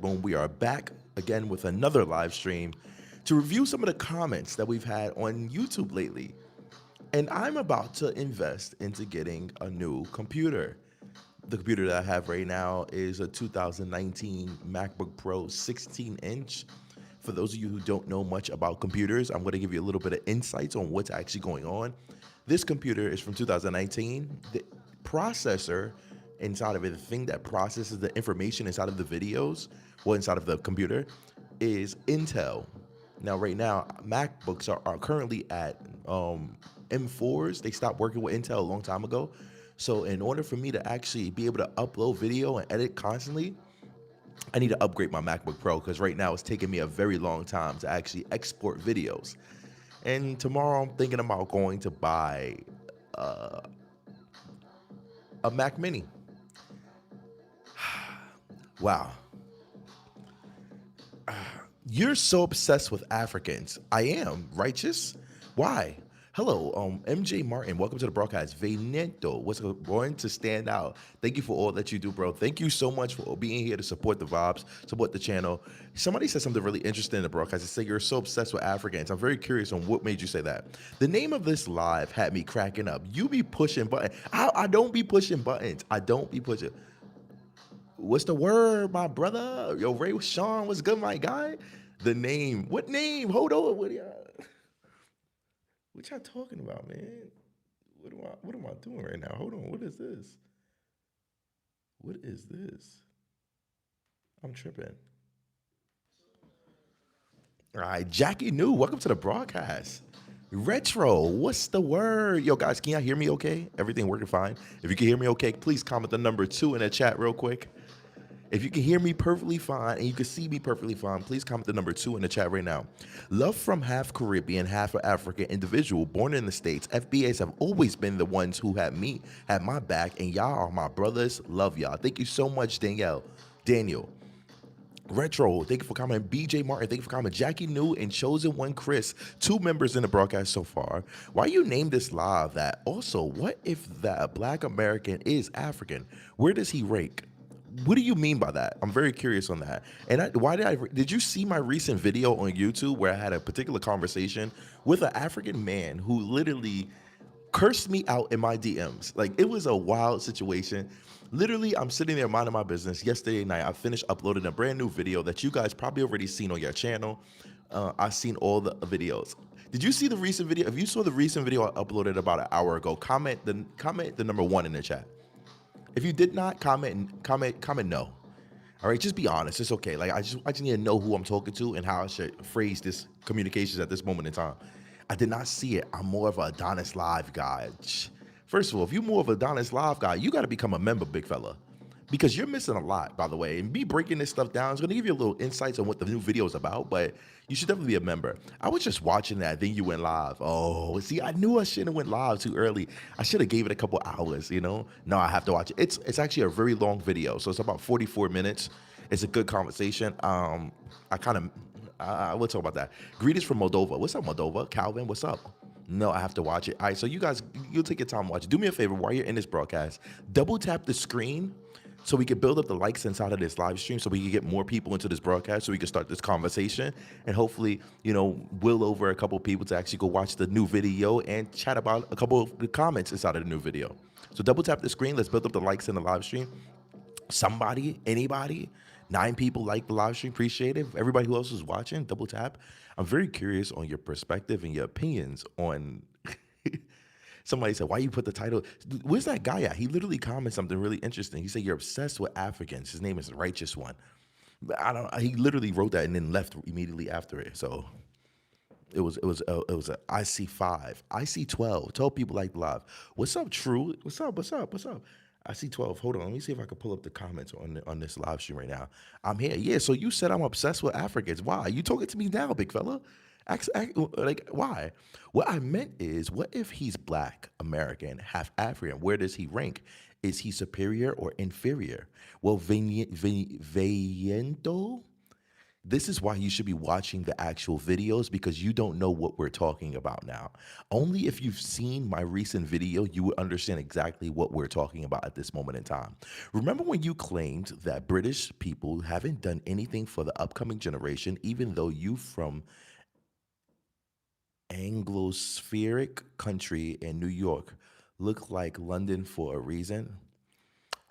Boom, we are back again with another live stream to review some of the comments that we've had on YouTube lately. And I'm about to invest into getting a new computer. The computer that I have right now is a 2019 MacBook Pro 16-inch. For those of you who don't know much about computers, I'm going to give you a little bit of insights on what's actually going on. This computer is from 2019. The processor inside of it, the thing that processes the information inside of the videos, well, inside of the computer, is Intel. Now, right now, MacBooks are currently at M4s. They stopped working with Intel a long time ago. So in order for me to actually be able to upload video and edit constantly, I need to upgrade my MacBook Pro because right now it's taking me a very long time to actually export videos. And tomorrow I'm thinking about going to buy a Mac Mini. Wow. You're so obsessed with Africans. I am. Righteous? Why? Hello, MJ Martin. Welcome to the broadcast. Veneto, what's going to stand out? Thank you for all that you do, bro. Thank you so much for being here to support the vibes, support the channel. Somebody said something really interesting in the broadcast. They said you're so obsessed with Africans. I'm very curious on what made you say that. The name of this live had me cracking up. You be pushing buttons. I don't be pushing buttons. I don't be pushing. What's the word, my brother? Yo, Ray Sean, what's good, my guy? The name. What name? Hold on. What y'all talking about, man? What am I doing right now? Hold on. What is this? What is this? I'm tripping. All right, Jackie New, welcome to the broadcast. Retro, what's the word? Yo, guys, can y'all hear me okay? Everything working fine? If you can hear me okay, please comment the number 2 in the chat real quick. If you can hear me perfectly fine and you can see me perfectly fine, please comment the number 2 in the chat right now. Love from half Caribbean, half African individual born in the States. FBAs have always been the ones who had my back, and y'all are my brothers. Love y'all. Thank you so much, Daniel. Retro, thank you for commenting. BJ Martin, thank you for commenting. Jackie New and Chosen One Chris, 2 members in the broadcast so far. Why you named this live that? Also, what if that Black American is African? Where does he rank? What do you mean by that? I'm very curious on that. And did you see my recent video on YouTube where I had a particular conversation with an African man who literally cursed me out in my DMs? Like, it was a wild situation. Literally, I'm sitting there minding my business. Yesterday night, I finished uploading a brand new video that you guys probably already seen on your channel. I've seen all the videos. Did you see the recent video? If you saw the recent video I uploaded about an hour ago, comment the number 1 in the chat. If you did not comment no. All right, just be honest. It's okay. Like, I just need to know who I'm talking to and how I should phrase this communications at this moment in time. I did not see it. I'm more of an Adonis Live guy. First of all, if you're more of an Adonis Live guy, you got to become a member, big fella, because you're missing a lot, by the way. And me breaking this stuff down is going to give you a little insights on what the new video is about, but you should definitely be a member. I was just watching that, then you went live. Oh, see, I knew I shouldn't have went live too early. I should have gave it a couple hours, you know? No, I have to watch it. It's actually a very long video, so it's about 44 minutes. It's a good conversation. I will talk about that. Greetings from Moldova. What's up, Moldova? Calvin, what's up? No, I have to watch it. All right, so you guys, you'll take your time to watch it. Do me a favor while you're in this broadcast. Double tap the screen so we can build up the likes inside of this live stream so we can get more people into this broadcast so we can start this conversation and hopefully, will over a couple people to actually go watch the new video and chat about a couple of the comments inside of the new video. So double tap the screen. Let's build up the likes in the live stream. Somebody, anybody, 9 people like the live stream. Appreciate it. Everybody who else is watching, double tap. I'm very curious on your perspective and your opinions on somebody said, why you put the title? Where's that guy at? He literally commented something really interesting. He said, you're obsessed with Africans. His name is Righteous One. He literally wrote that and then left immediately after it. So it was a IC5, IC12. 12 people like the live. What's up, True? What's up? IC12. Hold on. Let me see if I can pull up the comments on this live stream right now. I'm here. Yeah, so you said I'm obsessed with Africans. Why? You talking to me now, big fella? Like, why? What I meant is, what if he's Black American, half African? Where does he rank? Is he superior or inferior? Well, Veyento, This is why you should be watching the actual videos because you don't know what we're talking about now. Only if you've seen my recent video, you would understand exactly what we're talking about at this moment in time. Remember when you claimed that British people haven't done anything for the upcoming generation, even though you from Anglospheric country in New York look like London for a reason?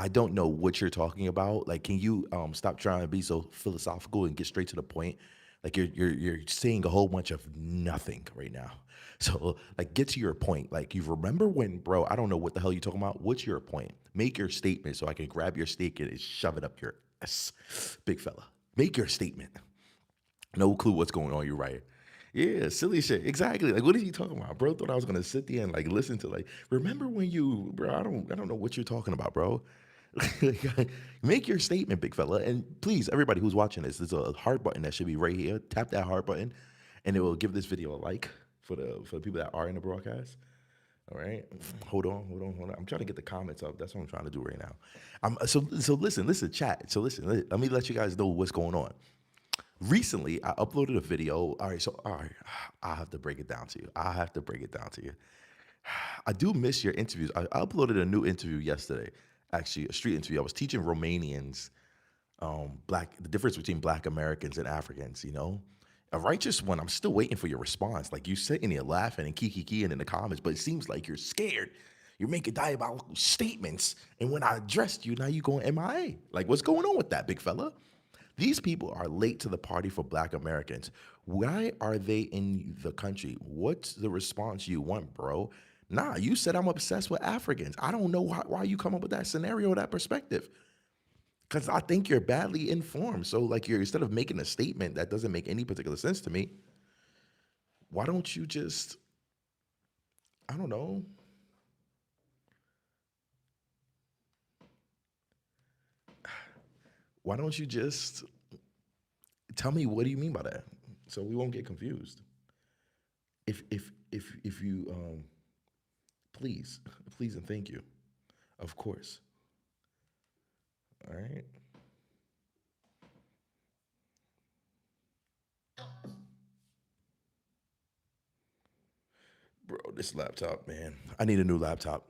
I don't know what you're talking about. Like, can you stop trying to be so philosophical and get straight to the point? Like you're saying a whole bunch of nothing right now. So like get to your point. Like you remember when, bro, I don't know what the hell you're talking about. What's your point? Make your statement so I can grab your steak and shove it up your ass. Big fella. Make your statement. No clue what's going on, you're right. Yeah, silly shit. Exactly. Like, what are you talking about, bro? Thought I was gonna sit there and like listen to like. Remember when you, bro? I don't know what you're talking about, bro. Make your statement, big fella, and please, everybody who's watching this, there's a heart button that should be right here. Tap that heart button, and it will give this video a like for the people that are in the broadcast. All right, hold on. I'm trying to get the comments up. That's what I'm trying to do right now. So listen, chat. So listen, let me let you guys know what's going on. Recently, I uploaded a video. All right, I have to break it down to you. I do miss your interviews. I uploaded a new interview yesterday, actually, a street interview. I was teaching Romanians the difference between Black Americans and Africans, A righteous one. I'm still waiting for your response. Like you sitting there laughing and kiki-kikiing in the comments, but it seems like you're scared. You're making diabolical statements. And when I addressed you, now you going MIA. Like, what's going on with that, big fella? These people are late to the party for Black Americans. Why are they in the country? What's the response you want, bro? Nah, you said I'm obsessed with Africans. I don't know why you come up with that scenario, that perspective. Because I think you're badly informed. So, like, instead of making a statement that doesn't make any particular sense to me, why don't you just, I don't know. Why don't you just tell me what do you mean by that, so we won't get confused? If you please and thank you, of course. All right. Bro, this laptop, man. I need a new laptop.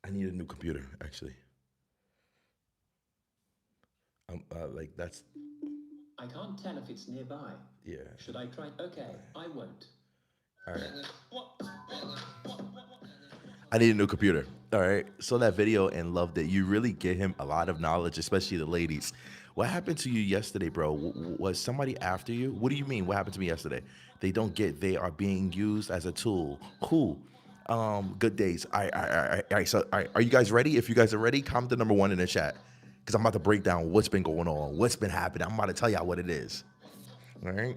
I need a new computer, actually. Like that's I can't tell if it's nearby. yeah. Should I try? Okay, I won't. All right. I need a new computer. All right. Saw that video and loved it. You really get him a lot of knowledge, especially the ladies. What happened to you yesterday, bro? Was somebody after you? What do you mean? What happened to me yesterday? They don't get. They are being used as a tool. Cool. Good days. All right. So, all right. Are you guys ready? If you guys are ready, comment the number one in the chat because I'm about to break down what's been going on, what's been happening. I'm about to tell y'all what it is. All right.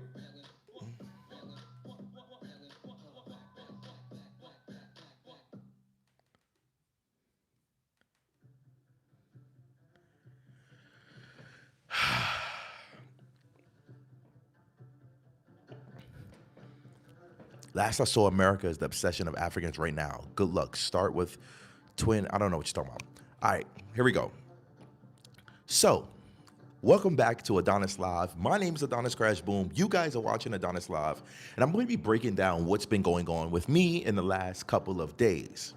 Last I saw, America is the obsession of Africans right now. Good luck. Start with twin. I don't know what you're talking about. All right, here we go. So, welcome back to Adonis Live. My name is AdonisCrashBoom. You guys are watching Adonis Live, and I'm going to be breaking down what's been going on with me in the last couple of days.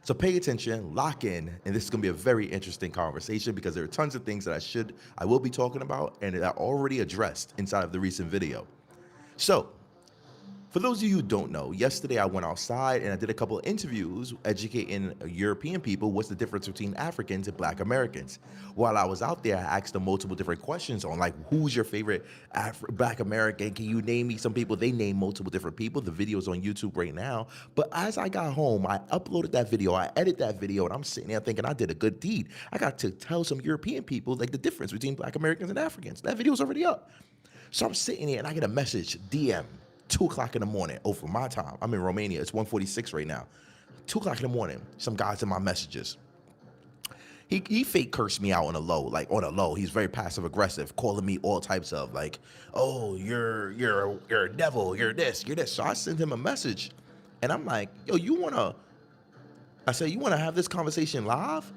So pay attention, lock in, and this is going to be a very interesting conversation because there are tons of things that I will be talking about and that I already addressed inside of the recent video. So, for those of you who don't know, yesterday I went outside and I did a couple of interviews educating European people what's the difference between Africans and Black Americans. While I was out there, I asked them multiple different questions on like, who's your favorite Black American? Can you name me some people? They named multiple different people. The video's on YouTube right now. But as I got home, I uploaded that video, I edited that video, and I'm sitting there thinking I did a good deed. I got to tell some European people like the difference between Black Americans and Africans. That video's already up. So I'm sitting here and I get a message, DM. 2 o'clock in the morning, over my time. I'm in Romania. It's 1:46 right now. 2 o'clock in the morning, some guys in my messages. He fake cursed me out on a low, like on a low. He's very passive aggressive, calling me all types of like, oh, you're a devil, you're this, you're this. So I sent him a message, and I'm like, yo, I said, you wanna have this conversation live?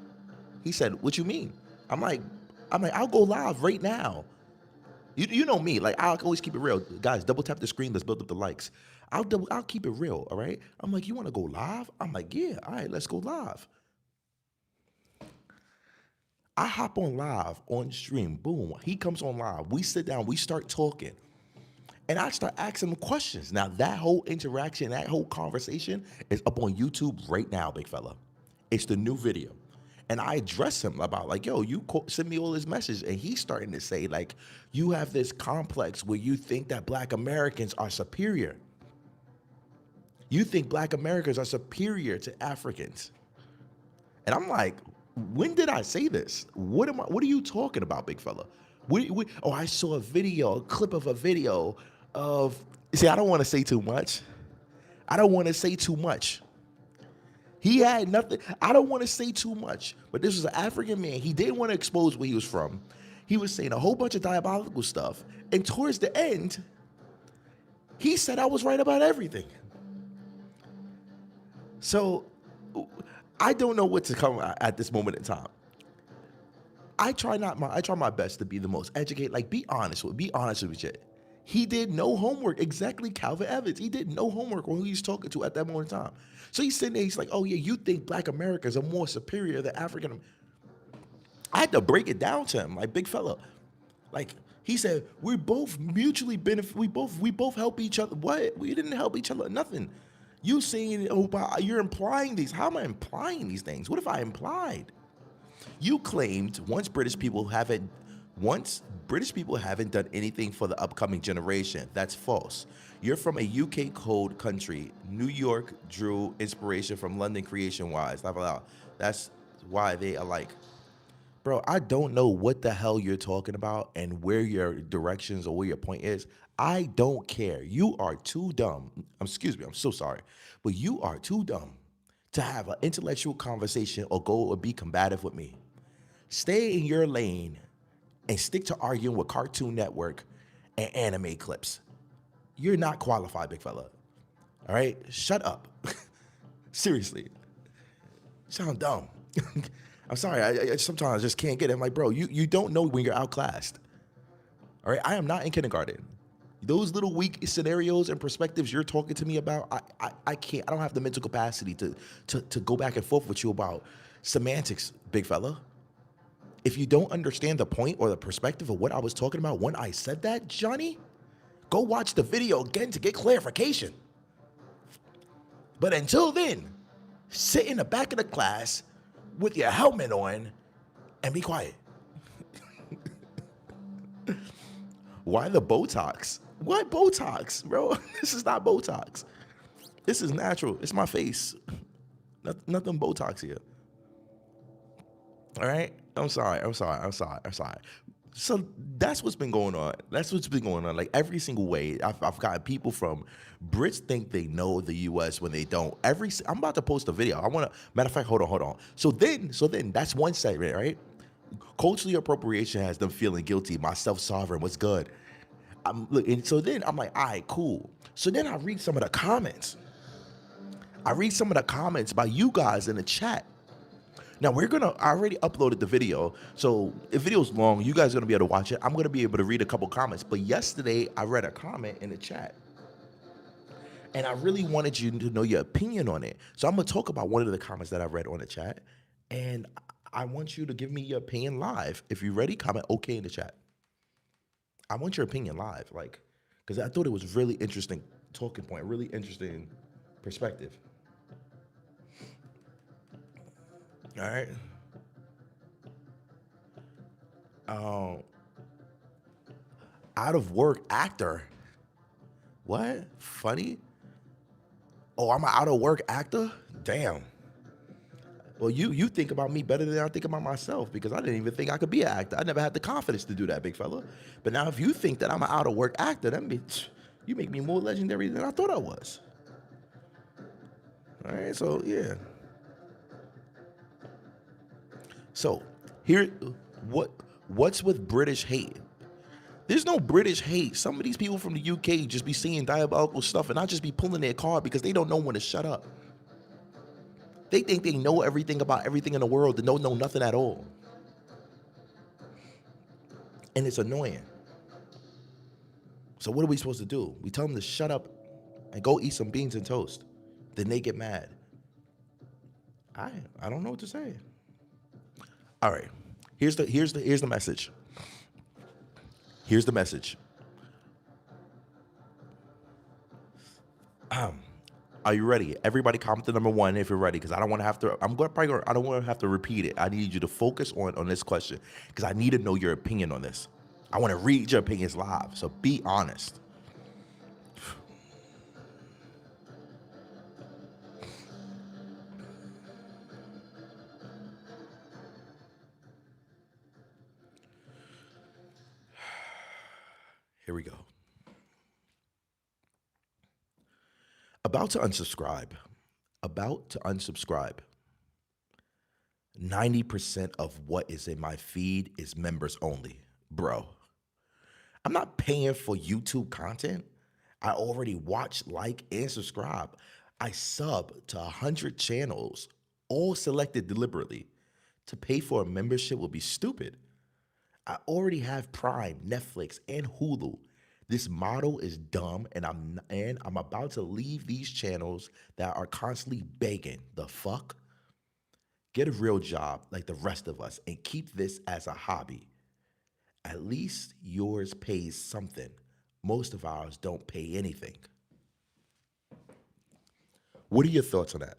He said, what you mean? I'm like, I'll go live right now. You know me, like I'll always keep it real. Guys, double tap the screen, let's build up the likes. I'll keep it real, all right? I'm like, you wanna go live? I'm like, yeah, all right, let's go live. I hop on live on stream, boom. He comes on live. We sit down, we start talking. And I start asking him questions. Now, that whole interaction, that whole conversation is up on YouTube right now, big fella. It's the new video. And I address him about, like, yo, you send me all this message. And he's starting to say, like, you have this complex where you think that Black Americans are superior. You think Black Americans are superior to Africans. And I'm like, when did I say this? What are you talking about, big fella? Oh, I saw a clip of a video of, see, I don't want to say too much. I don't want to say too much. He had nothing. I don't want to say too much, but this was an African man. He didn't want to expose where he was from. He was saying a whole bunch of diabolical stuff. And towards the end, he said I was right about everything. So I don't know what to come at this moment in time. I try my best to be the most educated. Like, be honest with you. He did no homework. Exactly, Calvin Evans. He did no homework on who he's talking to at that moment in time. So he's sitting there, he's like, oh yeah, you think Black Americans are more superior than African. I had to break it down to him, like, big fella. Like, he said, we're both mutually benefit. We both help each other. What? We didn't help each other. Nothing. You saying, oh, you're implying these. How am I implying these things? What if I implied? You claimed once British people haven't done anything for the upcoming generation. That's false. You're from a UK code country. New York drew inspiration from London creation-wise. That's why they alike. Bro, I don't know what the hell you're talking about and where your directions or where your point is. I don't care. You are too dumb. Excuse me, I'm so sorry. But you are too dumb to have an intellectual conversation or go or be combative with me. Stay in your lane and stick to arguing with Cartoon Network and anime clips. You're not qualified, big fella. All right? Shut up. Seriously. You sound dumb. I'm sorry. I sometimes just can't get it. I'm like, bro, you don't know when you're outclassed. All right? I am not in kindergarten. Those little weak scenarios and perspectives you're talking to me about, I can't. I don't have the mental capacity to go back and forth with you about semantics, big fella. If you don't understand the point or the perspective of what I was talking about when I said that, Johnny, go watch the video again to get clarification. But until then, sit in the back of the class with your helmet on and be quiet. Why the Botox? What Botox, bro? This is not Botox. This is natural. It's my face. Nothing Botox here. All right? I'm sorry. So that's what's been going on. Like, every single way. I've got people from Brits think they know the U.S. when they don't. I'm about to post a video. Matter of fact, hold on. So then that's one segment, right? Cultural appropriation has them feeling guilty. My self-sovereign, what's good? And so then I'm like, all right, cool. So then I read some of the comments. By you guys in the chat. Now I already uploaded the video. So if video's long, you guys are gonna be able to watch it. I'm gonna be able to read a couple comments. But yesterday I read a comment in the chat. And I really wanted you to know your opinion on it. So I'm gonna talk about one of the comments that I read on the chat. And I want you to give me your opinion live. If you're ready, comment okay in the chat. I want your opinion live, like, because I thought it was really interesting talking point, really interesting perspective. All right. Out of work actor. What? Funny? Oh, I'm an out of work actor? Damn. Well, you think about me better than I think about myself, because I didn't even think I could be an actor. I never had the confidence to do that, big fella. But now if you think that I'm an out of work actor, that means you make me more legendary than I thought I was. All right, so yeah. So here, what's with British hate? There's no British hate. Some of these people from the UK just be saying diabolical stuff, and I just be pulling their card because they don't know when to shut up. They think they know everything about everything in the world and don't know nothing at all. And it's annoying. So what are we supposed to do? We tell them to shut up and go eat some beans and toast. Then they get mad. I don't know what to say. All right. Here's the message. Here's the message. Are you ready? Everybody comment the number one if you're ready, because I don't want to have to. I don't want to have to repeat it. I need you to focus on this question because I need to know your opinion on this. I want to read your opinions live. So be honest. Here we go. About to unsubscribe. About to unsubscribe. 90% of what is in my feed is members only. Bro, I'm not paying for YouTube content. I already watch, like, and subscribe. I sub to 100 channels, all selected deliberately. To pay for a membership would be stupid. I already have Prime, Netflix, and Hulu. This model is dumb, and I'm about to leave these channels that are constantly begging. The fuck? Get a real job like the rest of us and keep this as a hobby. At least yours pays something. Most of ours don't pay anything. What are your thoughts on that?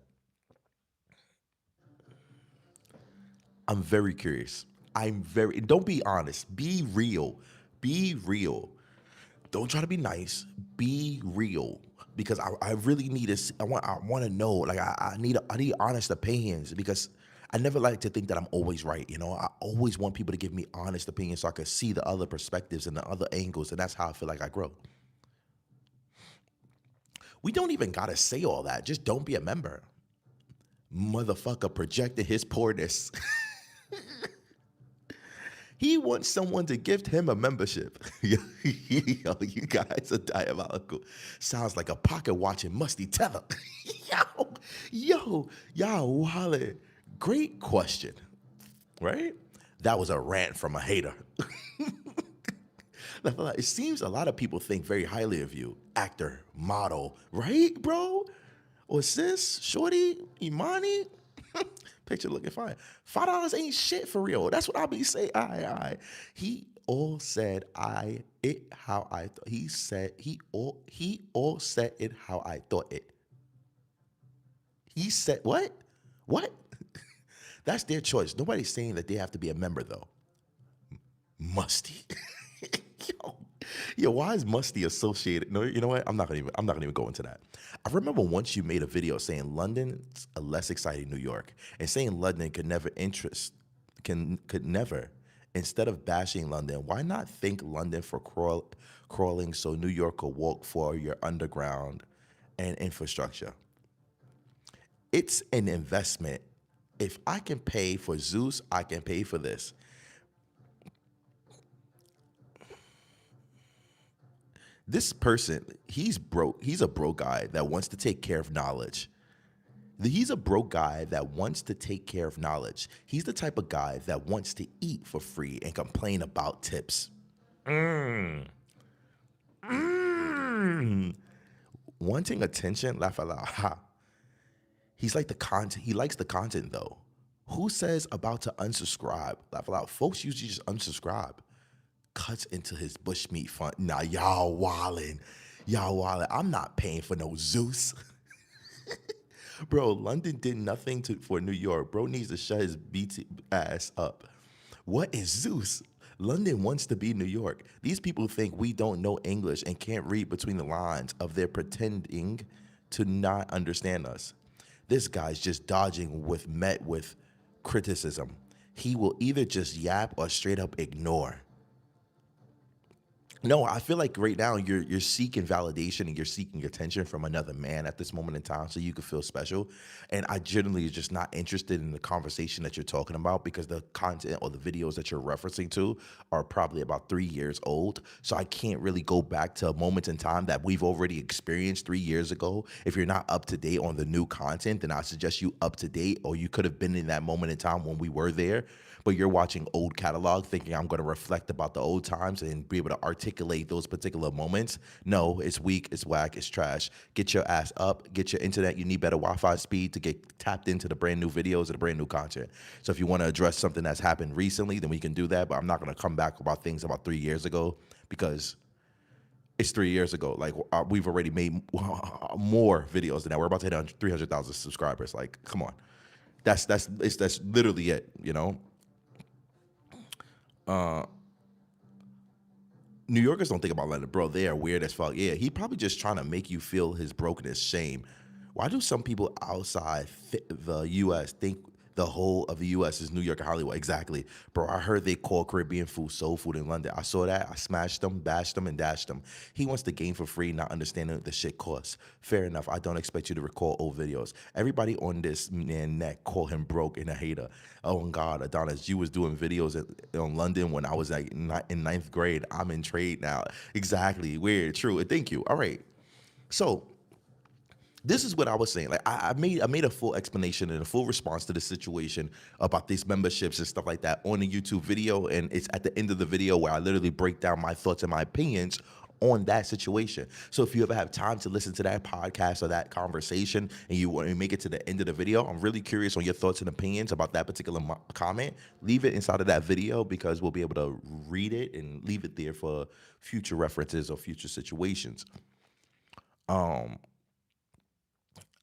I'm very curious. Don't be honest. Be real. Be real. Don't try to be nice. Be real. Because I really need to, I want to know, like, I need honest opinions, because I never like to think that I'm always right. You know, I always want people to give me honest opinions so I can see the other perspectives and the other angles. And that's how I feel like I grow. We don't even got to say all that. Just don't be a member. Motherfucker projected his poorness. He wants someone to gift him a membership. Yo, you guys are diabolical. Sounds like a pocket watching musty tether. yo, Wale. Great question, right? That was a rant from a hater. It seems a lot of people think very highly of you. Actor, model, right, bro? Or sis, shorty, Imani? Picture looking fine. $5 ain't shit for real. That's what I be saying. He all said how I thought. He all said it how I thought it. He said what? What? That's their choice. Nobody's saying that they have to be a member though. Musty. Yo, why is musty associated? No, you know what? I'm not gonna even go into that. I remember once you made a video saying London's a less exciting New York, and saying London could never. Instead of bashing London, why not thank London for crawling so New York could walk for your underground and infrastructure? It's an investment. If I can pay for Zeus, I can pay for this. This person, he's broke. He's a broke guy that wants to take care of knowledge. He's a broke guy that wants to take care of knowledge. He's the type of guy that wants to eat for free and complain about tips. Wanting attention, laugh out loud. Ha. He's like the content. He likes the content though. Who says about to unsubscribe? Laugh out loud. Folks usually just unsubscribe. Cuts into his bushmeat fund. Nah, y'all wildin'. I'm not paying for no Zeus. Bro, London did nothing for New York. Bro needs to shut his BT ass up. What is Zeus? London wants to be New York. These people think we don't know English and can't read between the lines of their pretending to not understand us. This guy's just dodging met with criticism. He will either just yap or straight up ignore. No, I feel like right now you're seeking validation and you're seeking attention from another man at this moment in time so you can feel special. And I generally just not interested in the conversation that you're talking about because the content or the videos that you're referencing to are probably about 3 years old. So I can't really go back to a moment in time that we've already experienced 3 years ago. If you're not up to date on the new content, then I suggest you up to date, or you could have been in that moment in time when we were there. But you're watching old catalog thinking I'm going to reflect about the old times and be able to articulate articulate those particular moments. No, it's weak, it's whack, it's trash. Get your ass up, get your internet. You need better Wi-Fi speed to get tapped into the brand new videos and the brand new content. So if you want to address something that's happened recently, then we can do that. But I'm not going to come back about things about 3 years ago because it's 3 years ago. Like we've already made more videos than that. We're about to hit 300,000 subscribers. Like, come on, that's literally it. You know, New Yorkers don't think about London, bro. They are weird as fuck. Yeah, he probably just trying to make you feel his brokenness, shame. Why do some people outside the U.S. think the whole of the U.S. is New York and Hollywood? Exactly, bro. I heard they call Caribbean food soul food in London. I saw that. I smashed them, bashed them, and dashed them. He wants the game for free, not understanding what the shit costs. Fair enough. I don't expect you to recall old videos. Everybody on this man neck call him broke and a hater. Oh God, Adonis, you was doing videos on London when I was like in ninth grade. I'm in trade now. Exactly. Weird. True. Thank you. All right. So this is what I was saying. Like I made a full explanation and a full response to the situation about these memberships and stuff like that on a YouTube video, and it's at the end of the video where I literally break down my thoughts and my opinions on that situation. So if you ever have time to listen to that podcast or that conversation and you want to make it to the end of the video, I'm really curious on your thoughts and opinions about that particular comment. Leave it inside of that video because we'll be able to read it and leave it there for future references or future situations.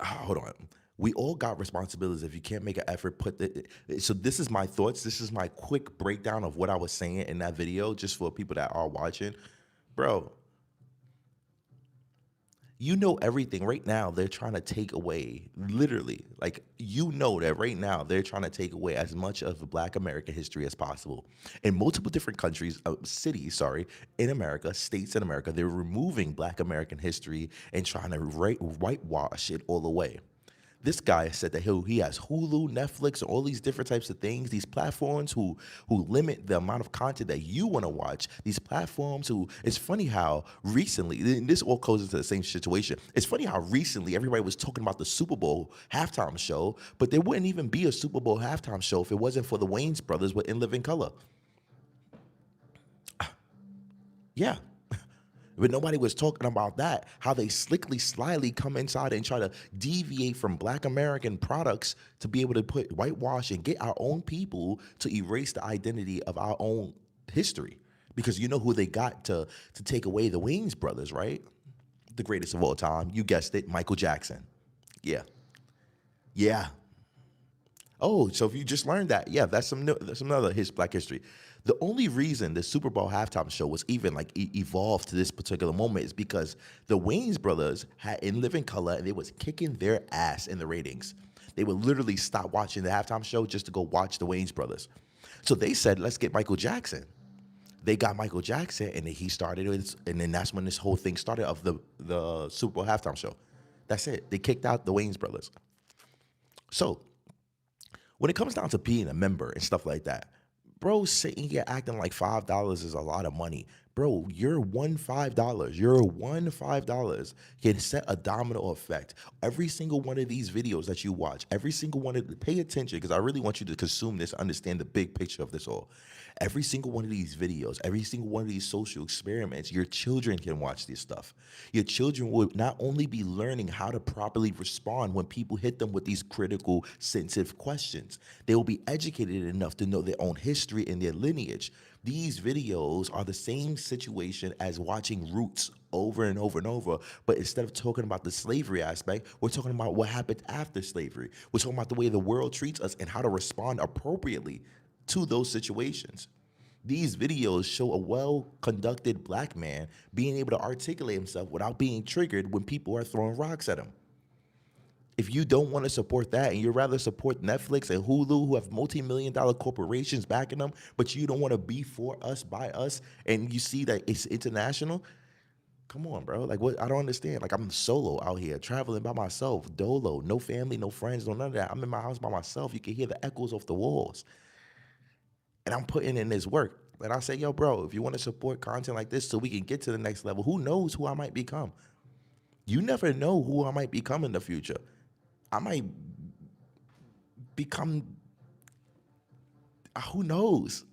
Hold on. We all got responsibilities. If you can't make an effort, so this is my thoughts. This is my quick breakdown of what I was saying in that video, just for people that are watching. Bro, you know everything. Right now, they're trying to take away, literally, like, you know that right now they're trying to take away as much of the Black American history as possible. In multiple different countries, cities, sorry, in America, states in America, they're removing Black American history and trying to whitewash it all away. This guy said that he has Hulu, Netflix, and all these different types of things. These platforms who limit the amount of content that you want to watch. These platforms who, it's funny how recently, and this all goes into the same situation. It's funny how recently everybody was talking about the Super Bowl halftime show, but there wouldn't even be a Super Bowl halftime show if it wasn't for the Wayans brothers with In Living Color. Yeah. But nobody was talking about that, how they slyly come inside and try to deviate from Black American products to be able to put whitewash and get our own people to erase the identity of our own history. Because you know who they got to take away the Wayans brothers, right? The greatest of all time. You guessed it, Michael Jackson. Yeah. Yeah. Oh, so if you just learned that, yeah, that's another Black history. The only reason the Super Bowl halftime show was even like evolved to this particular moment is because the Wayans brothers had In Living Color and they was kicking their ass in the ratings. They would literally stop watching the halftime show just to go watch the Wayans brothers. So they said, let's get Michael Jackson. They got Michael Jackson and then he started it, and then that's when this whole thing started of the Super Bowl halftime show. That's it. They kicked out the Wayans brothers. So when it comes down to being a member and stuff like that, bro, sitting here acting like $5 is a lot of money. Bro, your $5 can set a domino effect. Every single one of these videos that you watch, every single one of pay attention, because I really want you to consume this, understand the big picture of this all. Every single one of these videos, every single one of these social experiments, your children can watch this stuff. Your children will not only be learning how to properly respond when people hit them with these critical, sensitive questions, they will be educated enough to know their own history and their lineage. These videos are the same situation as watching Roots over and over and over, but instead of talking about the slavery aspect, we're talking about what happened after slavery. We're talking about the way the world treats us and how to respond appropriately to those situations. These videos show a well-conducted Black man being able to articulate himself without being triggered when people are throwing rocks at him. If you don't want to support that and you'd rather support Netflix and Hulu, who have multi-million-dollar corporations backing them, but you don't want to be for us, by us, and you see that it's international, come on, bro. Like, what? I don't understand. Like, I'm solo out here, traveling by myself, dolo, no family, no friends, no none of that. I'm in my house by myself. You can hear the echoes off the walls. And I'm putting in this work. And I say, yo, bro, if you want to support content like this so we can get to the next level, who knows who I might become? You never know who I might become in the future. I might become, who knows?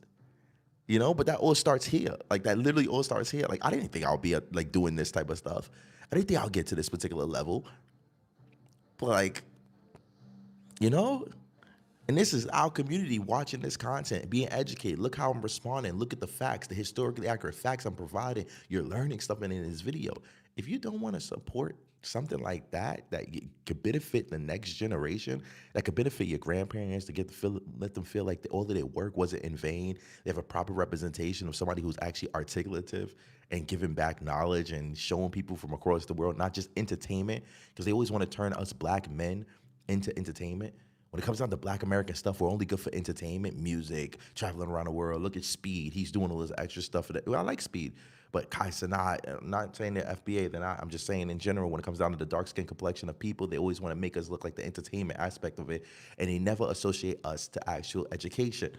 you know. But that all starts here. Like that literally all starts here. Like I didn't think I'll be like doing this type of stuff. I didn't think I'll get to this particular level. But like, you know, and this is our community watching this content, being educated. Look how I'm responding. Look at the facts, the historically accurate facts I'm providing. You're learning stuff in this video. If you don't want to support something like that, could benefit the next generation, that could benefit your grandparents, to let them feel like all of their work wasn't in vain. They have a proper representation of somebody who's actually articulative and giving back knowledge and showing people from across the world, not just entertainment, because they always want to turn us black men into entertainment. When it comes down to black American stuff, we're only good for entertainment, music, traveling around the world. Look at Speed. He's doing all this extra stuff. Well, I like Speed. But Kai Cenat, I'm not saying they're FBA, they're not. I'm just saying in general, when it comes down to the dark skin complexion of people, they always want to make us look like the entertainment aspect of it. And they never associate us to actual education.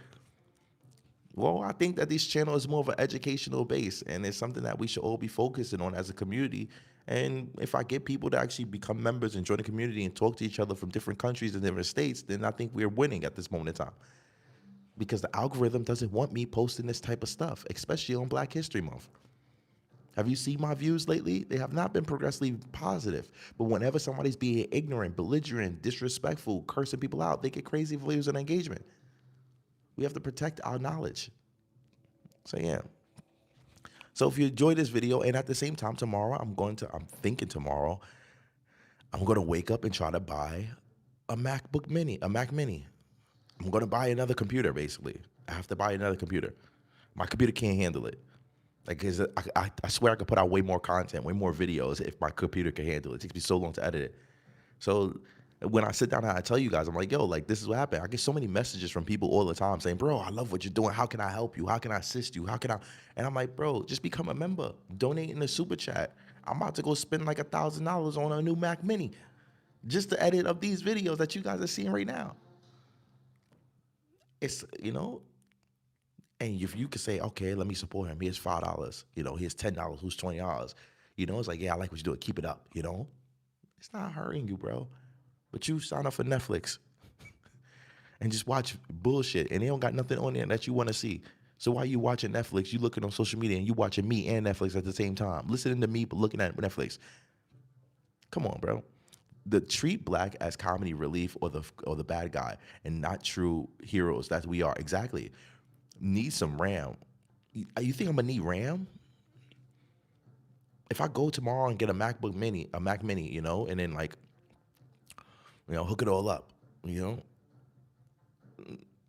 Well, I think that this channel is more of an educational base, and it's something that we should all be focusing on as a community. And if I get people to actually become members and join the community and talk to each other from different countries and different states, then I think we're winning at this moment in time. Because the algorithm doesn't want me posting this type of stuff, especially on Black History Month. Have you seen my views lately? They have not been progressively positive. But whenever somebody's being ignorant, belligerent, disrespectful, cursing people out, they get crazy views and engagement. We have to protect our knowledge. So yeah. So if you enjoy this video, and at the same time tomorrow, I'm thinking tomorrow, I'm gonna wake up and try to buy a Mac Mini. I'm gonna buy another computer, basically. I have to buy another computer. My computer can't handle it. Like, I swear I could put out way more content, way more videos if my computer can handle it. It takes me so long to edit it. So when I sit down and I tell you guys, I'm like, yo, like, this is what happened. I get so many messages from people all the time saying, bro, I love what you're doing. How can I help you? How can I assist you? How can I? And I'm like, bro, just become a member. Donate in the super chat. I'm about to go spend like $1,000 on a new Mac Mini just to edit up these videos that you guys are seeing right now. It's, you know, and if you could say, okay, let me support him. Here's $5. You know, here's $10. Who's $20? You know, it's like, yeah, I like what you're doing. Keep it up. You know, it's not hurting you, bro. But you sign up for Netflix and just watch bullshit, and they don't got nothing on there that you want to see. So while you watching Netflix, you looking on social media and you watching me and Netflix at the same time, listening to me but looking at Netflix. Come on, bro. Treat black as comedy relief or the bad guy and not true heroes that we are. Exactly. Need some RAM. You think I'm gonna need RAM? If I go tomorrow and get a Mac Mini, you know, and then like, you know, hook it all up, you know.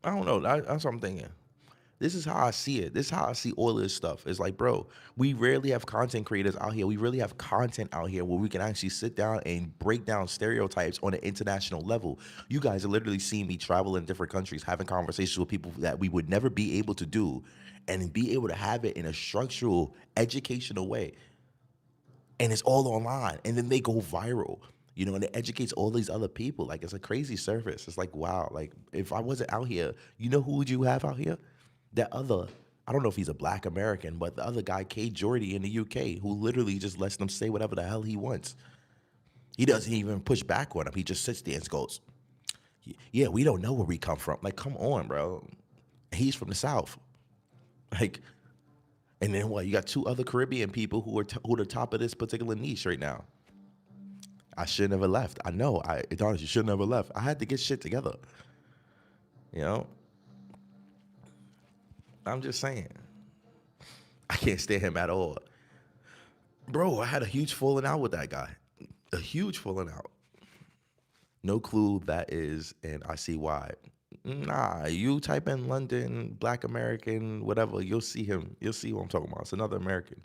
I don't know. That's what I'm thinking. This is how I see it. This is how I see all this stuff. It's like, bro, we rarely have content creators out here. We really have content out here where we can actually sit down and break down stereotypes on an international level. You guys are literally seeing me travel in different countries, having conversations with people that we would never be able to do, and be able to have it in a structural, educational way. And it's all online. And then they go viral. You know, and it educates all these other people. Like, it's a crazy service. It's like, wow. Like, if I wasn't out here, you know who would you have out here? That other, I don't know if he's a black American, but the other guy, K. Jordy in the UK, who literally just lets them say whatever the hell he wants. He doesn't even push back on him. He just sits there and goes, yeah, we don't know where we come from. Like, come on, bro. He's from the South. Like, and then what? You got 2 other Caribbean people who are the top of this particular niche right now. I should never left. I know. Adonis, you should never left. I had to get shit together. You know? I'm just saying. I can't stand him at all. Bro, I had a huge falling out with that guy. A huge falling out. No clue who that is, and I see why. Nah, you type in London, black American, whatever, you'll see him. You'll see who I'm talking about. It's another American.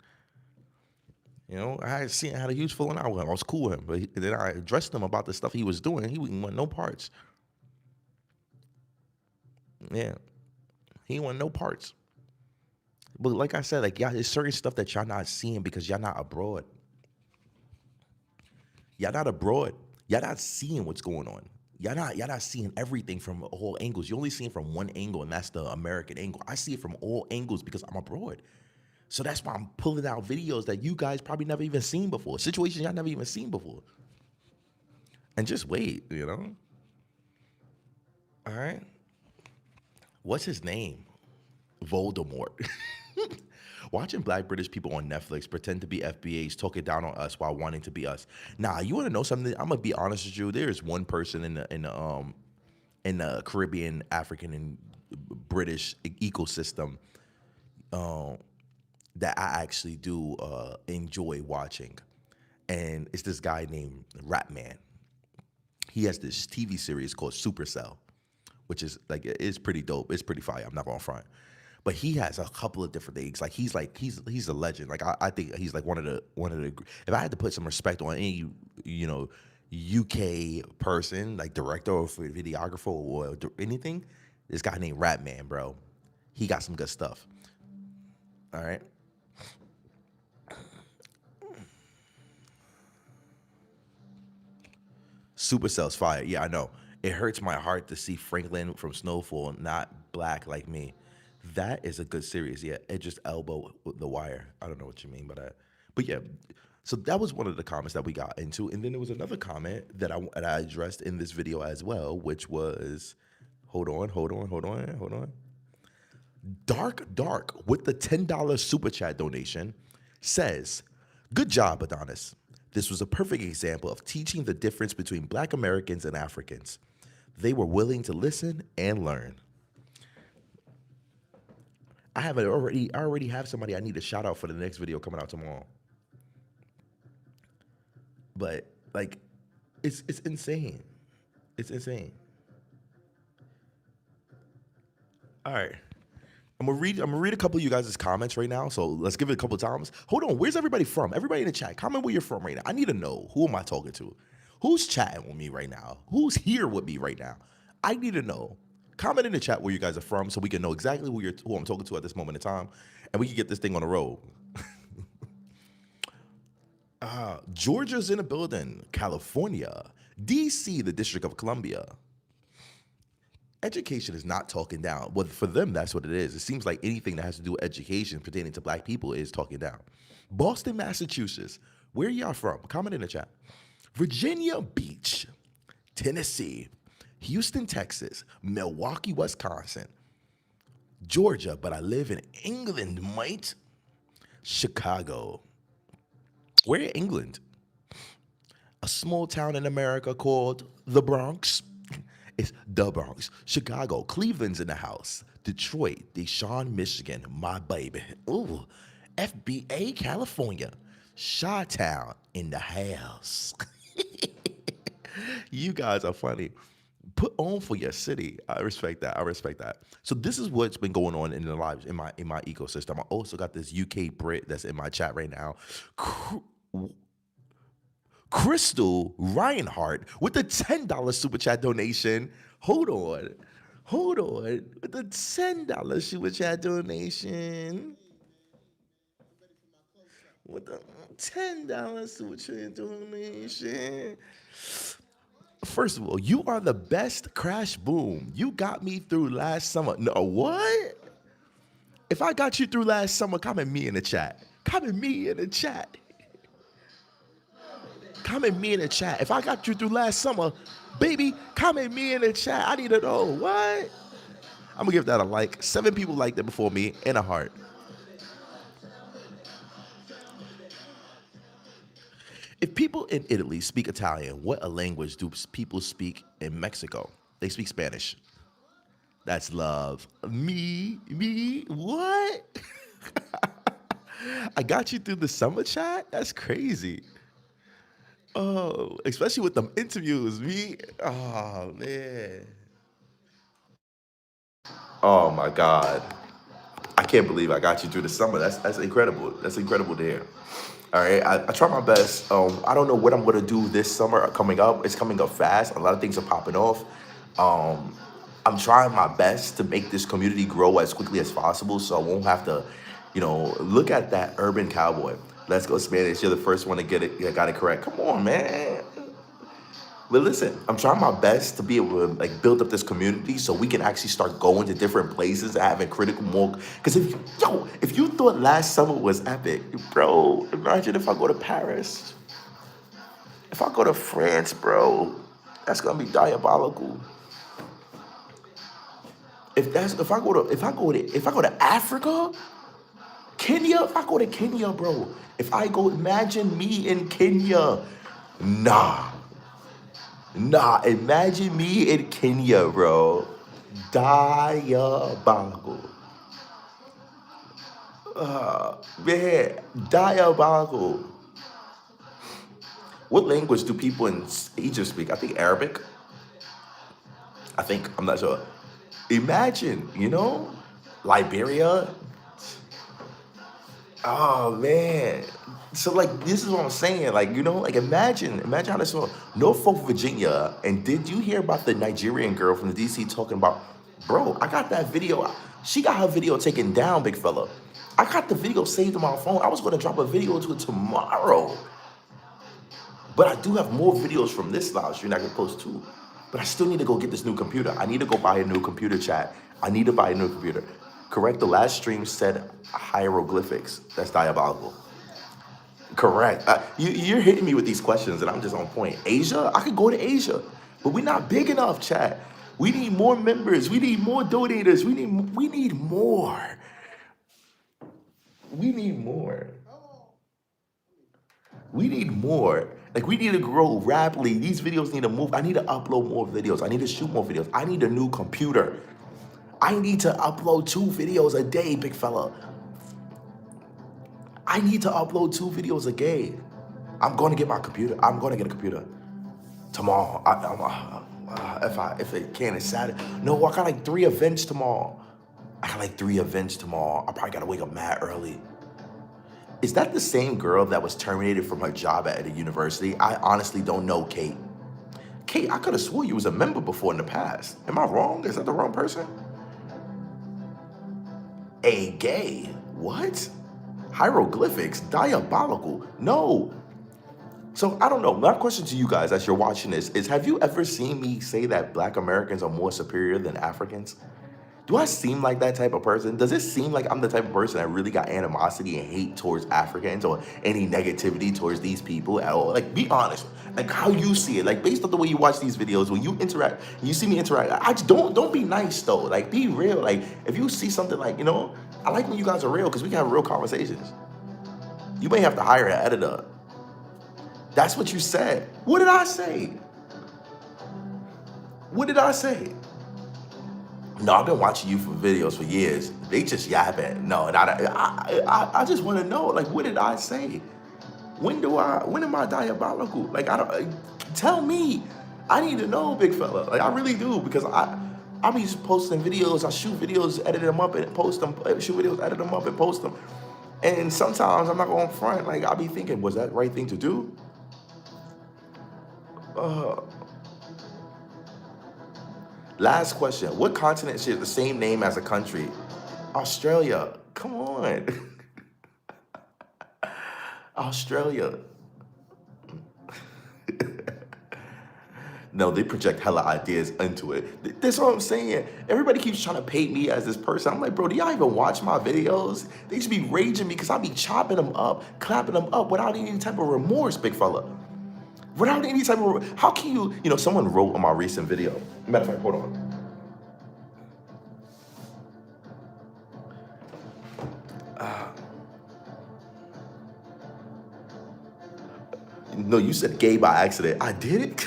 You know, I had a huge falling out with him. I was cool with him, but then I addressed him about the stuff he was doing. He wouldn't want no parts. Yeah, he want no parts. But like I said, like, y'all, there's certain stuff that y'all not seeing because y'all not abroad. Y'all not abroad. Y'all not seeing what's going on. Y'all not seeing everything from all angles. You're only seeing from one angle, and that's the American angle. I see it from all angles because I'm abroad. So that's why I'm pulling out videos that you guys probably never even seen before. Situations y'all never even seen before. And just wait, you know? All right. What's his name? Voldemort. Watching black British people on Netflix pretend to be FBAs talking down on us while wanting to be us. Nah, you want to know something? I'm gonna be honest with you. There's one person in the Caribbean, African, and British ecosystem that I actually do enjoy watching, and it's this guy named Ratman. He has this TV series called Supercell, which is like it's pretty dope. It's pretty fire. I'm not gonna front. But he has a couple of different things. He's a legend. Like I think he's like one of the. If I had to put some respect on any UK person, like director or videographer or anything, this guy named Ratman, bro. He got some good stuff. All right. Supercell's fire. Yeah, I know. It hurts my heart to see Franklin from Snowfall not black like me. That is a good series. Yeah, it just elbow the wire. I don't know what you mean by that. But yeah, so that was one of the comments that we got into. And then there was another comment that I addressed in this video as well, which was, hold on. Dark with the $10 super chat donation says, good job, Adonis. This was a perfect example of teaching the difference between black Americans and Africans. They were willing to listen and learn. I already have somebody I need to shout out for the next video coming out tomorrow. But like, it's insane. It's insane. All right. I'm gonna read a couple of you guys' comments right now. So let's give it a couple of times. Hold on, where's everybody from? Everybody in the chat, comment where you're from right now. I need to know, who am I talking to? Who's chatting with me right now? Who's here with me right now? I need to know. Comment in the chat where you guys are from so we can know exactly who I'm talking to at this moment in time, and we can get this thing on the road. Georgia's in the building. California. DC, the District of Columbia. Education is not talking down. Well, for them, that's what it is. It seems like anything that has to do with education pertaining to black people is talking down. Boston, Massachusetts. Where y'all from? Comment in the chat. Virginia Beach. Tennessee. Houston, Texas. Milwaukee, Wisconsin. Georgia, but I live in England, mate. Chicago. Where in England? A small town in America called the Bronx. It's the Bronx. Chicago. Cleveland's in the house. Detroit. Deshaun, Michigan. My baby. Ooh. FBA, California. Chi-Town in the house. You guys are funny. Put on for your city. I respect that. So this is what's been going on in the lives in my ecosystem. I also got this UK Brit that's in my chat right now. Crystal Reinhardt with the $10 super chat donation. Hold on. With the $10 super chat donation. With the $10 super chat donation. First of all, you are the best Crash Boom. You got me through last summer. No, what? If I got you through last summer, comment me in the chat. Comment me in the chat. If I got you through last summer, baby, comment me in the chat. I need to know. What? I'm going to give that a like. 7 people liked it before me and a heart. If people in Italy speak Italian, what a language do people speak in Mexico? They speak Spanish. That's love. Me, what? I got you through the summer chat? That's crazy. Oh, especially with them interviews. Oh, man. Oh, my God. I can't believe I got you through the summer. That's incredible. That's incredible there. All right, I try my best. I don't know what I'm gonna do this summer coming up. It's coming up fast. A lot of things are popping off. I'm trying my best to make this community grow as quickly as possible, so I won't have to, look at that urban cowboy. Let's go Spanish. You're the first one to get it. Got it correct. Come on, man. But listen, I'm trying my best to be able to build up this community so we can actually start going to different places and having critical more. Because if you thought last summer was epic, bro, imagine if I go to Paris, if I go to France, bro, that's gonna be diabolical. If I go to Africa, Kenya, if I go to Kenya, bro, imagine me in Kenya. Nah, imagine me in Kenya, bro. Diabolical. Man, diabolical. What language do people in Egypt speak? I think Arabic. I'm not sure. Imagine, Liberia. Oh man. So like this is what I'm saying. Like, imagine how this was. Norfolk, Virginia. And did you hear about the Nigerian girl from the DC talking about, bro, I got that video. She got her video taken down, big fella. I got the video saved on my phone. I was gonna drop a video to it tomorrow. But I do have more videos from this live stream I can post too. But I still need to go get this new computer. I need to go buy a new computer, chat. I need to buy a new computer. Correct, the last stream said hieroglyphics. That's diabolical. Correct. You're hitting me with these questions and I'm just on point. Asia? I could go to Asia. But we're not big enough, chat. We need more members. We need more donators. We need more. We need more. We need more. Like, we need to grow rapidly. These videos need to move. I need to upload more videos. I need to shoot more videos. I need a new computer. I need to upload 2 videos a day, big fella. I need to upload 2 videos a day. I'm going to get my computer. I'm going to get a computer tomorrow. If it can, it's Saturday. No, I got like 3 events tomorrow. I probably got to wake up mad early. Is that the same girl that was terminated from her job at a university? I honestly don't know, Kate. Kate, I could have swore you was a member before in the past. Am I wrong? Is that the wrong person? A gay? What? Hieroglyphics? Diabolical? No. So I don't know. My question to you guys as you're watching this is, have you ever seen me say that Black Americans are more superior than Africans? Do I seem like that type of person? Does it seem like I'm the type of person that really got animosity and hate towards Africans or any negativity towards these people at all? Like, be honest. Like, how you see it. Like, based on the way you watch these videos, when you interact, you see me interact, I just don't be nice, though. Like, be real. Like, if you see something like, I like when you guys are real because we can have real conversations. You may have to hire an editor. That's what you said. What did I say? What did I say? No, I've been watching you for videos for years. They just yapping. No, and I just want to know, like, what did I say? When am I diabolical? Like, tell me. I need to know, big fella. Like, I really do, because I be just posting videos. I shoot videos, edit them up and post them. Shoot videos, edit them up and post them. And sometimes I'm not going front. Like, I'll be thinking, was that the right thing to do? Last question. What continent shares the same name as a country? Australia. Come on. Australia. No, they project hella ideas into it. That's what I'm saying. Everybody keeps trying to paint me as this person. I'm like, bro, do y'all even watch my videos? They should be raging me because I be chopping them up, clapping them up without any type of remorse, big fella. Without any type of, how can you, someone wrote on my recent video. Matter of fact, hold on. No, you said gay by accident. I did it?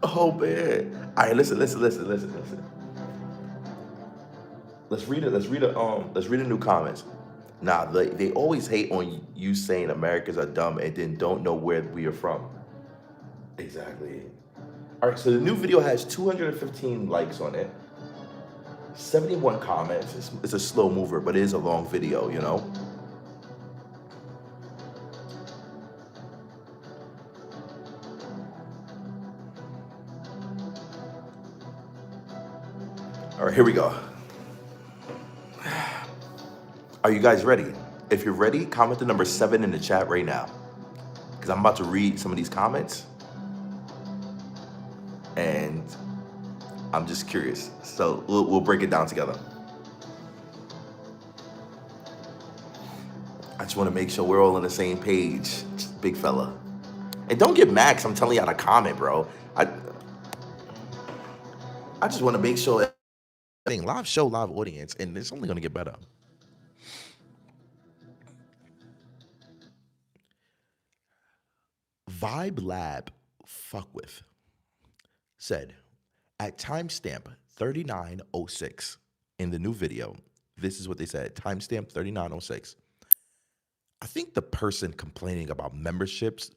Oh man. All right, listen. Let's read it. Let's read a new comments. Nah, they always hate on you saying Americans are dumb and then don't know where we are from. Exactly. All right, so the new video has 215 likes on it, 71 comments. It's a slow mover, but it is a long video, All right, here we go. Are you guys ready? If you're ready, comment the number 7 in the chat right now, because I'm about to read some of these comments, and I'm just curious. So we'll break it down together. I just want to make sure we're all on the same page, big fella. And don't get mad 'cause I'm telling you how to comment, bro. I just want to make sure live show, live audience, and it's only gonna get better. Vibe Lab fuck with said at timestamp 3906 in the new video. This is what they said. Timestamp 3906. I think the person complaining about memberships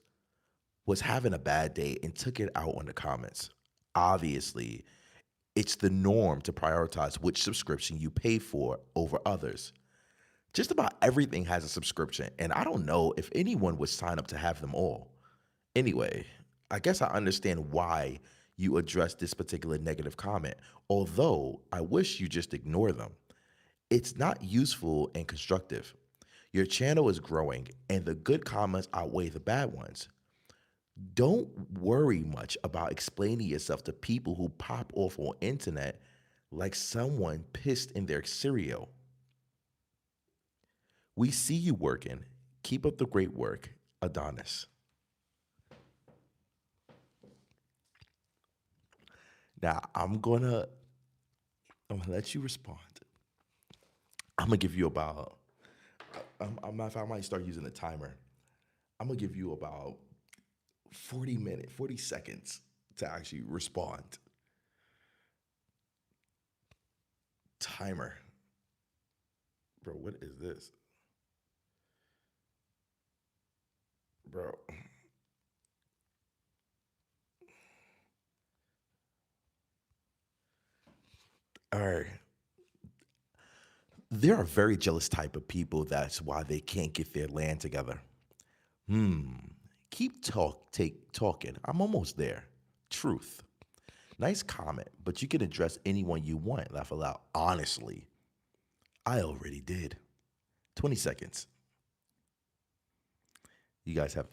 was having a bad day and took it out on the comments. Obviously, it's the norm to prioritize which subscription you pay for over others. Just about everything has a subscription, and I don't know if anyone would sign up to have them all. Anyway, I guess I understand why you address this particular negative comment, although I wish you just ignore them. It's not useful and constructive. Your channel is growing, and the good comments outweigh the bad ones. Don't worry much about explaining yourself to people who pop off on internet like someone pissed in their cereal. We see you working. Keep up the great work, Adonis. Now, I'm gonna let you respond. I'm gonna give you about, I might start using a timer. I'm gonna give you about 40 seconds to actually respond. Timer. Bro, what is this? Bro. All right. There are very jealous type of people. That's why they can't get their land together. Keep talking. I'm almost there. Truth. Nice comment, but you can address anyone you want. Laugh aloud. Honestly, I already did. 20 seconds. You guys have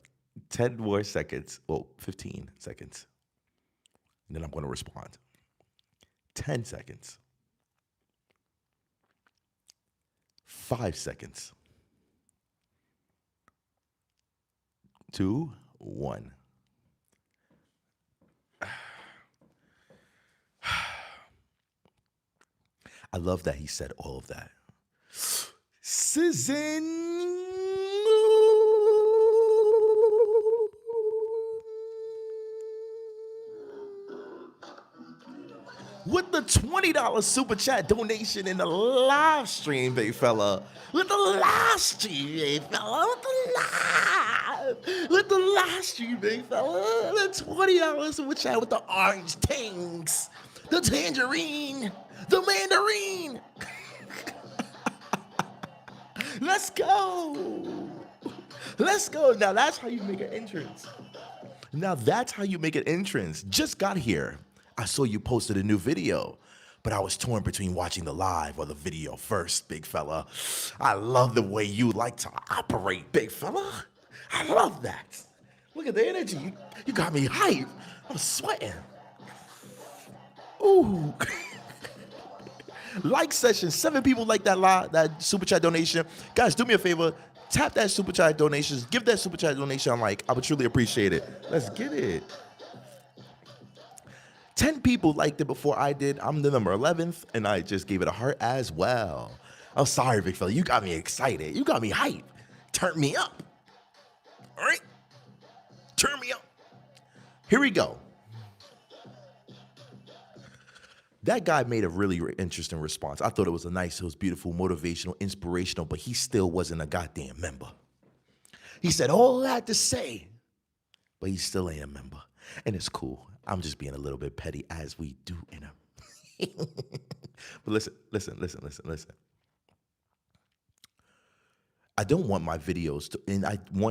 10 more seconds. Well, 15 seconds. And then I'm going to respond. 10 seconds. 5 seconds. 2, 1. I love that he said all of that. Sizzin. With the $20 super chat donation in the live stream, big fella. With the live stream, big fella. With the live stream, big fella. The $20 super chat with the orange tings, the tangerine, the mandarin. Let's go. Let's go. Now that's how you make an entrance. Just got here. I saw you posted a new video, but I was torn between watching the live or the video first, big fella. I love the way you like to operate, big fella. I love that. Look at the energy. You got me hype. I'm sweating. Ooh. Like session. 7 people like that super chat donation. Guys, do me a favor. Tap that super chat donations. Give that super chat donation a like. I would truly appreciate it. Let's get it. 10 people liked it before I did. I'm the number 11th, and I just gave it a heart as well. I'm sorry, big fella. You got me excited. You got me hyped. Turn me up. All right? Turn me up. Here we go. That guy made a really interesting response. I thought it was it was beautiful, motivational, inspirational, but he still wasn't a goddamn member. He said all that to say, but he still ain't a member. And it's cool. I'm just being a little bit petty as we do in a. But listen. I don't want my videos to, and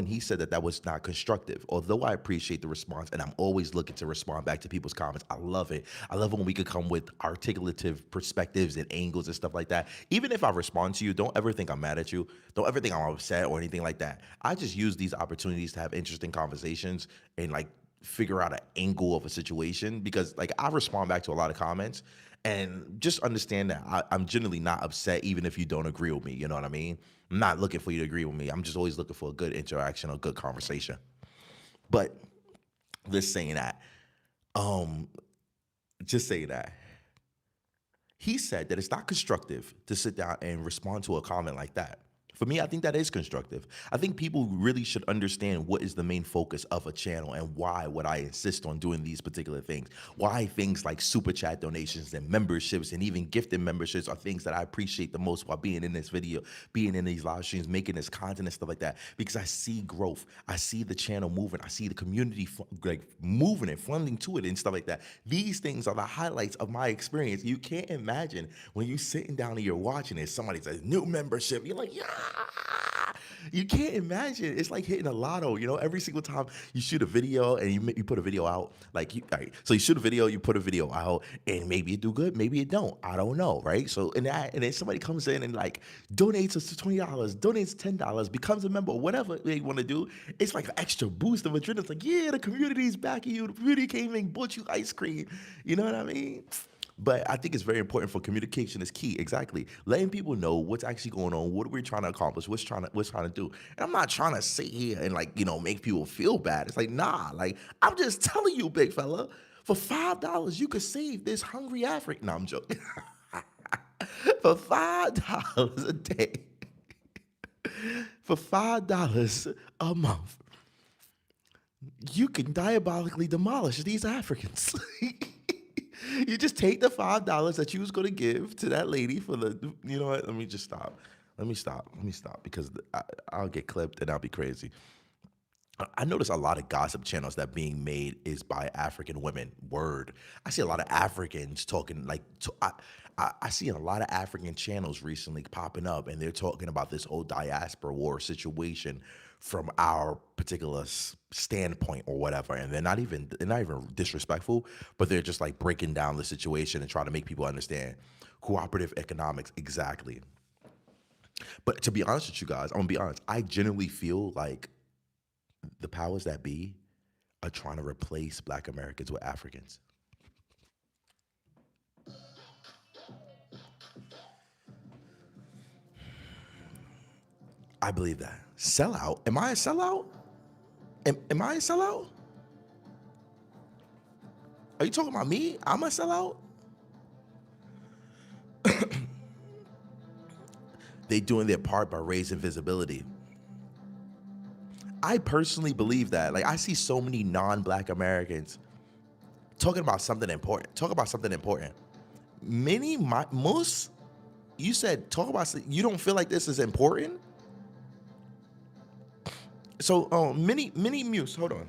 he said that was not constructive. Although I appreciate the response, and I'm always looking to respond back to people's comments. I love it. I love when we could come with articulative perspectives and angles and stuff like that. Even if I respond to you, don't ever think I'm mad at you. Don't ever think I'm upset or anything like that. I just use these opportunities to have interesting conversations and figure out an angle of a situation, because I respond back to a lot of comments, and just understand that I'm generally not upset even if you don't agree with me. You know what I mean? I'm not looking for you to agree with me. I'm just always looking for a good interaction, a good conversation. But Just saying that. Um, just saying that. He said that it's not constructive to sit down and respond to a comment like that. For me, I think that is constructive. I think people really should understand what is the main focus of a channel and why would I insist on doing these particular things. Why things like super chat donations and memberships and even gifted memberships are things that I appreciate the most while being in this video, being in these live streams, making this content and stuff like that. Because I see growth. I see the channel moving. I see the community like moving and funding to it and stuff like that. These things are the highlights of my experience. You can't imagine when you're sitting down and you're watching it, somebody says new membership. You're like, yeah. You can't imagine. It's like hitting a lotto. Every single time you shoot a video and you put a video out, like all right, so you shoot a video, you put a video out, and maybe it do good, maybe it don't. I don't know, right? So and then somebody comes in and like donates us to $20, donates $10, becomes a member, whatever they want to do. It's like an extra boost of adrenaline. It's like, yeah, the community's backing you. The community came and bought you ice cream. You know what I mean? But I think it's very important for communication is key. Exactly. Letting people know what's actually going on, what we're trying to accomplish, what's trying to do. And I'm not trying to sit here and make people feel bad. It's like, nah, I'm just telling you, big fella, for $5 you could save this hungry African. No, I'm joking. For $5 a day, for $5 a month, you can diabolically demolish these Africans. You just take the $5 that you was gonna give to that lady for the. You know what? Let me just stop. Let me stop because I'll get clipped and I'll be crazy. I notice a lot of gossip channels that being made is by African women. Word. I see a lot of Africans talking I see a lot of African channels recently popping up, and they're talking about this whole diaspora war situation from our particular standpoint or whatever. And they're not even disrespectful, but they're just like breaking down the situation and trying to make people understand cooperative economics exactly. But to be honest with you guys, I'm gonna be honest. I genuinely feel like the powers that be are trying to replace Black Americans with Africans. I believe that. Sellout? Am I a sellout? Am I a sellout? Are you talking about me? I'm a sellout? They doing their part by raising visibility. I personally believe that. Like, I see so many non-Black Americans talking about something important. Talk about something important. Most, you said, talk about, you don't feel like this is important? So, mini Muse, hold on.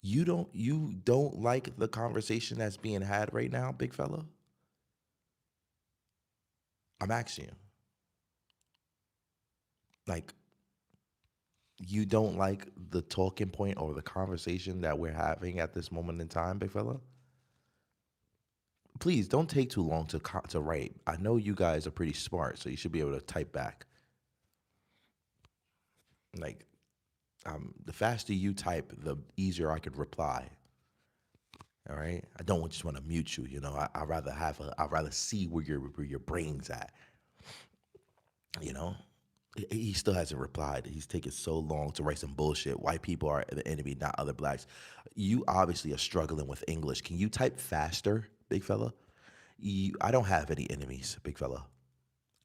You don't like the conversation that's being had right now, big fella? I'm asking you. Like, you don't like the talking point or the conversation that we're having at this moment in time, big fella? Please don't take too long to write. I know you guys are pretty smart, so you should be able to type back. Like, the faster you type, the easier I could reply. All right, I don't just want to mute you. I'd rather see where your brain's at. He still hasn't replied. He's taking so long to write some bullshit. White people are the enemy, not other blacks. You obviously are struggling with English. Can you type faster, big fella? I don't have any enemies, big fella.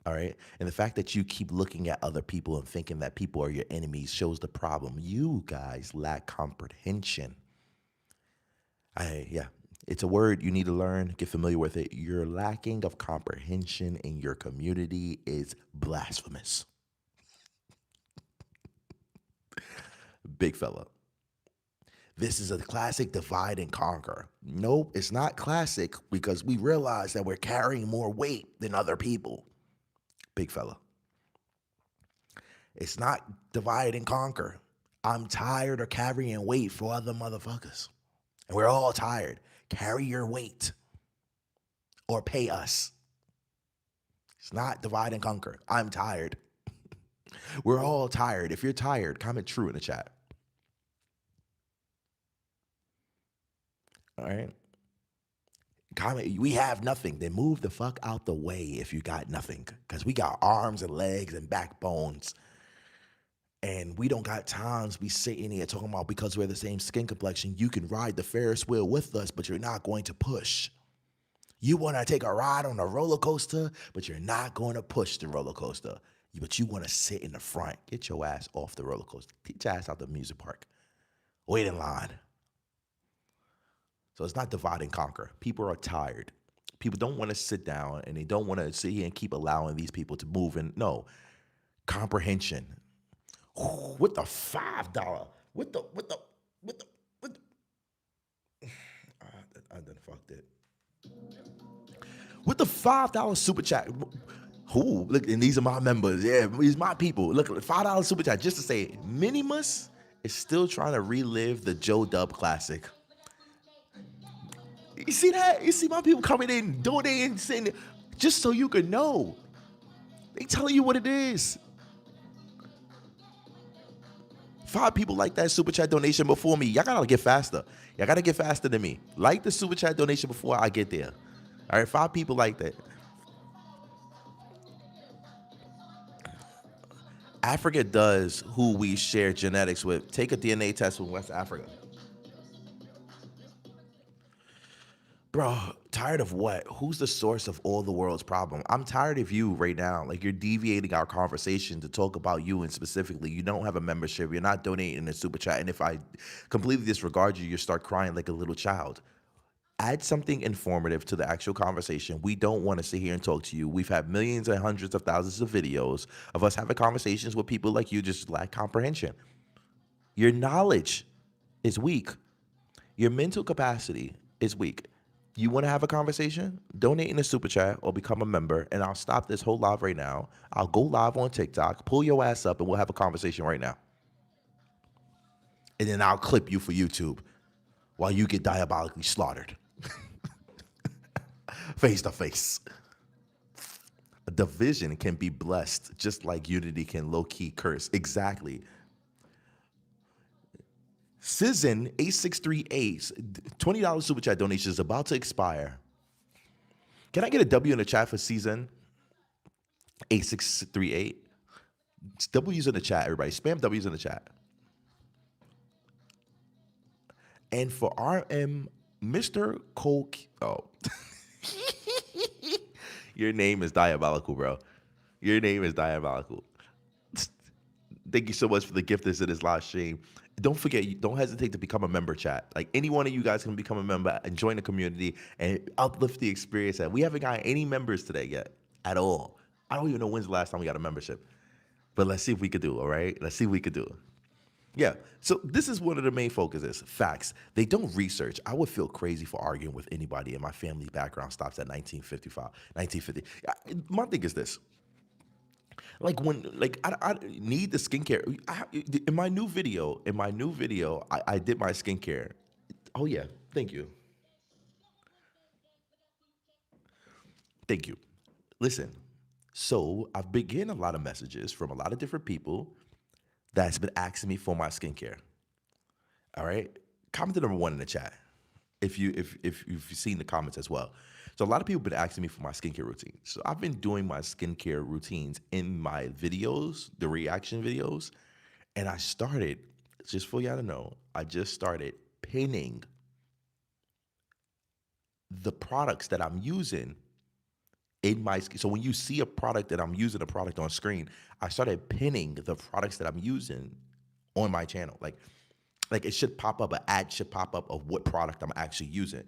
All right. And the fact that you keep looking at other people and thinking that people are your enemies shows the problem. You guys lack comprehension. Yeah, it's a word you need to learn, get familiar with it. Your lacking of comprehension in your community is blasphemous. Big fella. This is a classic divide and conquer. Nope, it's not classic because we realize that we're carrying more weight than other people. Big fella. It's not divide and conquer. I'm tired of carrying weight for other motherfuckers. And we're all tired. Carry your weight or pay us. It's not divide and conquer. I'm tired. We're all tired. If you're tired, comment true in the chat. All right. Comment, we have nothing. Then move the fuck out the way if you got nothing. Because we got arms and legs and backbones. And we don't got time to be sitting here talking about because we're the same skin complexion, you can ride the Ferris wheel with us, but you're not going to push. You want to take a ride on a roller coaster, but you're not going to push the roller coaster. But you want to sit in the front. Get your ass off the roller coaster. Get your ass out the music park. Wait in line. So it's not divide and conquer. People are tired. People don't want to sit down and they don't want to sit here and keep allowing these people to move. And no, comprehension. With the $5, I done fucked it. With the $5 super chat. Who? Look, and these are my members. Yeah, these are my people. Look, $5 super chat just to say Minimus is still trying to relive the Joe Dub classic. You see that? You see my people coming in, donating, saying, just so you can know. They telling you what it is. 5 people like that super chat donation before me. Y'all gotta get faster. Y'all gotta get faster than me. Like the super chat donation before I get there. All right, 5 people like that. Africa does who we share genetics with. Take a DNA test from West Africa. Bro, tired of what? Who's the source of all the world's problem? I'm tired of you right now. Like, you're deviating our conversation to talk about you, and specifically, you don't have a membership. You're not donating a super chat. And if I completely disregard you, you start crying like a little child. Add something informative to the actual conversation. We don't want to sit here and talk to you. We've had millions and hundreds of thousands of videos of us having conversations with people like you, just lack comprehension. Your knowledge is weak. Your mental capacity is weak. You want to have a conversation? Donate in a super chat or become a member, and I'll stop this whole live right now. I'll go live on TikTok, pull your ass up, and we'll have a conversation right now. And then I'll clip you for YouTube while you get diabolically slaughtered. Face to face. A division can be blessed just like unity can low-key curse. Exactly. Citizen 8638, $20 super chat donation is about to expire. Can I get a W in the chat for Season 8638? W's in the chat, everybody. Spam W's in the chat. And for RM, Mr. Coke. Oh. Your name is diabolical, bro. Your name is diabolical. Thank you so much for the gift that's in this live stream. Don't forget, don't hesitate to become a member, chat. Like, any one of you guys can become a member and join the community and uplift the experience. We haven't got any members today yet at all. I don't even know when's the last time we got a membership. But let's see if we could do it, all right? Let's see if we could do it. Yeah, so this is one of the main focuses. Facts. They don't research. I would feel crazy for arguing with anybody, and my family background stops at 1955, 1950. My thing is this. Like, I need the skincare. In my new video, I did my skincare. Oh yeah, thank you. Thank you. Listen, so I've been getting a lot of messages from a lot of different people that's been asking me for my skincare. All right, comment number 1 in the chat if you've seen the comments as well. So a lot of people have been asking me for my skincare routine. So I've been doing my skincare routines in my videos, the reaction videos, and I started, just for y'all to know, I just started pinning the products that I'm using in my skin. So when you see a product that I'm using, a product on screen, I started pinning the products that I'm using on my channel. Like it should pop up, an ad should pop up of what product I'm actually using.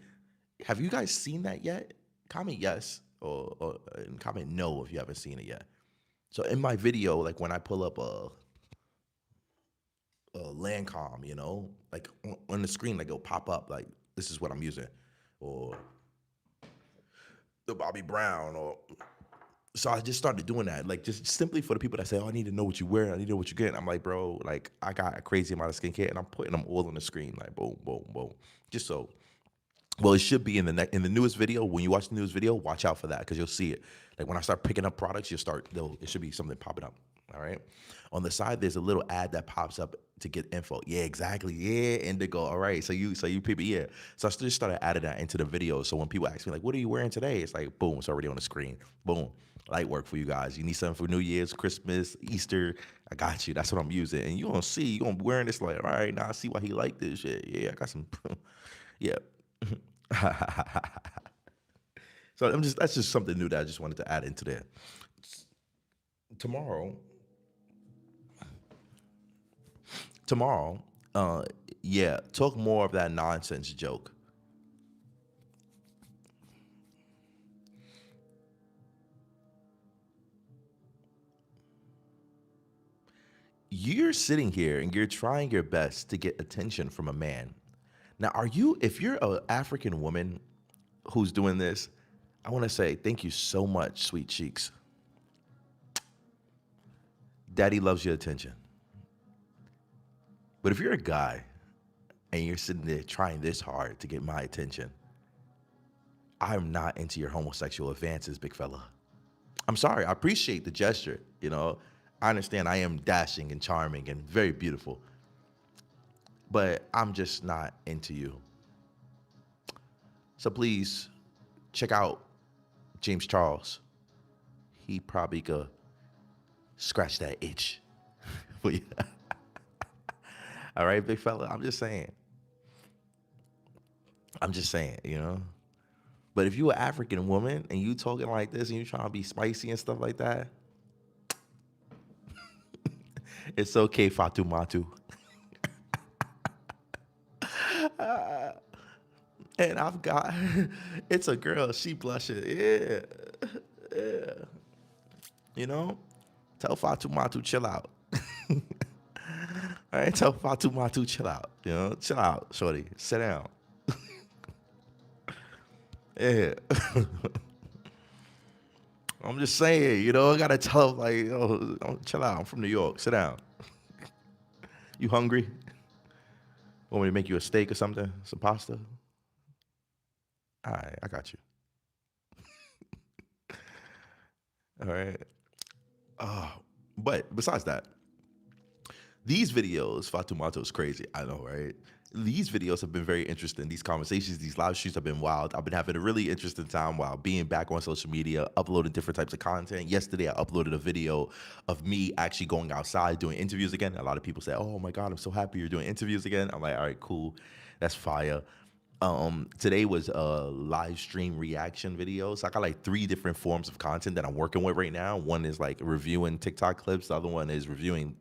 Have you guys seen that yet? Comment yes or and comment no if you haven't seen it yet. So in my video, like when I pull up a Lancome, like on the screen, like it'll pop up like this is what I'm using, or the Bobby Brown, or so I just started doing that, like just simply for the people that say, "Oh, I need to know what you wear, I need to know what you get." I'm like, bro, like I got a crazy amount of skincare, and I'm putting them all on the screen, like boom, boom, boom, just so. Well, it should be in the newest video. When you watch the newest video, watch out for that because you'll see it. Like when I start picking up products, it should be something popping up. All right. On the side, there's a little ad that pops up to get info. Yeah, exactly. Yeah, indigo. All right. So you people, yeah. So I just started adding that into the video. So when people ask me like, "What are you wearing today?" It's like, boom, it's already on the screen. Boom, light work for you guys. You need something for New Year's, Christmas, Easter. I got you. That's what I'm using. And you gonna see, you gonna be wearing this like, all right, now I see why he like this shit. Yeah, I got some. Yeah. So that's just something new that I just wanted to add into there. Tomorrow, tomorrow, uh, yeah, talk more of that nonsense joke. You're sitting here and you're trying your best to get attention from a man. Now, if you're an African woman who's doing this, I want to say thank you so much, sweet cheeks. Daddy loves your attention. But if you're a guy and you're sitting there trying this hard to get my attention, I'm not into your homosexual advances, big fella. I'm sorry. I appreciate the gesture. I understand I am dashing and charming and very beautiful, but I'm just not into you. So please check out James Charles. He probably could scratch that itch for you. All right, big fella. I'm just saying. But if you an African woman and you talking like this and you trying to be spicy and stuff like that, it's okay, Fatumatu. And I've got, it's a girl, she blushing. Yeah, yeah. Tell Fatumatu chill out. All right, tell Fatumatu chill out. Chill out, shorty. Sit down. Yeah. I'm just saying, I gotta tell him, like, chill out. I'm from New York. Sit down. You hungry? Want me to make you a steak or something? Some pasta? All right, I got you. All right. But besides that, these videos, Fatumato is crazy. I know, right? These videos have been very interesting. These conversations, these live streams have been wild. I've been having a really interesting time while being back on social media, uploading different types of content. Yesterday, I uploaded a video of me actually going outside doing interviews again. A lot of people say, "Oh my God, I'm so happy you're doing interviews again." I'm like, "All right, cool. That's fire." Today was a live stream reaction video. So I got like 3 different forms of content that I'm working with right now. One is like reviewing TikTok clips. The other one is reviewing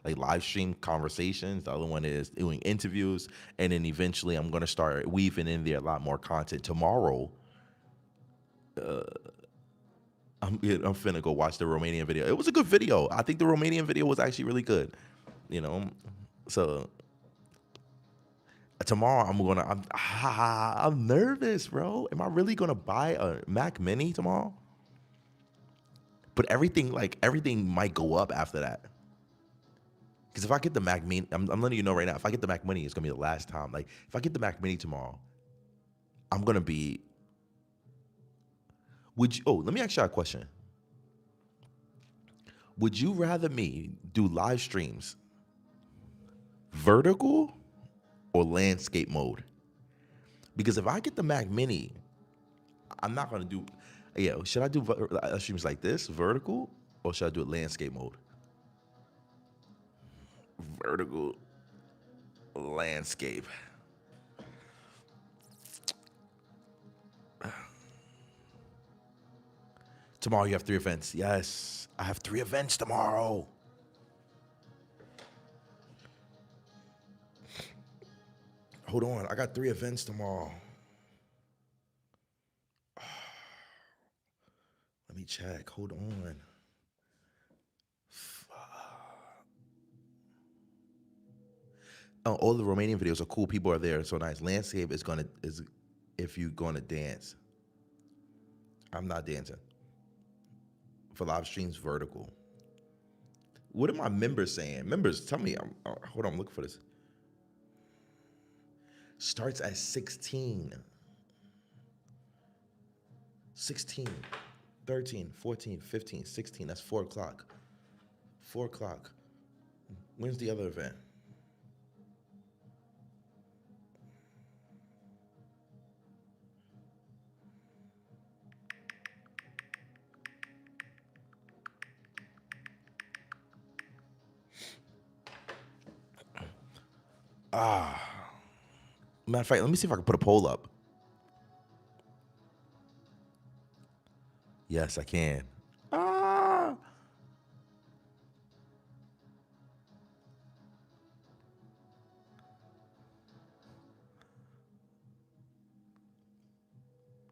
like live stream conversations. The other one is doing interviews. And then eventually I'm going to start weaving in there a lot more content. Tomorrow, I'm finna go watch the Romanian video. It was a good video. I think the Romanian video was actually really good. So tomorrow I'm nervous, bro. Am I really gonna buy a Mac Mini tomorrow? But everything might go up after that. Because if I get the Mac Mini, I'm letting you know right now. If I get the Mac Mini, it's gonna be the last time. Like if I get the Mac Mini tomorrow, I'm gonna be. Let me ask you a question. Would you rather me do live streams vertical or landscape mode? Because if I get the Mac Mini, I'm not gonna do. Yeah, should I do streams like this, vertical, or should I do it landscape mode? Vertical, landscape. Tomorrow you have 3 events. Yes, I have 3 events tomorrow. Hold on, I got 3 events tomorrow. Let me check. Hold on. Oh, all the Romanian videos are cool. People are there. So nice. Landscape is if you're gonna dance. I'm not dancing. For live streams, vertical. What are my members saying? Members, tell me. Hold on, I'm looking for this. Starts at 16. 16, 13, 14, 15, 16. That's 4 o'clock. 4 o'clock. When's the other event? Matter of fact, let me see if I can put a poll up. Yes, I can. Ah.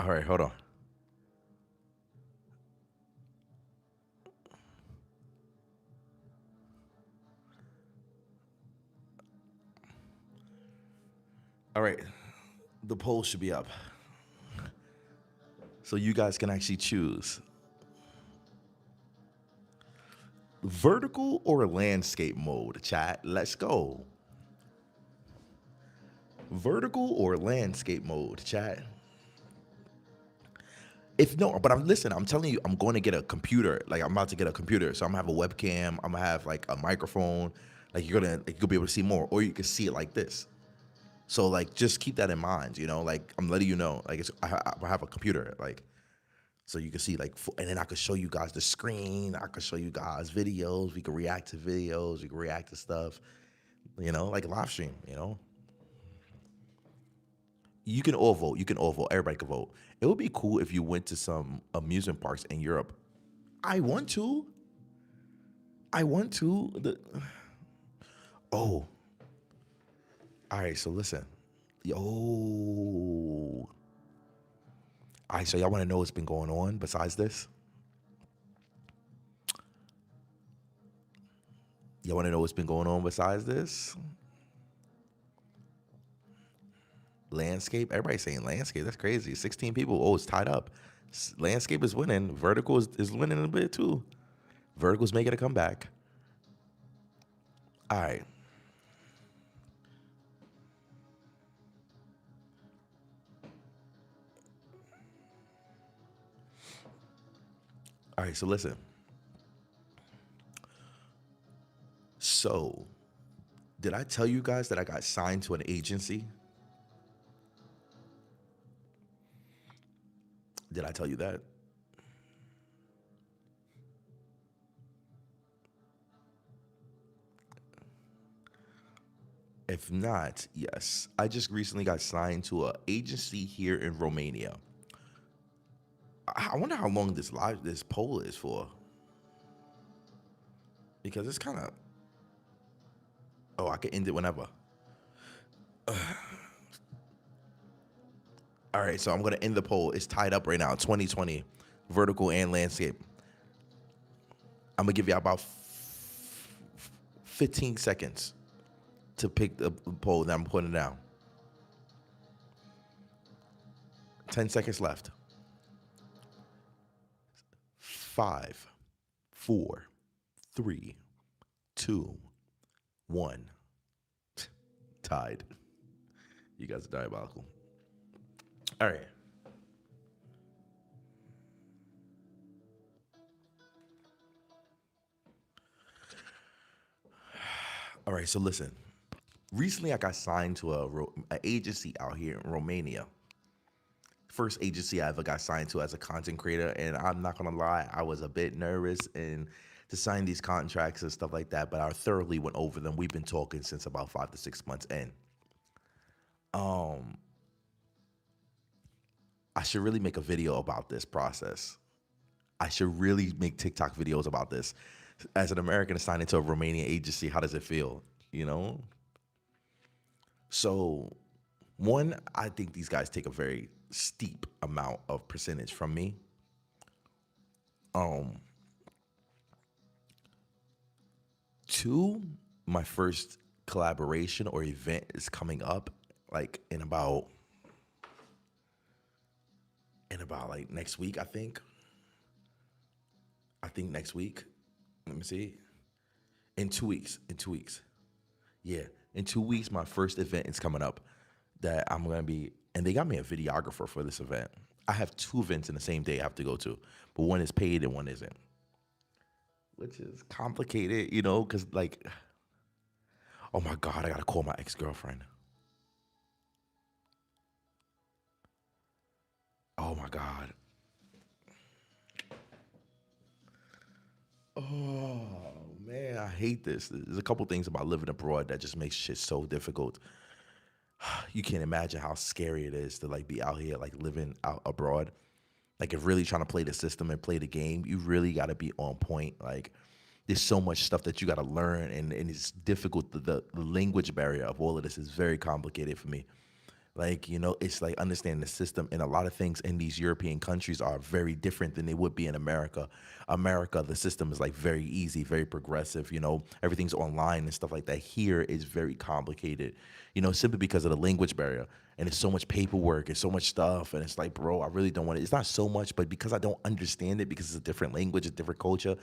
All right, hold on. All right, the poll should be up. So you guys can actually choose vertical or landscape mode. Chat, let's go. Vertical or landscape mode. Chat. If no, but I'm telling you, I'm going to get a computer. Like I'm about to get a computer. So I'm gonna have a webcam. I'm gonna have like a microphone. Like you'll be able to see more, or you can see it like this. So like just keep that in mind, like I'm letting you know, like I have a computer, like so you can see like, and then I could show you guys the screen. I could show you guys videos. We could react to videos. We could react to stuff, like a live stream. You can all vote. You can all vote. Everybody can vote. It would be cool if you went to some amusement parks in Europe. I want to. I want to. Oh. All right. So listen. Yo. All right. So y'all want to know what's been going on besides this? Y'all want to know what's been going on besides this? Landscape. Everybody's saying landscape. That's crazy. 16 people. Oh, it's tied up. Landscape is winning. Vertical is winning a bit too. Vertical's making a comeback. All right. All right, so listen. So, did I tell you guys that I got signed to an agency? Did I tell you that? If not, yes. I just recently got signed to an agency here in Romania. I wonder how long this poll is for. Because it's kind of. Oh, I can end it whenever. All right, so I'm gonna end the poll. It's tied up right now. 2020, vertical and landscape. I'm gonna give you about 15 seconds to pick the poll that I'm putting down. 10 seconds left. 5, 4, 3, 2, 1. Tied. You guys are diabolical. All right. All right, so listen. Recently, I got signed to an agency out here in Romania. First agency I ever got signed to as a content creator, and I'm not gonna lie, I was a bit nervous and to sign these contracts and stuff like that, but I thoroughly went over them. We've been talking since about 5 to 6 months in. I should really make a video about this process. I should really make TikTok videos about this. As an American assigned into a Romanian agency, how does it feel? So, one, I think these guys take a very steep amount of percentage from me. Two, my first collaboration or event is coming up like in about like next week, I think. Next week. Let me see. In 2 weeks. Yeah. In 2 weeks, my first event is coming up that I'm going to be, and they got me a videographer for this event. I have 2 events in the same day I have to go to, but one is paid and one isn't. which is complicated, you know, because like, oh my God, I gotta call my ex-girlfriend. Oh my God. Oh man, I hate this. There's a couple things about living abroad that just makes shit so difficult. You can't imagine how scary it is to like be out here, like living out abroad. Like if really trying to play the system and play the game, you really got to be on point. Like there's so much stuff that you got to learn, and it's difficult. The language barrier of all of this is very complicated for me. Like, you know, it's like understanding the system, and a lot of things in these European countries are very different than they would be in America. America, the system is like very easy, very progressive, you know, everything's online and stuff like that. Here is very complicated, you know, simply because of the language barrier. And it's so much paperwork and so much stuff. And it's like, bro, I really don't want it. It's not so much, but because I don't understand it, because it's a different language, a different culture,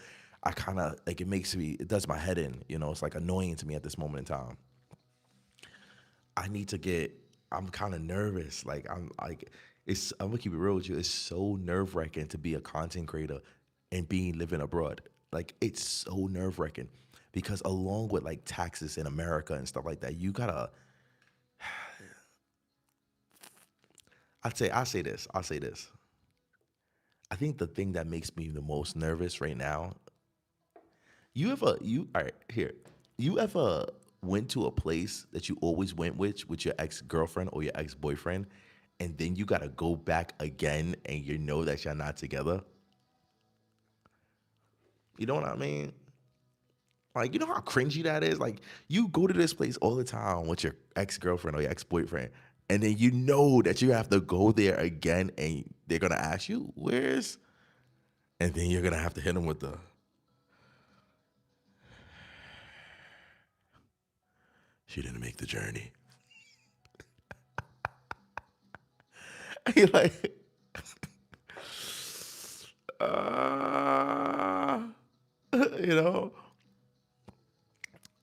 I kind of like it does my head in, you know, it's like annoying to me at this moment in time. I need to get. I'm kind of nervous. Like I'm gonna keep it real with you. It's so nerve wracking to be a content creator and being living abroad. Like it's so nerve wracking because along with like taxes in America and stuff like that, you gotta. I'll say this. I'll say this. I think the thing that makes me the most nervous right now. You all right here? You ever went to a place that you always went with your ex girlfriend or your ex boyfriend, and then you gotta go back again, and you know that you're not together? You know what I mean? Like, you know how cringy that is? Like, you go to this place all the time with your ex girlfriend or your ex boyfriend, and then you know that you have to go there again, and they're gonna ask you, where's, and then you're gonna have to hit them with the, she didn't make the journey. You're like, uh, you know,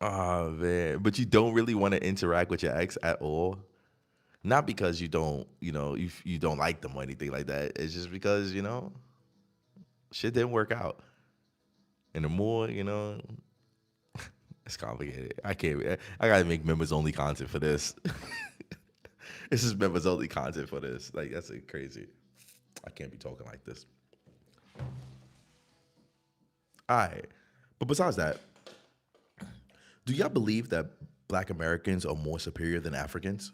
oh man, but you don't really want to interact with your ex at all. Not because you don't, you know, you don't like them or anything like that. It's just because you know shit didn't work out, and the more you know, it's complicated. I can't. I gotta make members only content for this. This is members only content for this. Like that's crazy. I can't be talking like this. All right, but besides that, do y'all believe that Black Americans are more superior than Africans?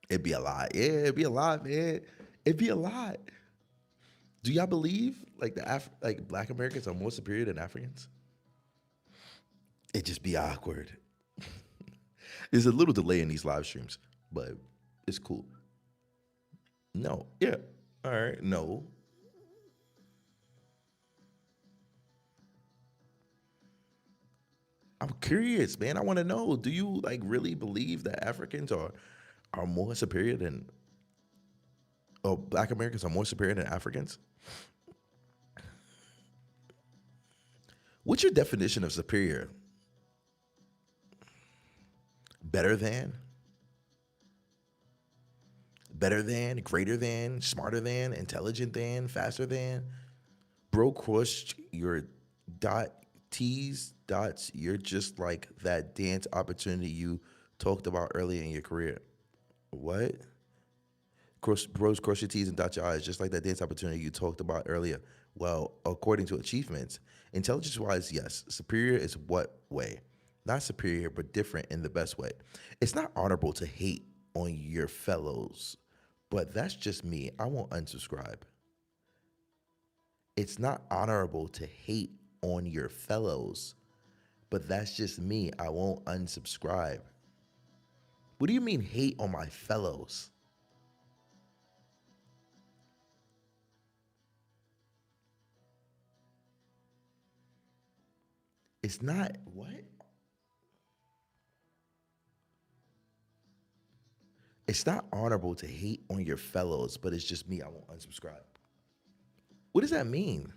It'd be a lot. Yeah, it'd be a lot, man. It'd be a lot. Do y'all believe like like Black Americans are more superior than Africans? It just be awkward. There's a little delay in these live streams, but it's cool. No, yeah, all right, no. I'm curious, man. I want to know. Do you like really believe that Africans are more superior than, or Black Americans are more superior than Africans? What's your definition of superior? Better than? Better than, greater than, smarter than, intelligent than, faster than. Bro, crush your dot T's dots. You're just like that dance opportunity you talked about earlier in your career. What? Cross your T's and dot your I's, just like that dance opportunity you talked about earlier. Well, according to achievements, intelligence wise, yes. Superior is what way? Not superior, but different in the best way. It's not honorable to hate on your fellows, but that's just me. I won't unsubscribe. It's not honorable to hate on your fellows, but that's just me. I won't unsubscribe. What do you mean hate on my fellows? It's not what? It's not honorable to hate on your fellows, but it's just me. I won't unsubscribe. What does that mean?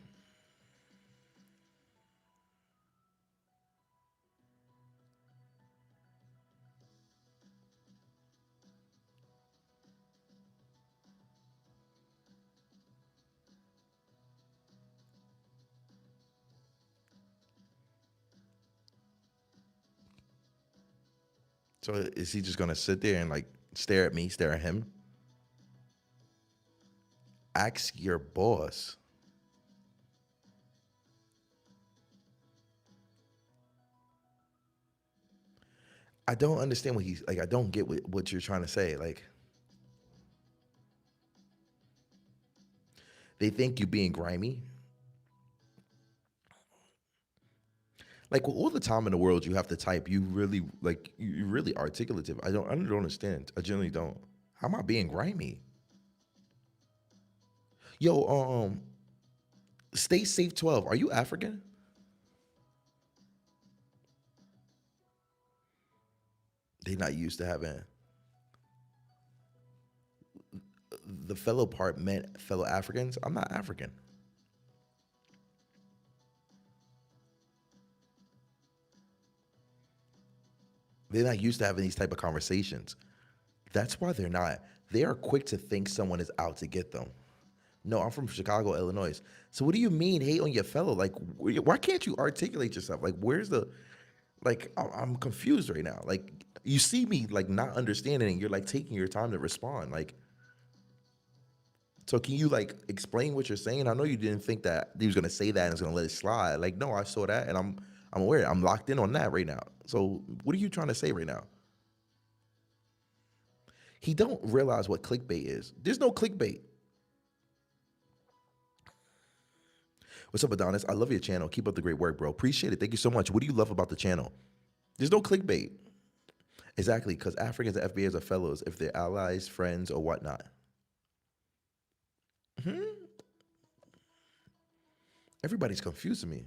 So is he just gonna sit there and like stare at me, stare at him? Ask your boss. I don't understand what he's like. I don't get what you're trying to say. Like, they think you being grimy. Like, with all the time in the world you have to type, you really like you really articulative. I don't understand. I generally don't. How am I being grimy? Yo, stay safe 12. Are you African? They not used to having the fellow part meant fellow Africans. I'm not African. They're not used to having these type of conversations. That's why they're not. They are quick to think someone is out to get them. No, I'm from Chicago, Illinois. So what do you mean hate on your fellow? Like, why can't you articulate yourself? Like, where's the, like, I'm confused right now. Like, you see me like not understanding, and you're like taking your time to respond. Like, so can you like explain what you're saying? I know you didn't think that he was gonna say that and was gonna let it slide. Like, no, I saw that, and I'm aware. I'm locked in on that right now. So what are you trying to say right now? He don't realize what clickbait is. There's no clickbait. What's up, Adonis? I love your channel. Keep up the great work, bro. Appreciate it. Thank you so much. What do you love about the channel? There's no clickbait. Exactly, because Africans and FBAs are fellows if they're allies, friends, or whatnot. Everybody's confusing me.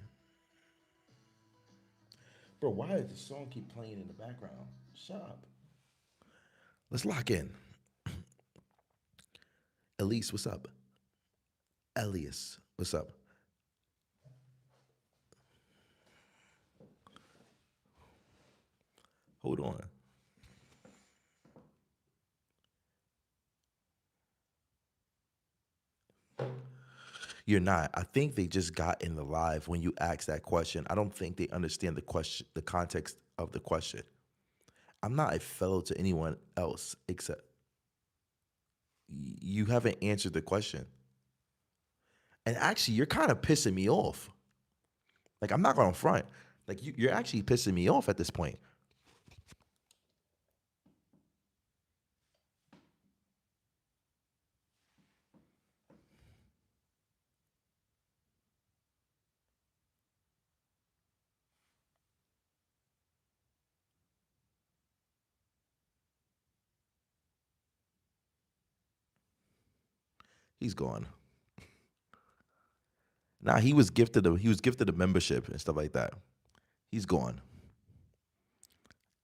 Bro, why does the song keep playing in the background? Shut up. Let's lock in. Elise, what's up? Elias, what's up? Hold on. You're not. I think they just got in the live when you asked that question. I don't think they understand the question, the context of the question. I'm not a fellow to anyone else except you haven't answered the question. And actually, you're kind of pissing me off. Like, I'm not going to front. Like, you're actually pissing me off at this point. He's gone. Nah, he was gifted a membership and stuff like that. He's gone.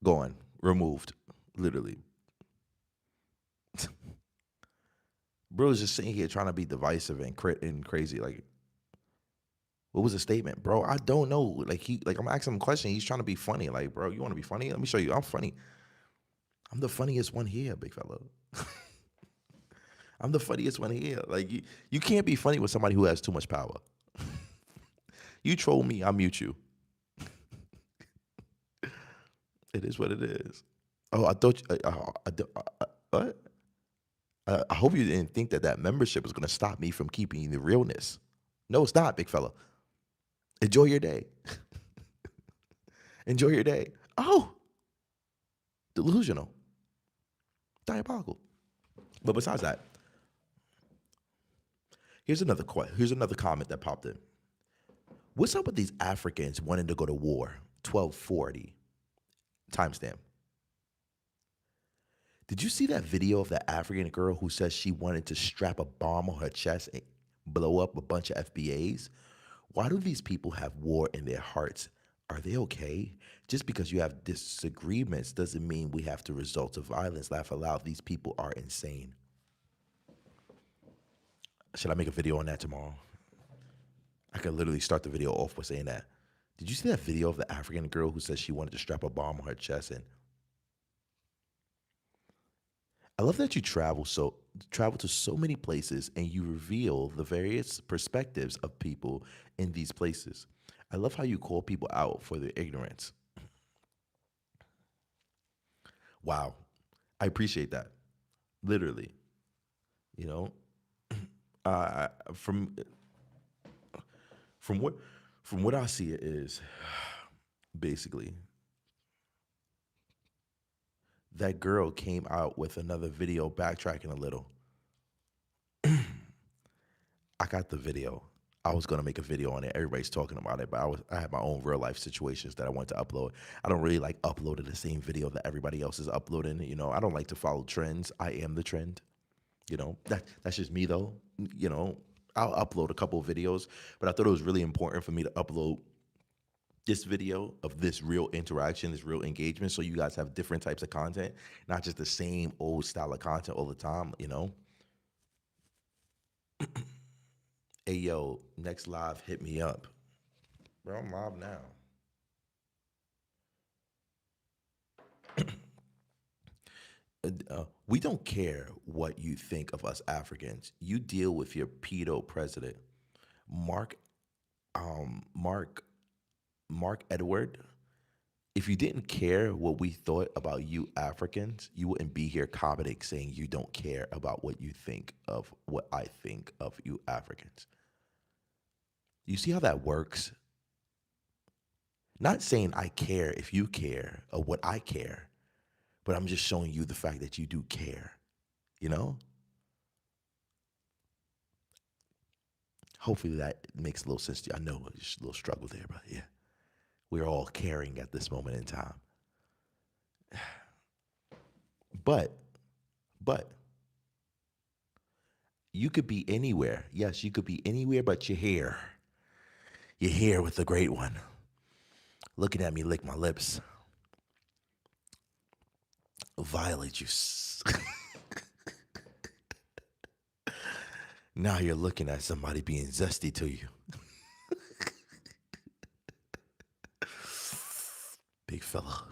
Gone. Removed. Literally. Bro's just sitting here trying to be divisive and crazy. Like, what was the statement, bro? I don't know. Like I'm asking him a question. He's trying to be funny. Like, bro, you want to be funny? Let me show you. I'm funny. I'm the funniest one here, big fella. I'm the funniest one here. Like, you can't be funny with somebody who has too much power. You troll me, I mute you. It is what it is. Oh, I thought. What? I hope you didn't think that membership was going to stop me from keeping the realness. No, it's not, big fella. Enjoy your day. Enjoy your day. Oh, delusional, diabolical. But besides that, here's another comment that popped in. What's up with these Africans wanting to go to war? 1240 timestamp. Did you see that video of that African girl who says she wanted to strap a bomb on her chest and blow up a bunch of FBAs? Why do these people have war in their hearts? Are they okay? Just because you have disagreements doesn't mean we have to resort to violence. Laugh aloud. These people are insane. Should I make a video on that tomorrow? I could literally start the video off by saying that. Did you see that video of the African girl who says she wanted to strap a bomb on her chest? And I love that you travel to so many places and you reveal the various perspectives of people in these places. I love how you call people out for their ignorance. Wow. I appreciate that. Literally, you know, uh, from from what from what I see it is basically that girl came out with another video backtracking a little. I got the video. I was gonna make a video on it. Everybody's talking about it, but I had my own real life situations that I wanted to upload. I don't really like uploading the same video that everybody else is uploading. I don't like to follow trends. I am the trend. That's just me though. You know, I'll upload a couple of videos, but I thought it was really important for me to upload this video of this real interaction, this real engagement, so you guys have different types of content, not just the same old style of content all the time. Hey yo, next live, hit me up. Bro, I'm live now. We don't care what you think of us Africans. You deal with your pedo president, Mark, Mark, Mark Edward. If you didn't care what we thought about you Africans, you wouldn't be here commenting saying you don't care about what you think of what I think of you Africans. You see how that works? Not saying I care if you care or what I care, but I'm just showing you the fact that you do care, you know? Hopefully that makes a little sense to you. I know there's a little struggle there, but yeah, we're all caring at this moment in time. But, but, you could be anywhere. Yes, you could be anywhere but you're here. You're here with the great one. Looking at me lick my lips. Violet juice. Now you're looking at somebody being zesty to you. Big fella.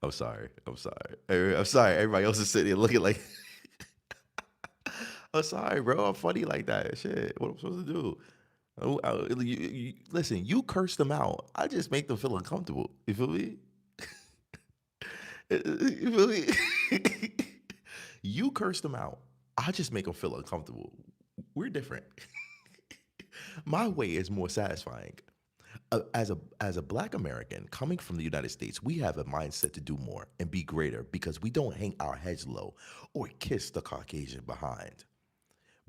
I'm sorry. I'm sorry. I'm sorry. Everybody else is sitting there looking like, I'm sorry, bro. I'm funny like that. Shit. What am I supposed to do? Listen, you curse them out. I just make them feel uncomfortable. You feel me? You feel me? You curse them out. I just make them feel uncomfortable. We're different. My way is more satisfying. As a Black American coming from the United States, we have a mindset to do more and be greater because we don't hang our heads low or kiss the Caucasian behind.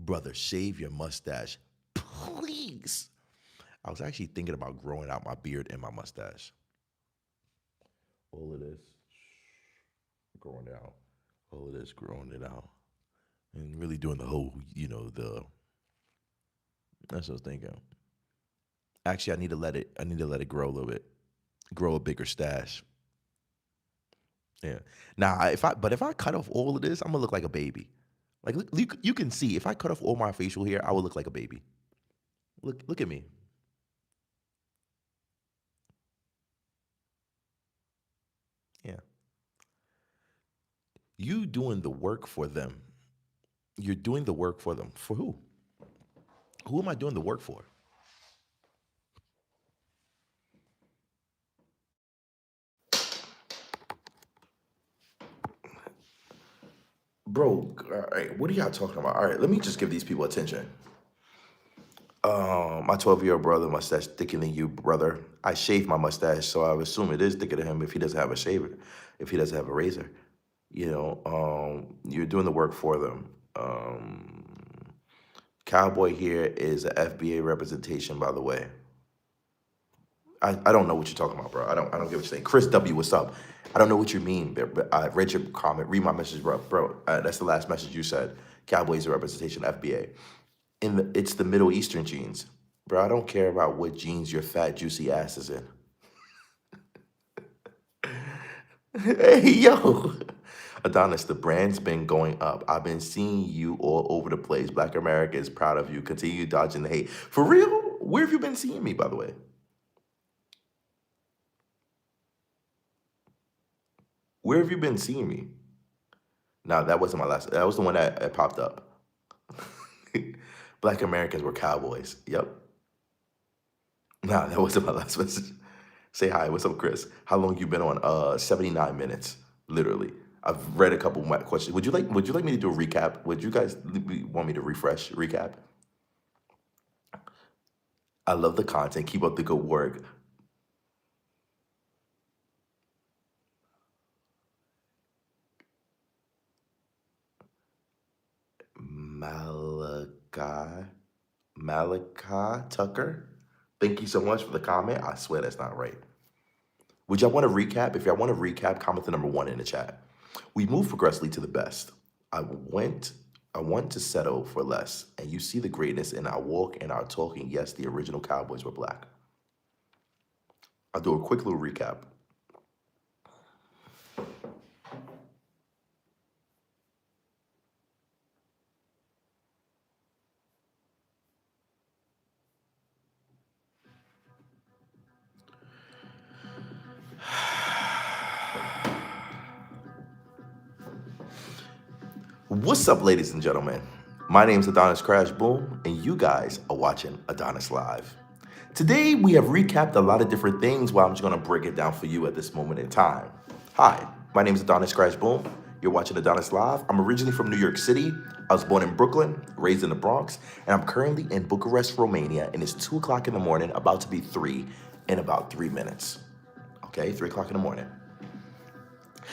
Brother, shave your mustache, please. I was actually thinking about growing out my beard and my mustache. All of this growing it out. All of this growing it out. And really doing the whole, that's what I was thinking. Actually, I need to let it grow a little bit. Grow a bigger stash. Yeah. Now, if I cut off all of this, I'm gonna look like a baby. Like you can see if I cut off all my facial hair, I would look like a baby. Look at me. Yeah. You doing the work for them. You're doing the work for them. For who? Who am I doing the work for? Bro, all right, what are y'all talking about? All right, let me just give these people attention. My 12-year-old brother, mustache thicker than you, brother. I shaved my mustache, so I would assume it is thicker than him if he doesn't have a shaver, if he doesn't have a razor. You're doing the work for them. Cowboy here is a FBA representation, by the way. I don't know what you're talking about, bro. I don't get what you're saying. Chris W, what's up? I don't know what you mean, but I read your comment. Read my message, bro. That's the last message you said. Cowboys are representation, FBA. It's the Middle Eastern genes, bro. I don't care about what genes your fat, juicy ass is in. Hey, yo. Adonis, the brand's been going up. I've been seeing you all over the place. Black America is proud of you. Continue dodging the hate. For real? Where have you been seeing me, by the way? Where have you been seeing me? No, that wasn't my last. That was the one that popped up. Black Americans were cowboys. Yep. Nah, that wasn't my last message. Say hi. What's up, Chris? How long you been on? 79 minutes, literally. I've read a couple of my questions. Would you like me to do a recap? Would you guys want me to refresh recap? I love the content. Keep up the good work. Malachi Malachi Tucker. Thank you so much for the comment. I swear that's not right. Would y'all want to recap? If y'all want to recap, comment the number 1 in the chat. We moved progressively to the best. I want to settle for less, and you see the greatness in our walk and our talking. Yes, the original Cowboys were black. I'll do a quick little recap. What's up, ladies and gentlemen? My name is AdonisCrashBoom, and you guys are watching Adonis Live. Today, we have recapped a lot of different things, while I'm just going to break it down for you at this moment in time. Hi, my name is AdonisCrashBoom. You're watching Adonis Live. I'm originally from New York City. I was born in Brooklyn, raised in the Bronx, and I'm currently in Bucharest, Romania, and it's 2 o'clock in the morning, about to be 3 in about 3 minutes. Okay, 3 o'clock in the morning.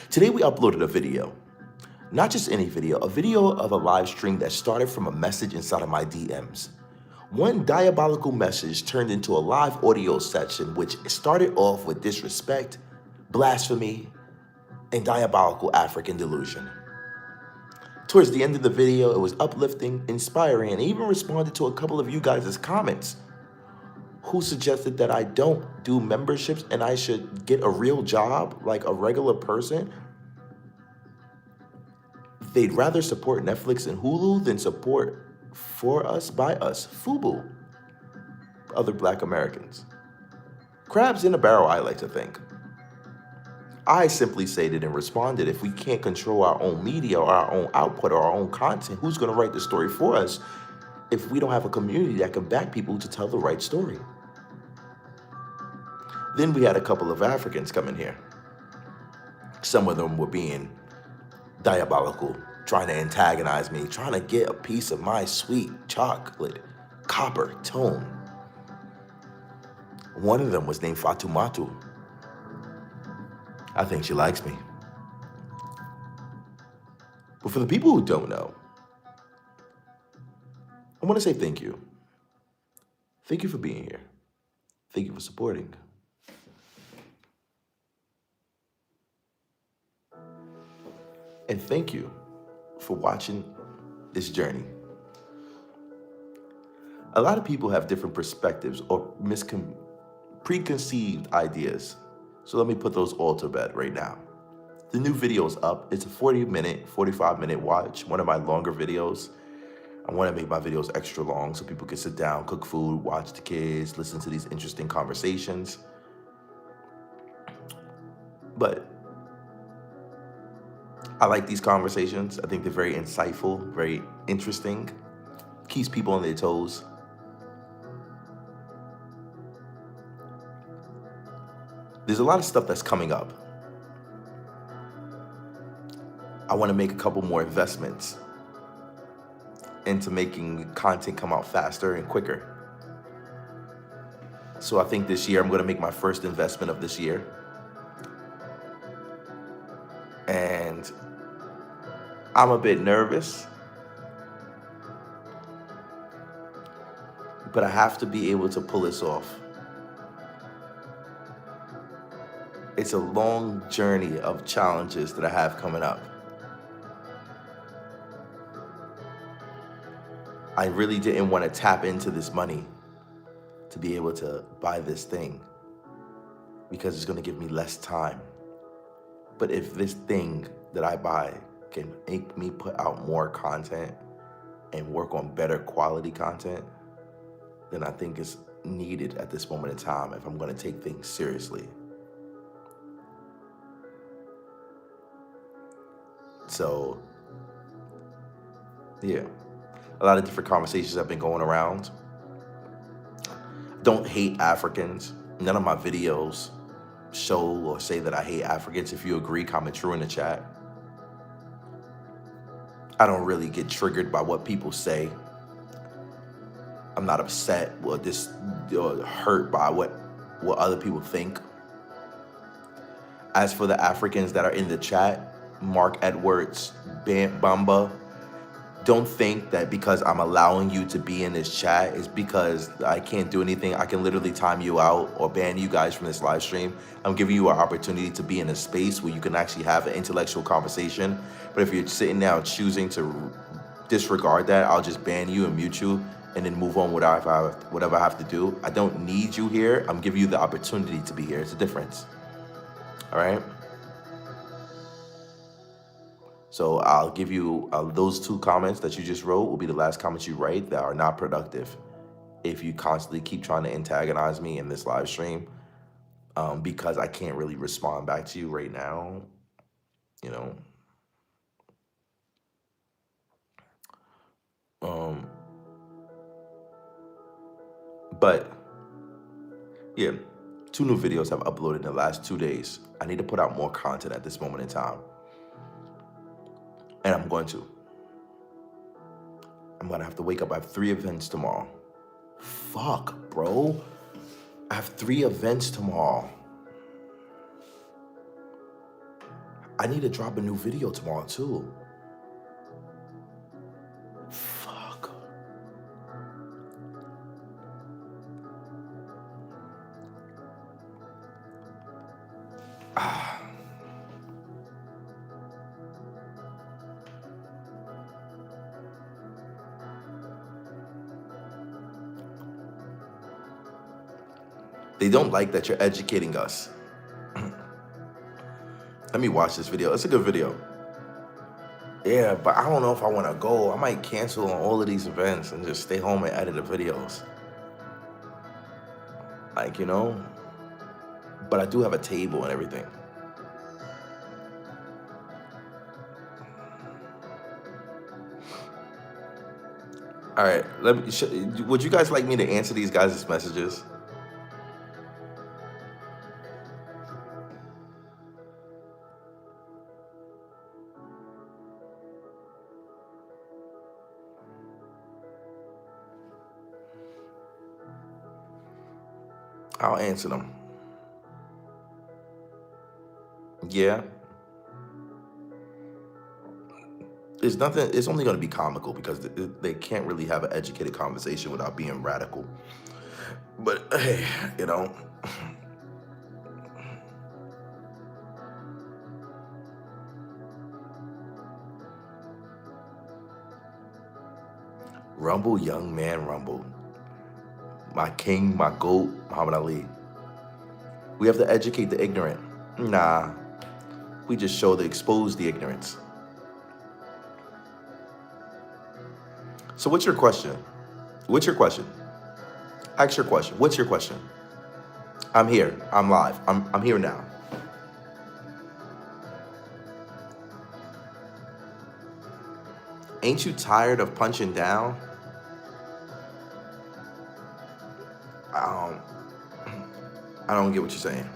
Today, we uploaded a video. Not just any video, a video of a live stream that started from a message inside of my DMs. One diabolical message turned into a live audio session, which started off with disrespect, blasphemy, and diabolical African delusion. Towards the end of the video, it was uplifting, inspiring, and even responded to a couple of you guys' comments who suggested that I don't do memberships and I should get a real job like a regular person. They'd rather support Netflix and Hulu than support For Us, By Us, FUBU, other black Americans. Crabs in a barrel, I like to think. I simply stated and responded, if we can't control our own media or our own output or our own content, who's going to write the story for us if we don't have a community that can back people to tell the right story? Then we had a couple of Africans come in here. Some of them were being diabolical, trying to antagonize me, trying to get a piece of my sweet chocolate copper tone. One of them was named Fatumatu. I think she likes me. But for the people who don't know, I want to say thank you. Thank you for being here. Thank you for supporting. And thank you for watching this journey. A lot of people have different perspectives or preconceived ideas. So let me put those all to bed right now. The new video is up. It's a 40-minute, 45-minute watch, one of my longer videos. I want to make my videos extra long so people can sit down, cook food, watch the kids, listen to these interesting conversations. But I like these conversations. I think they're very insightful, very interesting, keeps people on their toes. There's a lot of stuff that's coming up. I want to make a couple more investments into making content come out faster and quicker. So I think this year I'm going to make my first investment of this year. And I'm a bit nervous, but I have to be able to pull this off. It's a long journey of challenges that I have coming up. I really didn't want to tap into this money to be able to buy this thing because it's going to give me less time. But if this thing that I buy can make me put out more content and work on better quality content, then I think it's needed at this moment in time if I'm going to take things seriously. So, yeah, a lot of different conversations have been going around. don't hate Africans. None of my videos show or say that I hate Africans. If you agree, comment true in the chat. I don't really get triggered by what people say. I'm not upset or hurt by what other people think. As for the Africans that are in the chat, Mark Edwards, Bamba, don't think that because I'm allowing you to be in this chat is because I can't do anything. I can literally time you out or ban you guys from this live stream. I'm giving you an opportunity to be in a space where you can actually have an intellectual conversation. But if you're sitting now choosing to disregard that, I'll just ban you and mute you and then move on whatever I have to do. I don't need you here. I'm giving you the opportunity to be here. It's a difference. All right? So I'll give you those 2 comments that you just wrote will be the last comments you write that are not productive. If you constantly keep trying to antagonize me in this live stream, because I can't really respond back to you right now, you know. But yeah, 2 new videos I've uploaded in the last 2 days. I need to put out more content at this moment in time. And I'm going to have to wake up. I have 3 events tomorrow. Fuck, bro. I have 3 events tomorrow. I need to drop a new video tomorrow too. Fuck. They don't like that you're educating us. Let me watch this video. It's a good video. Yeah, but I don't know if I want to go. I might cancel on all of these events and just stay home and edit the videos. Like, you know? But I do have a table and everything. All right, would you guys like me to answer these guys' messages? I'll answer them. Yeah. It's nothing. It's only going to be comical because they can't really have an educated conversation without being radical. But hey, you know. Rumble, young man, rumble. My king, my GOAT, Muhammad Ali. We have to educate the ignorant. Nah, we just expose the ignorance. So what's your question? What's your question? Ask your question. What's your question? I'm here. I'm live. I'm here now. Ain't you tired of punching down? I don't get what you're saying.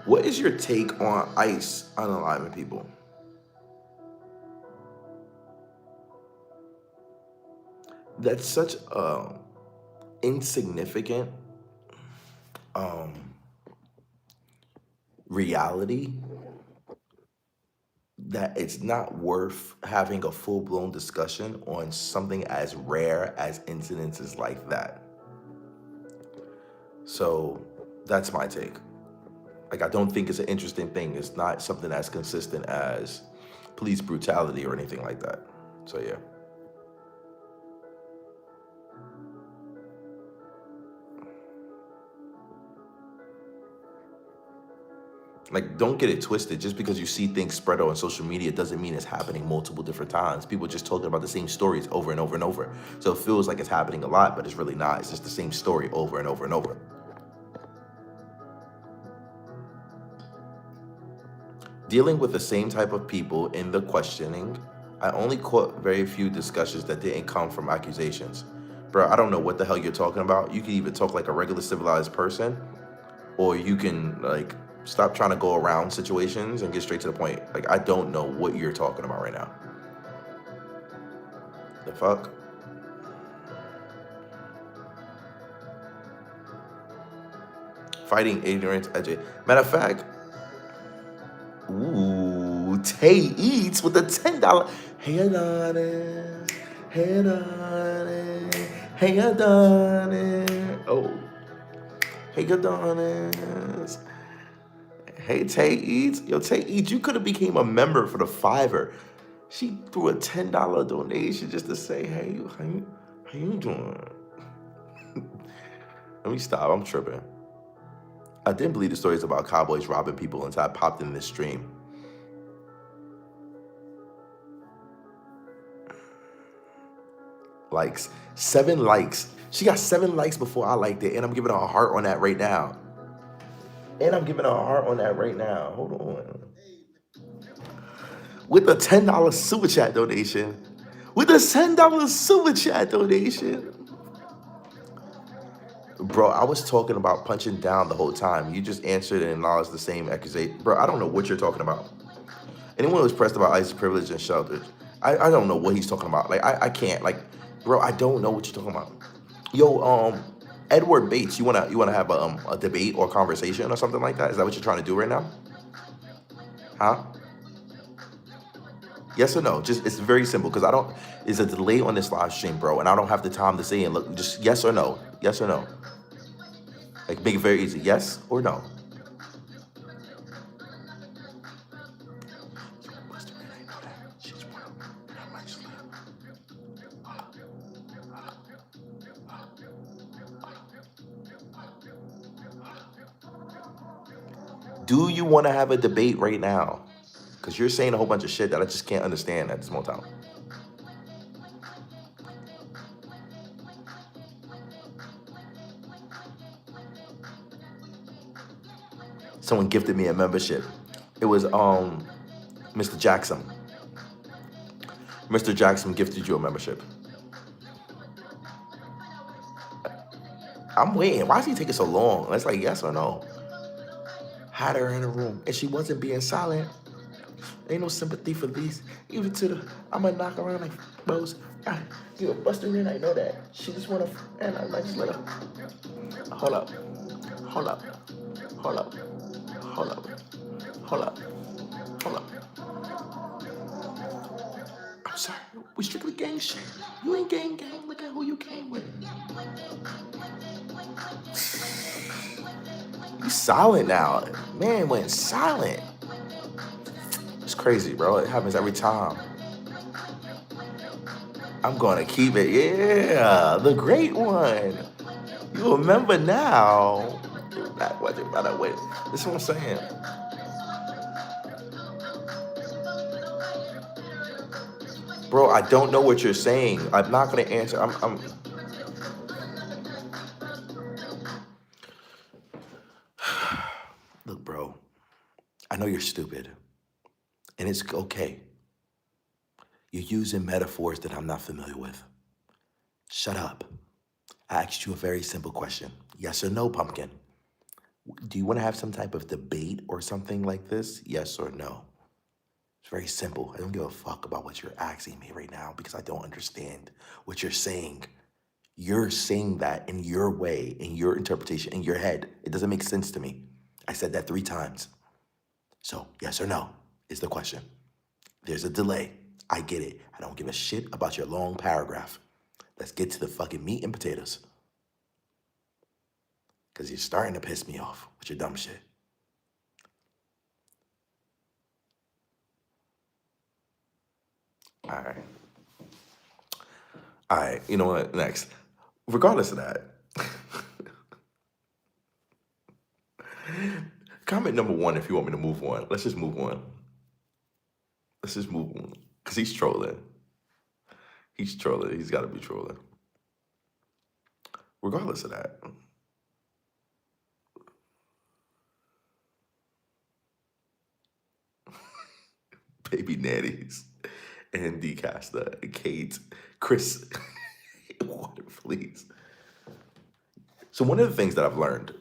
What is your take on ICE unaliving people? That's such a insignificant reality that it's not worth having a full-blown discussion on something as rare as incidences like that. So that's my take. Like, I don't think it's an interesting thing. It's not something that's consistent as police brutality or anything like that. So yeah. Like, don't get it twisted. Just because you see things spread out on social media doesn't mean it's happening multiple different times. People are just talking about the same stories over and over and over. So it feels like it's happening a lot, but it's really not. It's just the same story over and over and over. Dealing with the same type of people in the questioning I only caught very few discussions that didn't come from accusations. Bro, I don't know what the hell you're talking about. You can either talk like a regular civilized person, or you can like stop trying to go around situations and get straight to the point. Like, I don't know what you're talking about right now. The fuck? Fighting ignorance, matter of fact, ooh, Tay Eats with the $10. Hey Adonis, hey Adonis, hey Adonis. Oh, hey Adonis. Hey Tay Eats. Yo, Tay Eats, you could have became a member for the Fiverr. She threw a $10 donation just to say, hey, how you doing? Let me stop. I'm tripping. I didn't believe the stories about cowboys robbing people until I popped in this stream. Likes. 7 likes. She got 7 likes before I liked it, and I'm giving her a heart on that right now. Hold on. With a $10 super chat donation. Bro, I was talking about punching down the whole time. You just answered and acknowledged the same accusation. Bro, I don't know what you're talking about. Anyone who's pressed about ICE privilege and sheltered, I don't know what he's talking about. Like, I can't. Like, bro, I don't know what you're talking about. Yo, Edward Bates, you wanna have a debate or conversation or something like that? Is that what you're trying to do right now? Huh? Yes or no? Just, it's very simple because I don't. It's a delay on this live stream, bro, and I don't have the time to say and look. Just yes or no. Yes or no. Like, make it very easy. Yes or no. Do you want to have a debate right now? Because you're saying a whole bunch of shit that I just can't understand at this moment. Someone gifted me a membership. It was Mr. Jackson. Mr. Jackson gifted you a membership. I'm waiting. Why is he taking so long? It's like yes or no. Had her in the room, and she wasn't being silent. Ain't no sympathy for these. Even to the, I'ma knock around like bros. You a buster in, I know that. She just wanna, and I might just let her. Hold up. I'm sorry. We strictly gang shit. You ain't gang. Look at who you came with. You silent now. Man went silent. It's crazy, bro. It happens every time. I'm gonna keep it. Yeah, the great one. You remember now. By the way, this is what I'm saying. Bro, I don't know what you're saying. I'm not gonna answer. Look, bro, I know you're stupid, and it's okay. You're using metaphors that I'm not familiar with. Shut up. I asked you a very simple question. Yes or no, pumpkin? Do you want to have some type of debate or something like this? Yes or no? It's very simple. I don't give a fuck about what you're asking me right now because I don't understand what you're saying. You're saying that in your way, in your interpretation, in your head. It doesn't make sense to me. I said that 3 times. So, yes or no is the question. There's a delay. I get it. I don't give a shit about your long paragraph. Let's get to the fucking meat and potatoes. Because you're starting to piss me off with your dumb shit. All right, you know what? Next. Regardless of that, comment number 1 if you want me to move on. Let's just move on. Because he's trolling. He's got to be trolling. Regardless of that. Baby nannies. and Decaster, Kate, Chris. Water, please. So one of the things that I've learned,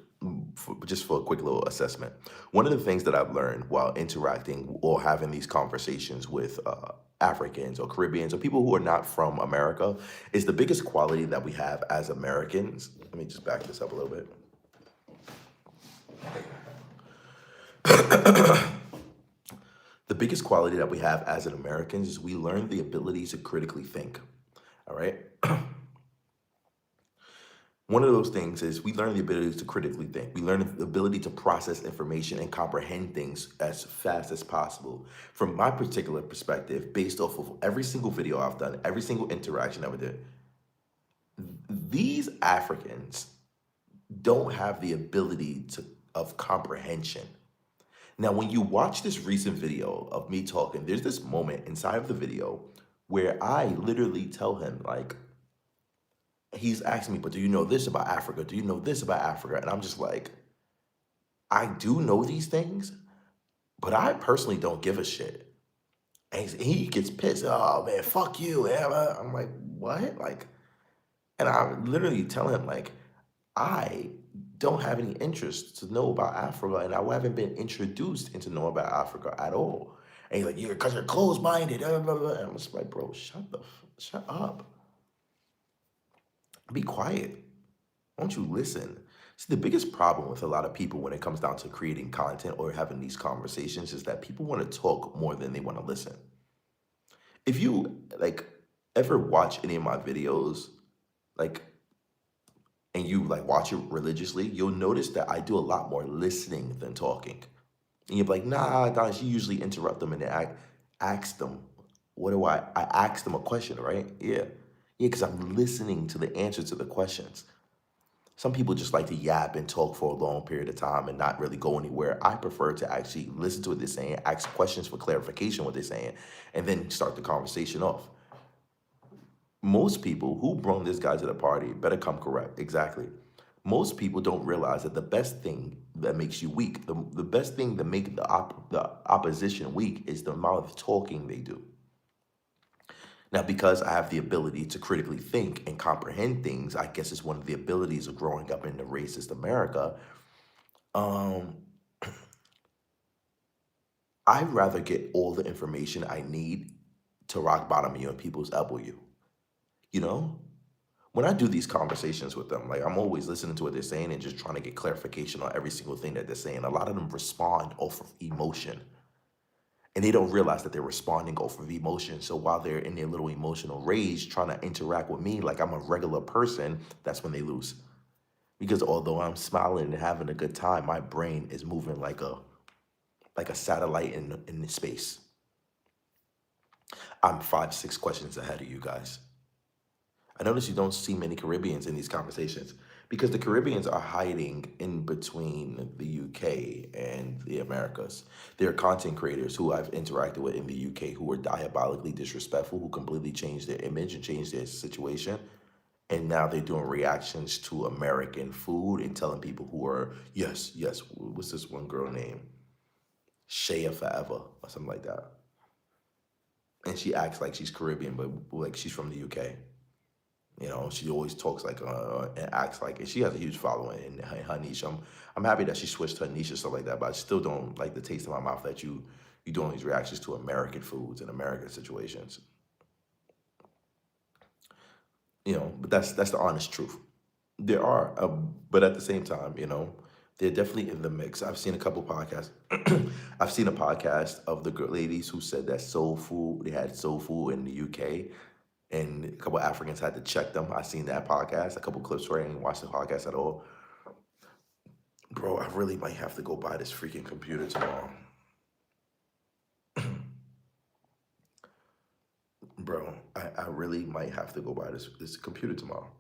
just for a quick little assessment, one of the things that I've learned while interacting or having these conversations with Africans or Caribbeans or people who are not from America is the biggest quality that we have as Americans. Let me just back this up a little bit. The biggest quality that we have as an Americans is we learn the ability to critically think. All right. One of those things is we learn the ability to critically think. We learn the ability to process information and comprehend things as fast as possible. From my particular perspective, based off of every single video I've done, every single interaction I ever did, these Africans don't have the ability of comprehension. Now, when you watch this recent video of me talking, there's this moment inside of the video where I literally tell him, like, he's asking me, but do you know this about Africa? Do you know this about Africa? And I'm just like, I do know these things, but I personally don't give a shit. And he gets pissed. Oh man, fuck you. I'm like, what? Like, and I literally tell him, like, I don't have any interest to know about Africa, and I haven't been introduced into knowing about Africa at all. And he's like, you're because you're closed-minded. And I'm just like, bro, shut up. Be quiet. Won't you listen? See, the biggest problem with a lot of people when it comes down to creating content or having these conversations is that people want to talk more than they want to listen. If you like ever watch any of my videos, like, and you like watch it religiously, you'll notice that I do a lot more listening than talking. And you're like, nah, Adonis, you usually interrupt them and ask them, what do I ask them a question, right? Yeah. Yeah, because I'm listening to the answer to the questions. Some people just like to yap and talk for a long period of time and not really go anywhere. I prefer to actually listen to what they're saying, ask questions for clarification what they're saying, and then start the conversation off. Most people who brought this guy to the party better come correct. Exactly. Most people don't realize that the best thing that makes you weak, the best thing that makes the opposition weak is the amount of talking they do. Now, because I have the ability to critically think and comprehend things, I guess it's one of the abilities of growing up in the racist America. Um, I'd rather get all the information I need to rock bottom you and people's elbow you. You know? When I do these conversations with them, like I'm always listening to what they're saying and just trying to get clarification on every single thing that they're saying. A lot of them respond off of emotion. And they don't realize that they're responding off of emotion. So while they're in their little emotional rage trying to interact with me like I'm a regular person, that's when they lose. Because although I'm smiling and having a good time, my brain is moving like a satellite in space. I'm 5, 6 questions ahead of you guys. I notice you don't see many Caribbeans in these conversations because the Caribbeans are hiding in between the UK and the Americas. There are content creators who I've interacted with in the UK who are diabolically disrespectful, who completely changed their image and changed their situation. And now they're doing reactions to American food and telling people who are, yes, what's this one girl named? Shea Forever or something like that. And she acts like she's Caribbean, but like she's from the UK. You know, she always talks like and acts like it. She has a huge following in her niche. I'm happy that she switched her niche and stuff like that, but I still don't like the taste in my mouth that you doing these reactions to American foods and American situations. You know, but that's the honest truth. There are, but at the same time, you know, they're definitely in the mix. I've seen a couple podcasts. I've seen a podcast of the ladies who said that soul food, they had soul food in the UK, and a couple Africans had to check them. I seen that podcast, a couple clips where I didn't watch the podcast at all. Bro, I really might have to go buy this freaking computer tomorrow. Bro, I really might have to go buy this computer tomorrow.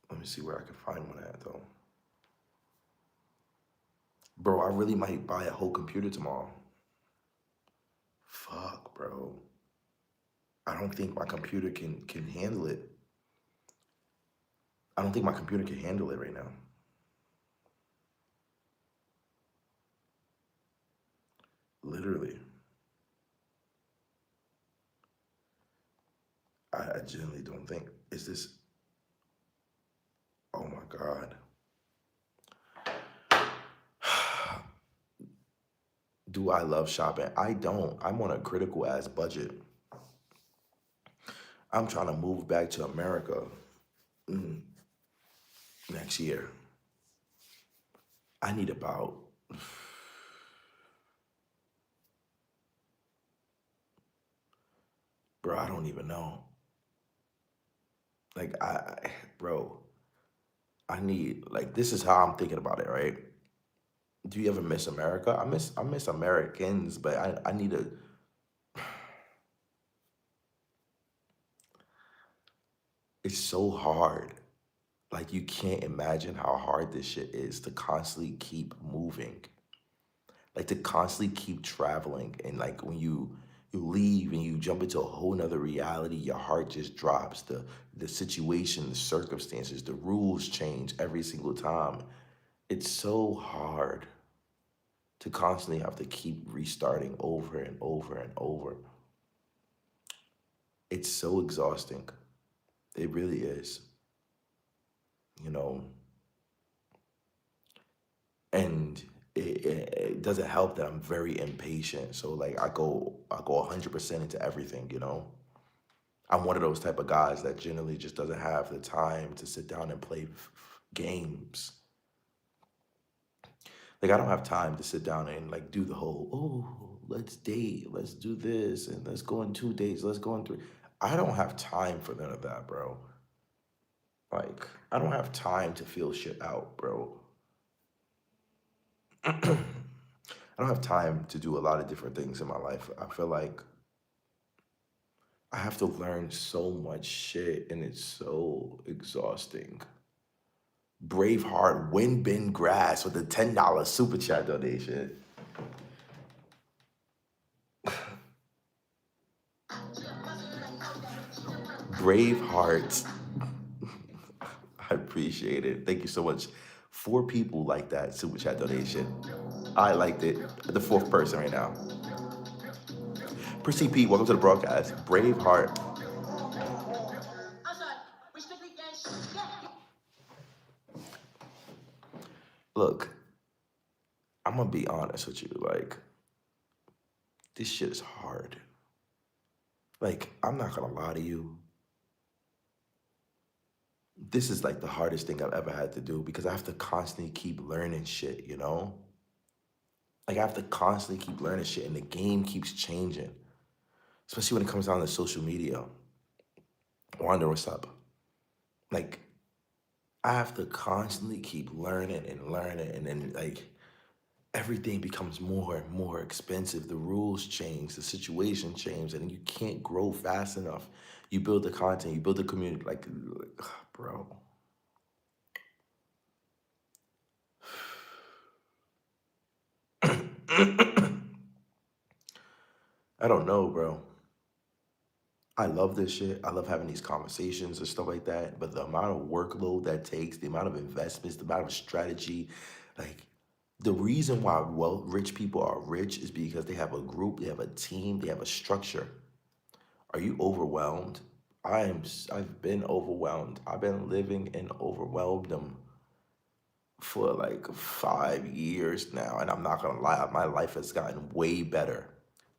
Let me see where I can find one at though. Bro, I really might buy a whole computer tomorrow. Fuck, bro. I don't think my computer can handle it. I don't think my computer can handle it right now. Literally. I genuinely don't think, is this, oh my God. Do I love shopping? I don't. I'm on a critical ass budget. I'm trying to move back to America next year. I need about, bro, I don't even know. Like, bro, I need, like, this is how I'm thinking about it, right? Do you ever miss America? I miss Americans, but I need to, it's so hard. Like, you can't imagine how hard this shit is to constantly keep moving, like to constantly keep traveling. And like when you leave and you jump into a whole nother reality, your heart just drops. The situation, the circumstances, the rules change every single time. It's so hard to constantly have to keep restarting over and over and over. It's so exhausting. It really is, you know. And it doesn't help that I'm very impatient. So like I go 100% into everything, you know. I'm one of those type of guys that generally just doesn't have the time to sit down and play games. Like I don't have time to sit down and like do the whole, oh, let's date, let's do this, and let's go on 2 days, let's go on three. I don't have time for none of that, bro. Like I don't have time to feel shit out, bro. I don't have time to do a lot of different things in my life. I feel like I have to learn so much shit and it's so exhausting. Braveheart Windbin Grass with a $10 super chat donation. Braveheart. I appreciate it. Thank you so much. 4 people like that super chat donation. I liked it. The 4th person right now. Prissy P, welcome to the broadcast. Braveheart. Look, I'm gonna be honest with you. Like, this shit is hard. Like, I'm not gonna lie to you. This is like the hardest thing I've ever had to do because I have to constantly keep learning shit, you know? Like, I have to constantly keep learning shit and the game keeps changing, especially when it comes down to social media. Wonder what's up. Like, I have to constantly keep learning and learning, and then, like, everything becomes more and more expensive. The rules change, the situation changes, and you can't grow fast enough. You build the content, you build the community, like bro. I don't know, bro. I love this shit. I love having these conversations and stuff like that. But the amount of workload that takes, the amount of investments, the amount of strategy, like the reason why rich people are rich is because they have a group, they have a team, they have a structure. Are you overwhelmed? I've been overwhelmed. I've been living in overwhelmdom for like 5 years now. And I'm not gonna lie, my life has gotten way better.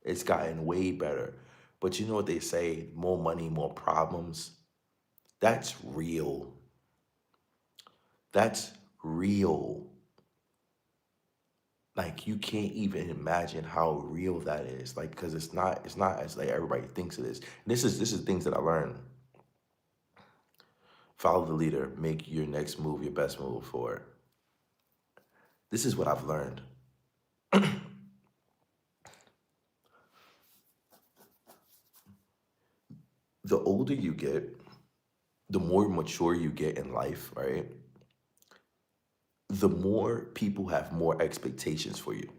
It's gotten way better. But you know what they say, more money, more problems. That's real. That's real. Like you can't even imagine how real that is. Like, cause it's not as like everybody thinks it is. This is things that I learned. Follow the leader, make your next move your best move for it. This is what I've learned. The older you get, the more mature you get in life, right? The more people have more expectations for you.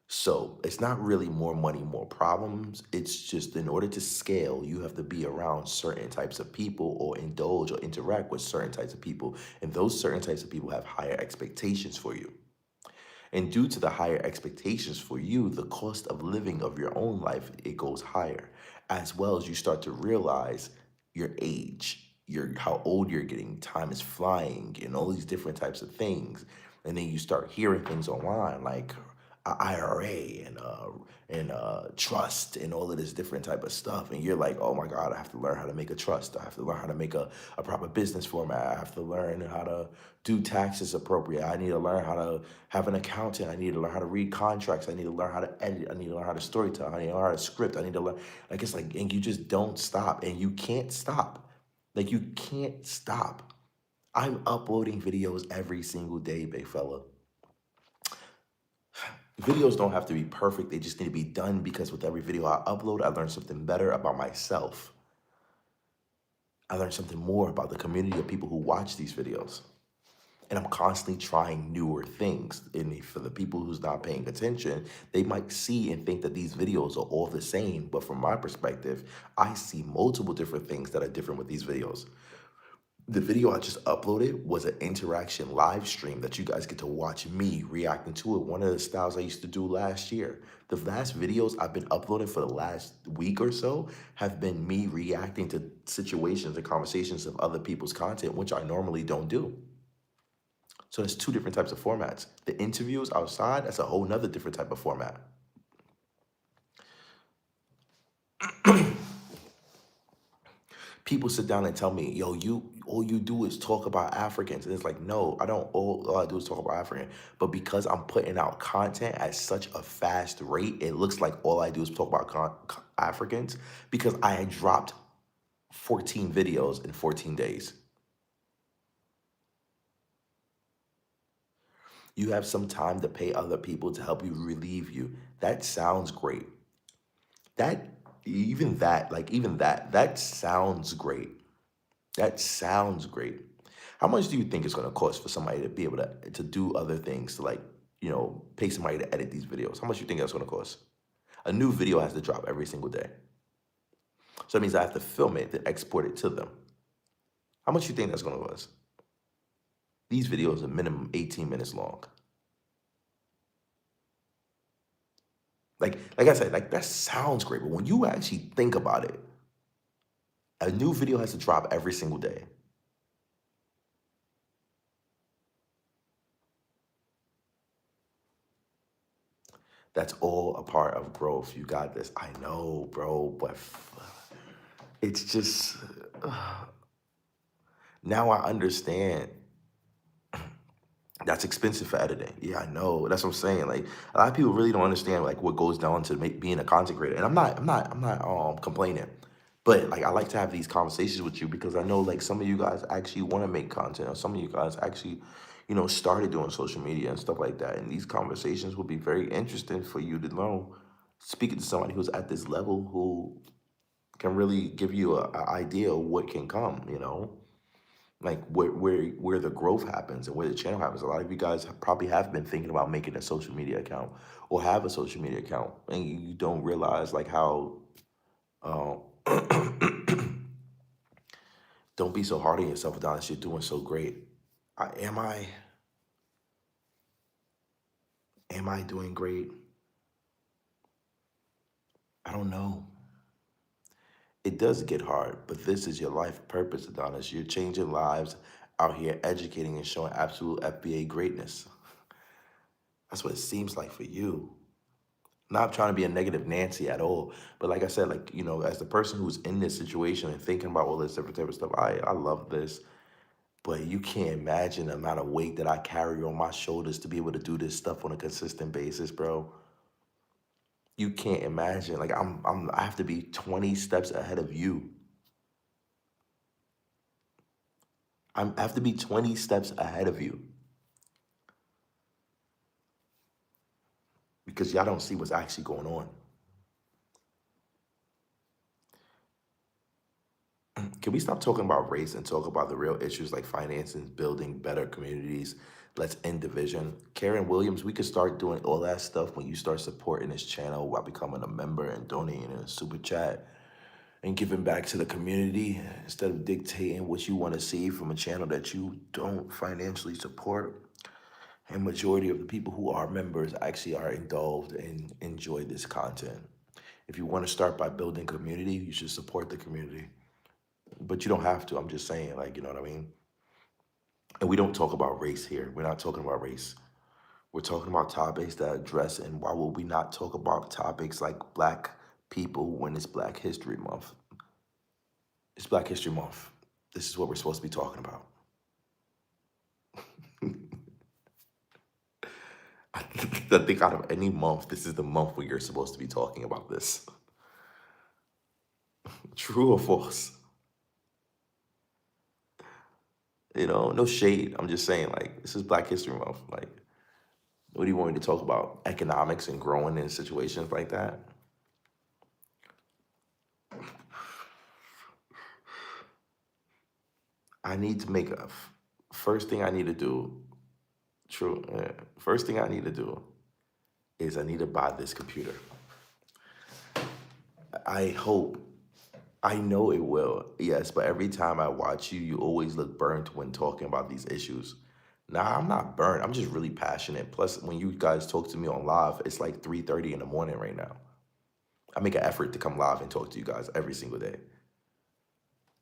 So it's not really more money, more problems. It's just in order to scale, you have to be around certain types of people or indulge or interact with certain types of people. And those certain types of people have higher expectations for you. And due to the higher expectations for you, the cost of living of your own life, it goes higher. As well as you start to realize your age, your how old you're getting, time is flying, and all these different types of things. And then you start hearing things online like a IRA and trust and all of this different type of stuff. And you're like, oh my God, I have to learn how to make a trust. I have to learn how to make a proper business format. I have to learn how to do taxes appropriate. I need to learn how to have an accountant. I need to learn how to read contracts. I need to learn how to edit. I need to learn how to storytell. I need to learn how to script. I need to learn, like, it's like, and you just don't stop, and you can't stop. Like, you can't stop. I'm uploading videos every single day, big fella. Videos don't have to be perfect. They just need to be done, because with every video I upload, I learn something better about myself. I learn something more about the community of people who watch these videos. And I'm constantly trying newer things. And for the people who's not paying attention, they might see and think that these videos are all the same. But from my perspective, I see multiple different things that are different with these videos. The video I just uploaded was an interaction live stream that you guys get to watch me reacting to it. One of the styles I used to do last year. The last videos I've been uploading for the last week or so have been me reacting to situations and conversations of other people's content, which I normally don't do. So there's two different types of formats. The interviews outside, that's a whole nother different type of format. People sit down and tell me, yo, you all you do is talk about Africans. And it's like, no, I don't. All I do is talk about African. But because I'm putting out content at such a fast rate, it looks like all I do is talk about Africans, because I had dropped 14 videos in 14 days. You have some time to pay other people to help you relieve you. That sounds great. That that sounds great. That sounds great. How much do you think it's gonna cost for somebody to be able to do other things, to, like, pay somebody to edit these videos? How much do you think that's gonna cost? A new video has to drop every single day. So that means I have to film it, then export it to them. How much do you think that's gonna cost? These videos are minimum 18 minutes long. Like I said, like, that sounds great, but when you actually think about it, a new video has to drop every single day. That's all a part of growth. You got this. I know, bro, but it's just now I understand. That's expensive for editing. Yeah, I know. That's what I'm saying. Like, a lot of people really don't understand, like, what goes down to being a content creator. And I'm not complaining, but, like, I like to have these conversations with you because I know, like, some of you guys actually want to make content, or some of you guys actually, started doing social media and stuff like that. And these conversations would be very interesting for you to know. Speaking to somebody who's at this level, who can really give you a idea of what can come. Like, where the growth happens and where the channel happens. A lot of you guys probably have been thinking about making a social media account, or have a social media account, and you don't realize, like, how uh, don't be so hard on yourself, Adonis. You're doing so great. Am I doing great? I don't know. It does get hard, but this is your life purpose, Adonis. You're changing lives out here, educating and showing absolute FBA greatness. That's what it seems like for you. Not trying to be a negative Nancy at all, but like I said, like, as the person who's in this situation and thinking about all this different type of stuff, I love this, but you can't imagine the amount of weight that I carry on my shoulders to be able to do this stuff on a consistent basis, bro. You can't imagine. Like, I have to be 20 steps ahead of you. I have to be 20 steps ahead of you, because y'all don't see what's actually going on. Can we stop talking about race and talk about the real issues, like financing, building better communities? Let's end division. Karen Williams, we could start doing all that stuff when you start supporting this channel by becoming a member and donating in a super chat and giving back to the community, instead of dictating what you want to see from a channel that you don't financially support. And majority of the people who are members actually are indulged and enjoy this content. If you want to start by building community, you should support the community. But you don't have to. I'm just saying, like, you know what I mean? And we don't talk about race here. We're not talking about race. We're talking about topics that address, and why would we not talk about topics like black people when it's Black History Month? It's Black History Month. This is what we're supposed to be talking about. I think out of any month, this is the month where you're supposed to be talking about this. True or false? You know, no shade. I'm just saying, like, this is Black History Month. Like, what do you want me to talk about? Economics and growing in situations like that? I need to make a first thing I need to do. True. First thing I need to do is I need to buy this computer. I hope, I know it will, yes, but every time I watch you, you always look burnt when talking about these issues. Nah, I'm not burnt. I'm just really passionate. Plus, when you guys talk to me on live, it's like 3:30 in the morning right now. I make an effort to come live and talk to you guys every single day.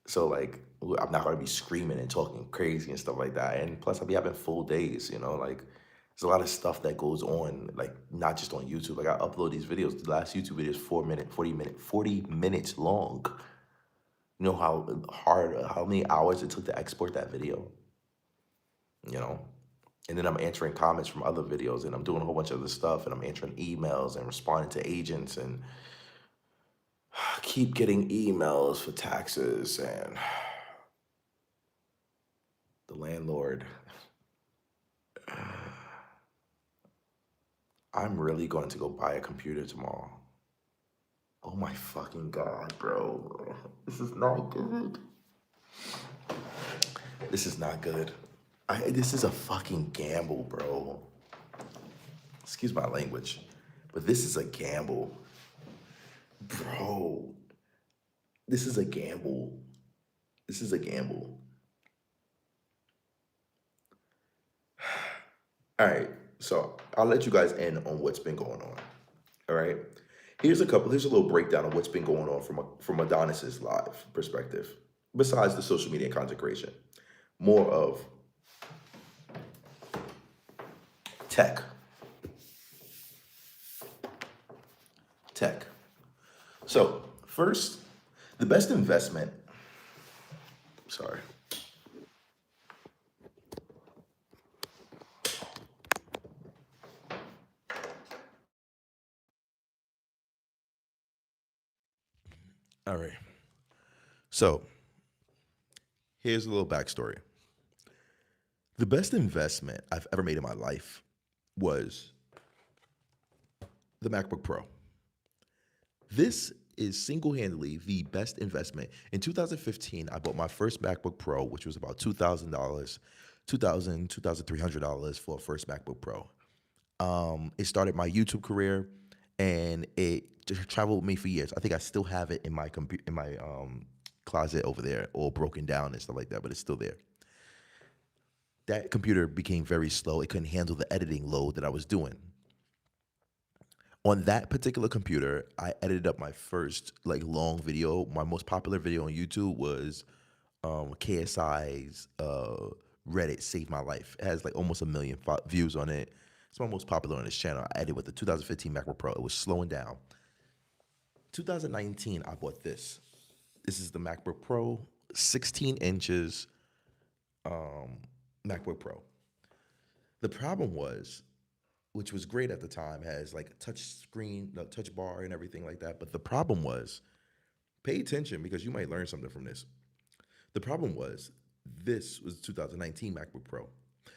So like, I'm not gonna be screaming and talking crazy and stuff like that. And plus, I'll be having full days. You know, like there's a lot of stuff that goes on, like not just on YouTube. Like I upload these videos. The last YouTube video is 4 minute, 40 minutes long. You know how hard, how many hours it took to export that video. You know, and then I'm answering comments from other videos, and I'm doing a whole bunch of other stuff, and I'm answering emails and responding to agents, and keep getting emails for taxes and the landlord. I'm really going to go buy a computer tomorrow. Oh my fucking God, bro. This is not good. This is not good. This is a fucking gamble, bro. Excuse my language, but this is a gamble. Bro, this is a gamble. This is a gamble. All right, so I'll let you guys in on what's been going on. All right, here's a little breakdown of what's been going on from Adonis's live perspective. Besides the social media content creation, more of tech. Tech. So first, the best investment. Sorry. All right. So here's a little backstory. The best investment I've ever made in my life was the MacBook Pro. This is single-handedly the best investment. In 2015, I bought my first MacBook Pro, which was about $2,000, $2,300 for a first MacBook Pro. It started my YouTube career, and it just traveled with me for years. I think I still have it in my closet over there, all broken down and stuff like that, but it's still there. That computer became very slow. It couldn't handle the editing load that I was doing. On that particular computer, I edited up my first like long video. My most popular video on YouTube was KSI's Reddit Saved My Life. It has like almost 1 million views on it. It's my most popular on this channel. I edited with the 2015 MacBook Pro. It was slowing down. 2019, I bought this. This is the MacBook Pro, 16 inches MacBook Pro. The problem was, which was great at the time, has like a touch screen, no, touch bar and everything like that. But the problem was, pay attention because you might learn something from this. The problem was, this was 2019 MacBook Pro.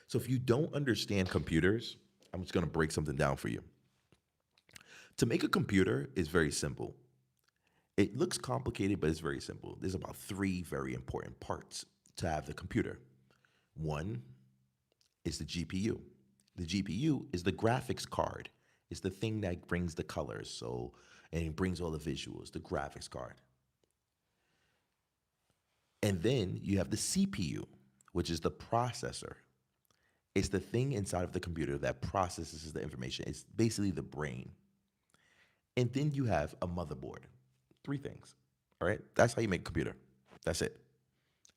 So if you don't understand computers, I'm just gonna break something down for you. To make a computer is very simple. It looks complicated, but it's very simple. There's about 3 very important parts to have the computer. One is the GPU. The GPU is the graphics card. It's the thing that brings the colors, and it brings all the visuals, the graphics card. And then you have the CPU, which is the processor. It's the thing inside of the computer that processes the information. It's basically the brain. And then you have a motherboard. Three things. All right. That's how you make a computer. That's it.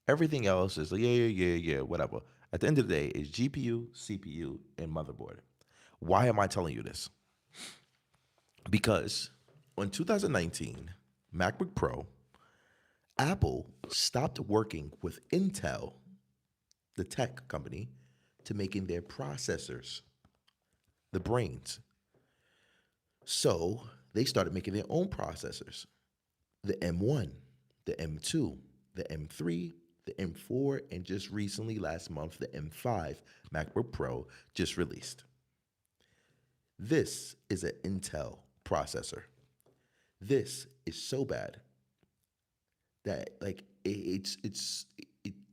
Everything else is like, yeah, whatever. At the end of the day, it's GPU, CPU, and motherboard. Why am I telling you this? Because in 2019, MacBook Pro, Apple stopped working with Intel, the tech company, to making their processors, the brains. So they started making their own processors, the M1, the M2, the M3, the M4, and just recently, last month, the M5 MacBook Pro just released. This is an Intel processor. This is so bad that like it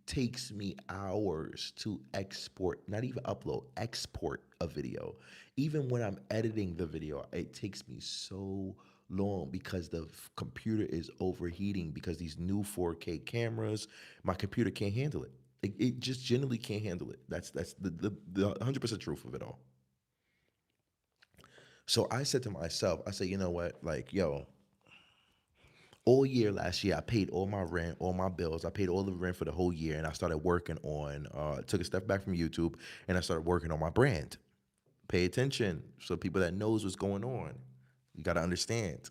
takes me hours to export, not even upload, export a video. Even when I'm editing the video, it takes me so long because the computer is overheating because these new 4K cameras, my computer can't handle it. It just generally can't handle it. That's the 100% truth of it all. So I said to myself, I said, you know what? Like, yo, all year last year, I paid all my rent, all my bills. I paid all the rent for the whole year, and I started working on. Took a step back from YouTube, and I started working on my brand. Pay attention, so people that knows what's going on. You got to understand.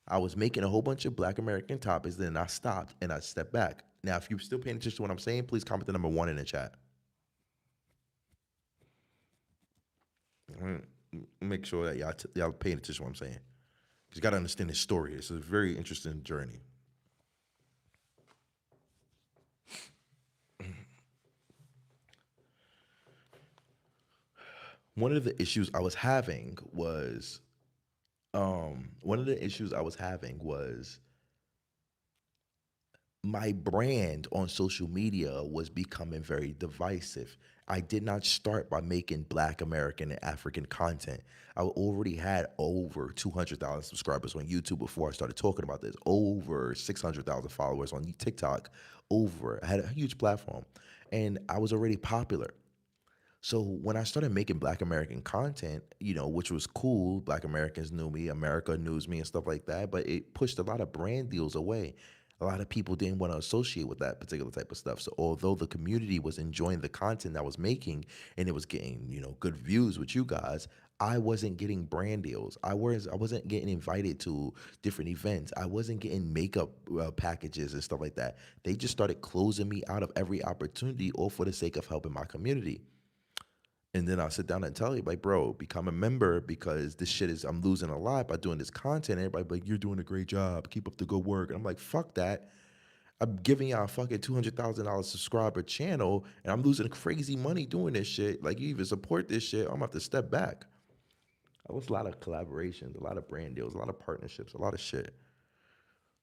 I was making a whole bunch of Black American topics, then I stopped and I stepped back. Now, if you're still paying attention to what I'm saying, please comment the number 1 in the chat. Make sure that y'all paying attention to what I'm saying. You got to understand this story. It's a very interesting journey. One of the issues I was having was my brand on social media was becoming very divisive. I did not start by making Black American and African content. I already had over 200,000 subscribers on YouTube before I started talking about this, over 600,000 followers on TikTok, I had a huge platform, and I was already popular. So when I started making Black American content, which was cool, Black Americans knew me, America knows me and stuff like that, but it pushed a lot of brand deals away. A lot of people didn't want to associate with that particular type of stuff. So although the community was enjoying the content I was making and it was getting, good views with you guys, I wasn't getting brand deals. I wasn't getting invited to different events. I wasn't getting makeup packages and stuff like that. They just started closing me out of every opportunity, all for the sake of helping my community. And then I'll sit down and tell you, like, bro, become a member because this shit I'm losing a lot by doing this content. Everybody be like, you're doing a great job. Keep up the good work. And I'm like, fuck that. I'm giving y'all a fucking $200,000 subscriber channel and I'm losing crazy money doing this shit. Like, you even support this shit, I'm gonna have to step back. That was a lot of collaborations, a lot of brand deals, a lot of partnerships, a lot of shit.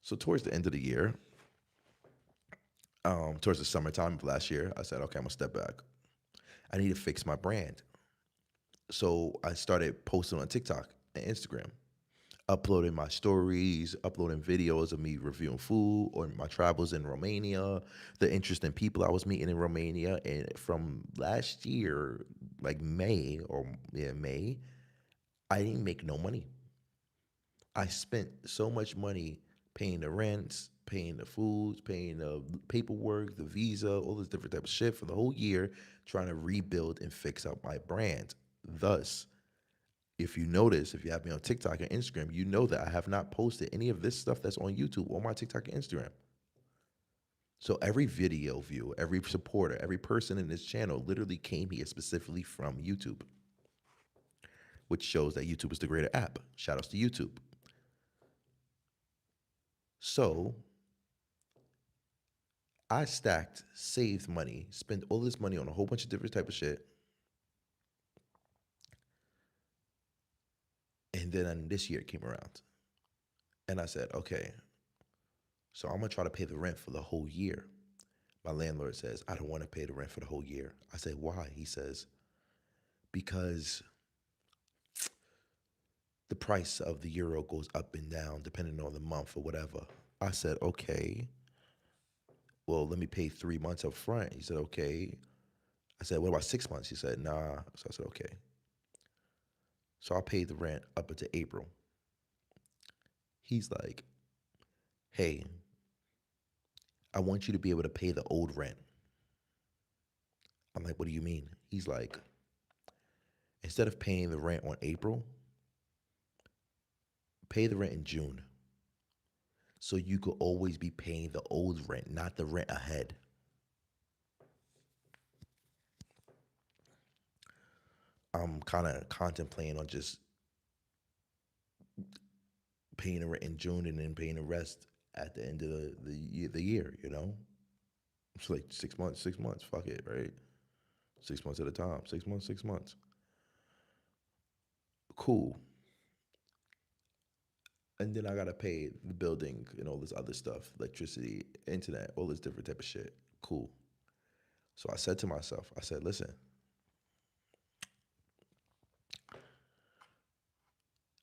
So towards the end of the year, towards the summertime of last year, I said, okay, I'm gonna step back. I need to fix my brand. So I started posting on TikTok and Instagram, uploading my stories, uploading videos of me reviewing food or my travels in Romania, the interesting people I was meeting in Romania. And from last year, like May, I didn't make no money. I spent so much money paying the rents, paying the foods, paying the paperwork, the visa, all this different type of shit for the whole year, trying to rebuild and fix up my brand. Thus, if you notice, if you have me on TikTok and Instagram, you know that I have not posted any of this stuff that's on YouTube on my TikTok and Instagram. So every video view, every supporter, every person in this channel literally came here specifically from YouTube, which shows that YouTube is the greater app. Shout outs to YouTube. So I stacked, saved money, spent all this money on a whole bunch of different type of shit. And then this year came around. And I said, okay, so I'm going to try to pay the rent for the whole year. My landlord says, I don't want to pay the rent for the whole year. I say, why? He says, because the price of the euro goes up and down depending on the month or whatever. I said, okay, well, let me pay 3 months up front. He said, okay. I said, what about 6 months? He said, nah. So I said, okay. So I paid the rent up until April. He's like, hey, I want you to be able to pay the old rent. I'm like, what do you mean? He's like, instead of paying the rent on April, pay the rent in June. So you could always be paying the old rent, not the rent ahead. I'm kind of contemplating on just paying the rent in June and then paying the rest at the end of the year, you know? It's like 6 months, fuck it, right? 6 months at a time, 6 months, 6 months. Cool. And then I gotta pay the building and all this other stuff, electricity, internet, all this different type of shit. Cool. So I said to myself, I said, listen,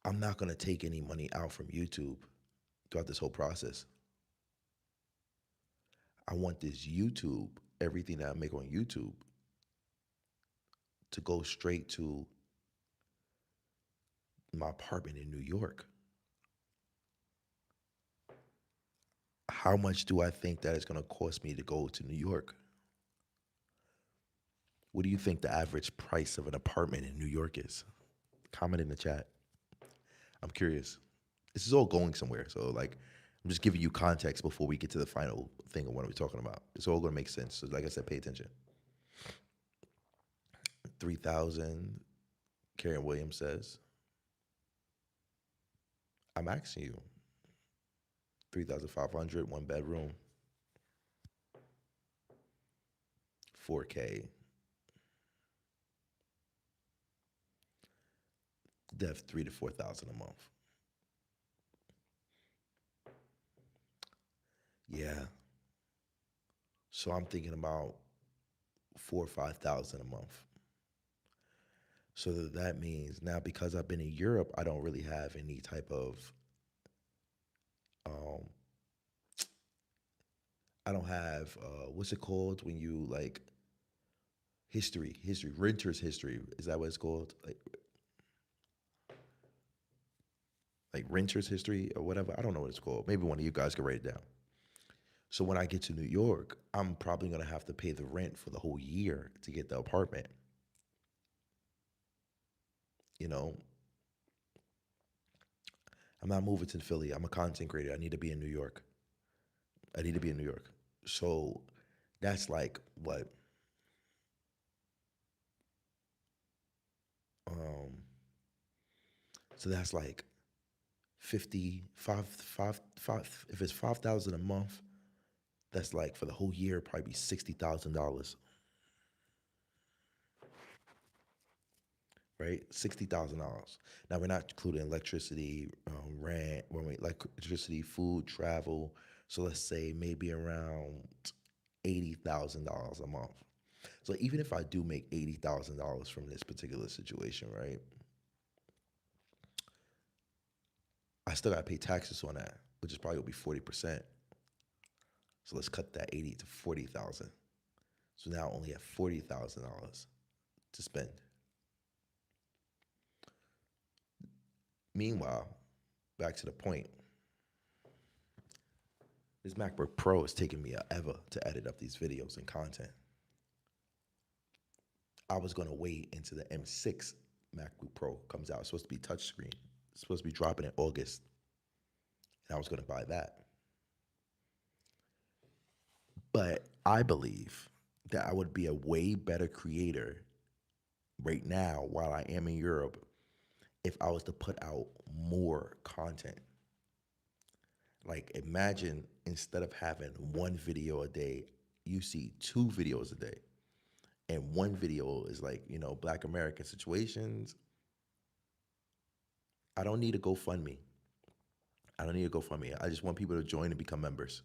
I'm not gonna take any money out from YouTube throughout this whole process. I want this YouTube, everything that I make on YouTube, to go straight to my apartment in New York. How much do I think that it's gonna cost me to go to New York? What do you think the average price of an apartment in New York is? Comment in the chat. I'm curious. This is all going somewhere. So like I'm just giving you context before we get to the final thing of what we're talking about. It's all gonna make sense. So like I said, pay attention. 3,000, Karen Williams says. I'm asking you. 3,500, one bedroom. 4K. Def 3 to 4,000 a month. Yeah. So I'm thinking about 4 or 5,000 a month. So that means now because I've been in Europe, I don't really have any type of um I don't have what's it called when you like renter's history. Is that what it's called? Like renter's history or whatever. I don't know what it's called. Maybe one of you guys can write it down. So when I get to New York, I'm probably gonna have to pay the rent for the whole year to get the apartment. You know, I'm not moving to Philly. I'm a content creator. I need to be in New York. I need to be in New York. So that's like what? Um, so that's like 5 if it's 5,000 a month, that's like for the whole year, probably $60,000. Right? $60,000. Now we're not including electricity, rent, like electricity, food, travel. So let's say maybe around $80,000 a month. So even if I do make $80,000 from this particular situation, right? I still gotta pay taxes on that, which is probably gonna be 40%. So let's cut that 80 to 40,000. So now I only have $40,000 to spend. Meanwhile, back to the point, this MacBook Pro is taking me ever to edit up these videos and content. I was gonna wait until the M6 MacBook Pro comes out. It's supposed to be touchscreen. It's supposed to be dropping in August. And I was gonna buy that. But I believe that I would be a way better creator right now while I am in Europe if I was to put out more content. Like imagine instead of having one video a day, you see 2 videos a day. And one video is like, Black American situations. I don't need a GoFundMe. I don't need a GoFundMe. I just want people to join and become members.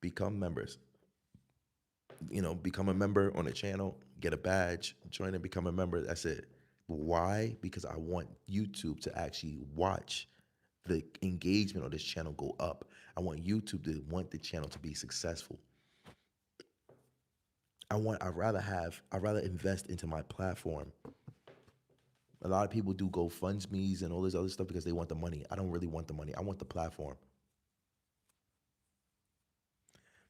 Become members. Become a member on the channel, get a badge, join and become a member. That's it. Why? Because I want YouTube to actually watch the engagement on this channel go up. I want YouTube to want the channel to be successful. I'd rather invest into my platform. A lot of people do GoFundMe's and all this other stuff because they want the money. I don't really want the money. I want the platform.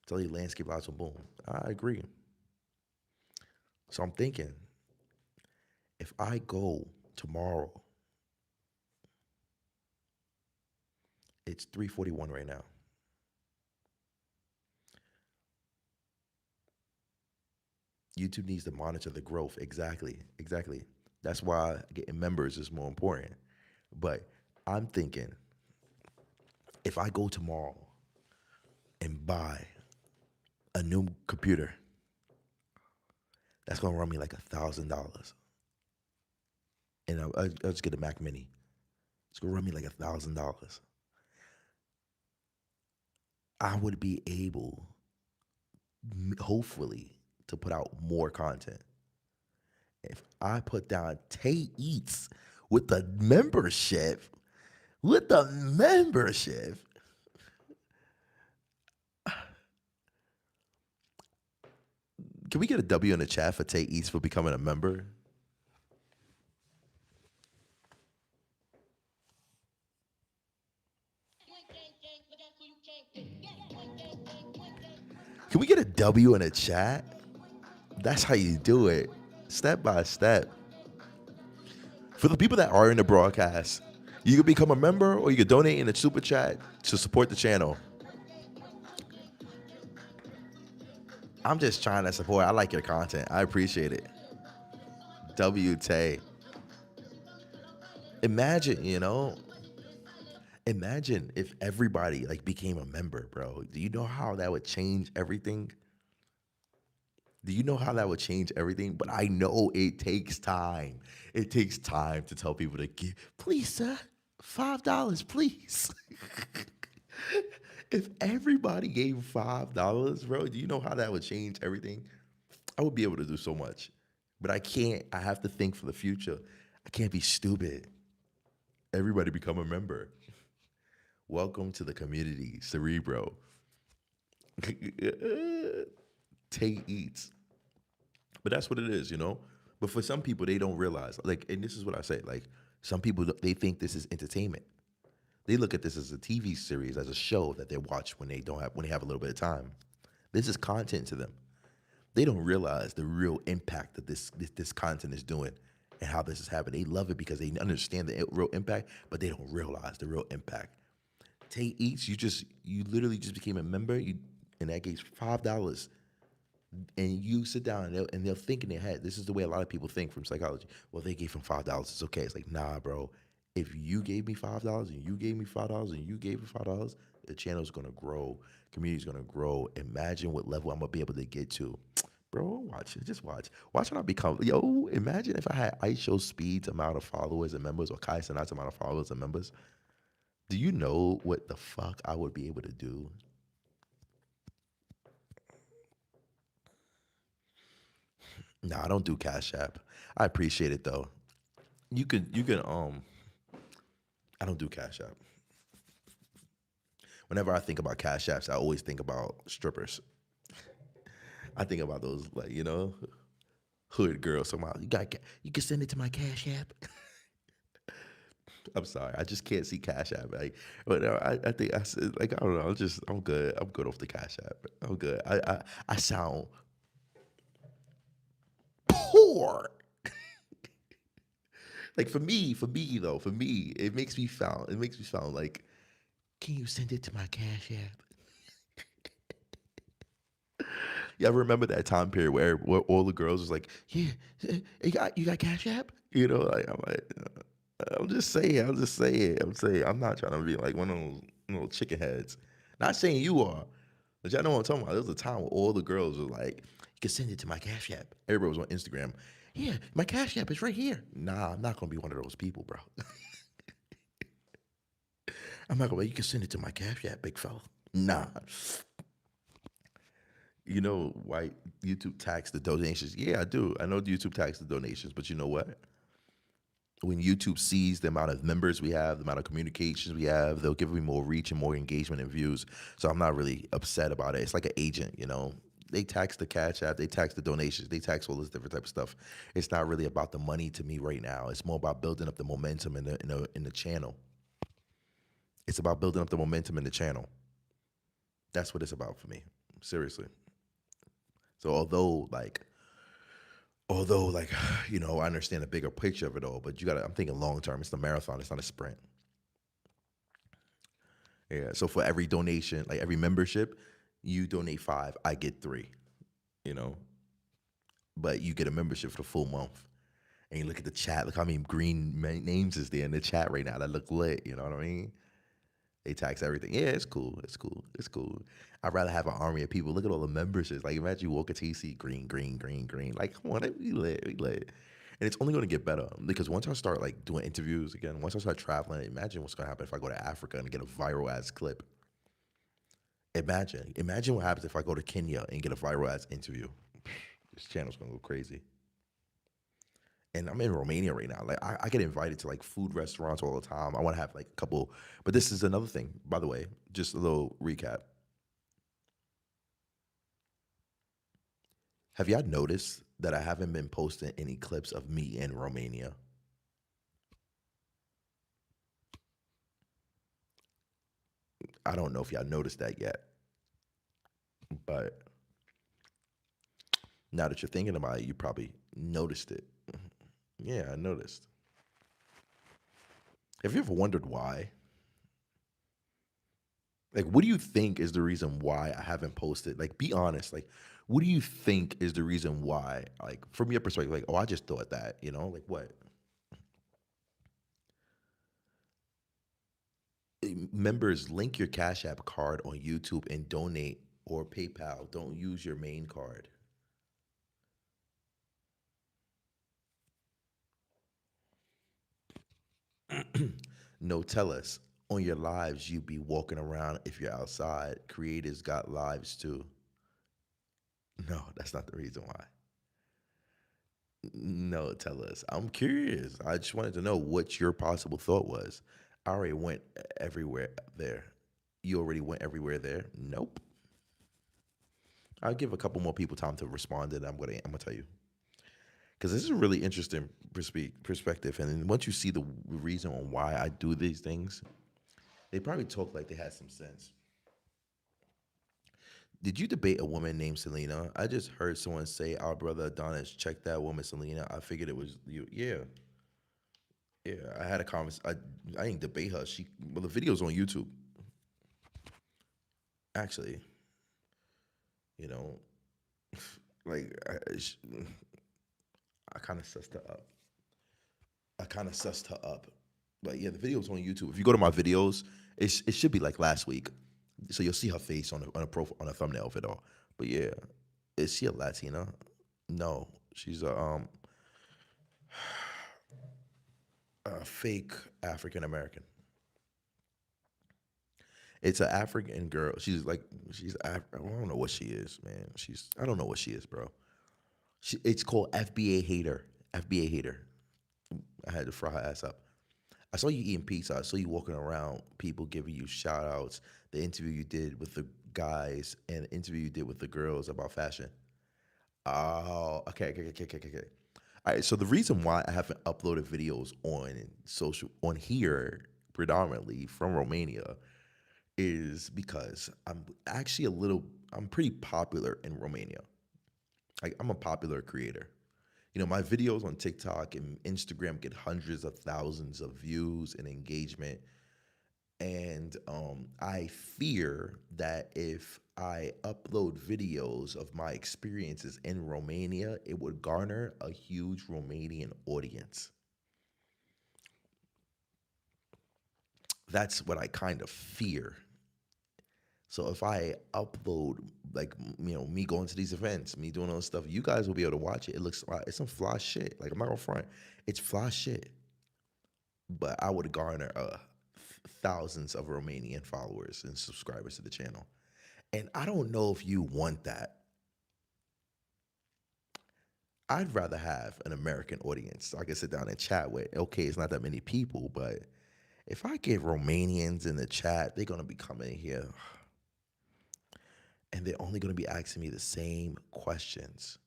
Tell you landscape lots of boom. I agree. So I'm thinking, if I go tomorrow, it's 3:41 right now. YouTube needs to monitor the growth. Exactly. Exactly. That's why getting members is more important. But I'm thinking, if I go tomorrow and buy a new computer, that's gonna run me like $1,000. And I'll just get a Mac Mini. It's gonna run me like $1,000. I would be able, hopefully, to put out more content. If I put down Tay Eats with the membership, with the membership, can we get a W in the chat for Tay Eats for becoming a member? Can we get a W in the chat? That's how you do it, step by step. For the people that are in the broadcast, you can become a member or you can donate in the super chat to support the channel. I'm just trying to support. I like your content. I appreciate it. W Tay. Imagine, imagine if everybody like became a member, bro. Do you know how that would change everything? Do you know how that would change everything? But I know it takes time. It takes time to tell people to give. Please, sir, $5, please. If everybody gave $5, bro, do you know how that would change everything? I would be able to do so much. But I can't. I have to think for the future. I can't be stupid. Everybody become a member. Welcome to the community, Cerebro. Tay Eats. But that's what it is, But for some people, they don't realize, like, and this is what I say, like, some people, they think this is entertainment. They look at this as a TV series, as a show that they watch when they have a little bit of time. This is content to them. They don't realize the real impact that this content is doing and how this is happening. They love it because they understand the real impact, but they don't realize the real impact. Tay Eats, you literally just became a member, and that gave $5. And you sit down and they'll think in their head, this is the way a lot of people think from psychology. Well, they gave him $5, it's okay. It's like, nah, bro. If you gave me $5 and you gave me $5 and you gave me $5, the channel's gonna grow, community's gonna grow. Imagine what level I'm gonna be able to get to. Bro, watch it. Just watch. Watch when I become. Imagine if I had Ice Show Speed's amount of followers and members, or Kai Sanat's amount of followers and members. Do you know what the fuck I would be able to do? Nah, I don't do Cash App. I appreciate it though. You can. I don't do Cash App. Whenever I think about Cash Apps, I always think about strippers. I think about those, like, hood girls. Somehow you can send it to my Cash App. I'm sorry, I just can't see Cash App. Like, but I think I said, like, I don't know. I'm good. I'm good off the Cash App. I'm good. I sound poor. Like for me, it makes me sound like, can you send it to my Cash App? Yeah, I remember that time period where all the girls was like, yeah, you got Cash App? Like, I'm just saying, I'm not trying to be like one of those chicken heads. Not saying you are, but y'all know what I'm talking about. There was a time where all the girls were like, you can send it to my Cash App. Everybody was on Instagram. Yeah, my Cash App is right here. Nah, I'm not gonna be one of those people, bro. I'm not gonna be, you can send it to my Cash App, big fella. Nah. You know why YouTube tax the donations? Yeah, I do. I know YouTube tax the donations, but you know what? When YouTube sees the amount of members we have, the amount of communications we have, they'll give me more reach and more engagement and views. So I'm not really upset about it. It's like an agent, they tax the cash app, they tax the donations, they tax all this different type of stuff. It's not really about the money to me right now. It's more about building up the momentum in the channel. It's about building up the momentum in the channel. That's what it's about for me. Seriously. So although I understand the bigger picture of it all, but I'm thinking long term. It's the marathon, it's not a sprint. Yeah. So for every donation, like every membership, you donate 5, I get 3, you know. But you get a membership for the full month. And you look at the chat, look how many green names is there in the chat right now that look lit, you know what I mean? They tax everything. Yeah, it's cool. It's cool. It's cool. I'd rather have an army of people. Look at all the memberships. Like, imagine you walk into TC, green, green, green, green. Like, come on, we lit, we lit. And it's only going to get better because once I start like doing interviews again, once I start traveling, imagine what's going to happen if I go to Africa and get a viral ass clip. Imagine what happens if I go to Kenya and get a viral ass interview. This channel's going to go crazy. And I'm in Romania right now. Like I get invited to like food restaurants all the time. I want to have like a couple, but this is another thing, by the way, just a little recap. Have y'all noticed that I haven't been posting any clips of me in Romania? I don't know if y'all noticed that yet, but now that you're thinking about it, you probably noticed it. Yeah, I noticed. Have you ever wondered why? Like, what do you think is the reason why I haven't posted? Like, be honest. Like, what do you think is the reason why? Like, from your perspective, like, oh, I just thought that, like what? Members, link your Cash App card on YouTube and donate or PayPal. Don't use your main card. No, tell us. On your lives, you be walking around if you're outside. Creators got lives too. No, that's not the reason why. No, tell us. I'm curious. I just wanted to know what your possible thought was. I already went everywhere there. You already went everywhere there? Nope. I'll give a couple more people time to respond, and I'm gonna tell you because this is a really interesting perspective. And then once you see the reason on why I do these things, they probably talk like they had some sense. Did you debate a woman named Selena? I just heard someone say, "Our brother Adonis, check that woman, Selena." I figured it was you. Yeah, yeah. I had a conversation. I didn't debate her. The video's on YouTube. Actually, you know, like I kind of sussed her up. But yeah, the video's on YouTube. If you go to my videos, it should be like last week, so you'll see her face on a thumbnail of it all. But yeah, is she a Latina? No, she's a fake African American. It's an African girl. I don't know what she is, man. I don't know what she is, bro. It's called FBA hater. FBA hater. I had to fry her ass up. I saw you eating pizza. I saw you walking around, people giving you shout outs. The interview you did with the guys and the interview you did with the girls about fashion. Oh, okay. All right, so the reason why I haven't uploaded videos on here predominantly from Romania is because I'm pretty popular in Romania. Like I'm a popular creator. My videos on TikTok and Instagram get hundreds of thousands of views and engagement. And I fear that if I upload videos of my experiences in Romania, it would garner a huge Romanian audience. That's what I kind of fear. So if I upload, like, me going to these events, me doing all this stuff, you guys will be able to watch it. It's some fly shit. Like, I'm not gonna front. It's fly shit. But I would garner thousands of Romanian followers and subscribers to the channel. And I don't know if you want that. I'd rather have an American audience so I can sit down and chat with. Okay, it's not that many people, but if I get Romanians in the chat, they're gonna be coming here. and they're only going to be asking me the same questions.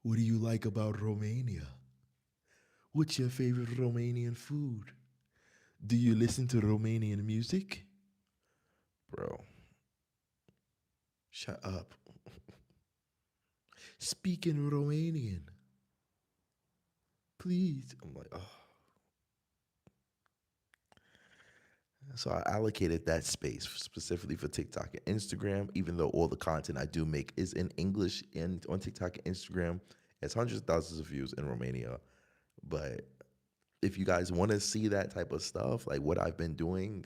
What do you like about Romania? What's your favorite Romanian food? Do you listen to Romanian music? Bro, shut up. Speak in Romanian. Please. I'm like, oh. So I allocated that space specifically for TikTok and Instagram, even though all the content I do make is in English and on TikTok and Instagram. It's hundreds of thousands of views in Romania. But if you guys want to see that type of stuff, like what I've been doing,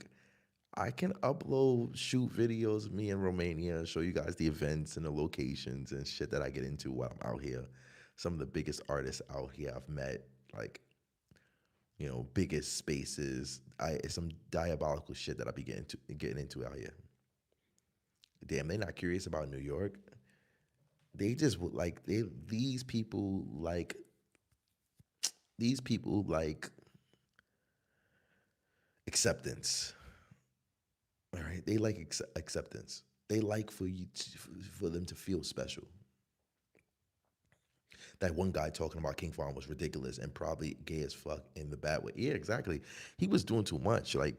I can upload, shoot videos of me in Romania, show you guys the events and the locations and shit that I get into while I'm out here. Some of the biggest artists out here I've met, like, you know, biggest spaces. It's some diabolical shit that I be getting into out here. Damn, they not curious about New York. They just would like these people like acceptance. All right, they like acceptance. They like for them to feel special. That one guy talking about King Von was ridiculous and probably gay as fuck in the bad way. Yeah, exactly. He was doing too much. Like,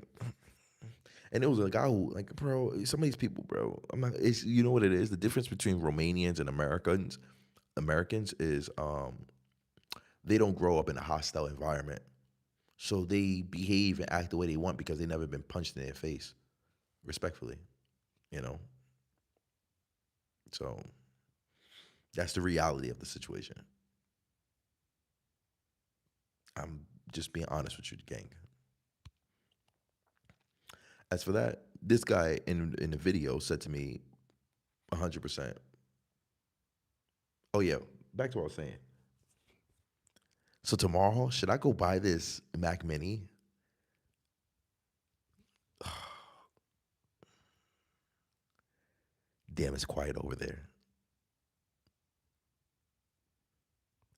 and it was a guy who, like, bro, some of these people, bro, I'm not, it's, you know what it is? The difference between Romanians and Americans is they don't grow up in a hostile environment. So they behave and act the way they want because they never been punched in their face, respectfully, you know? So that's the reality of the situation. I'm just being honest with you, gang. As for that, this guy in the video said to me 100%. Oh, yeah, back to what I was saying. So tomorrow, should I go buy this Mac Mini? Damn, it's quiet over there.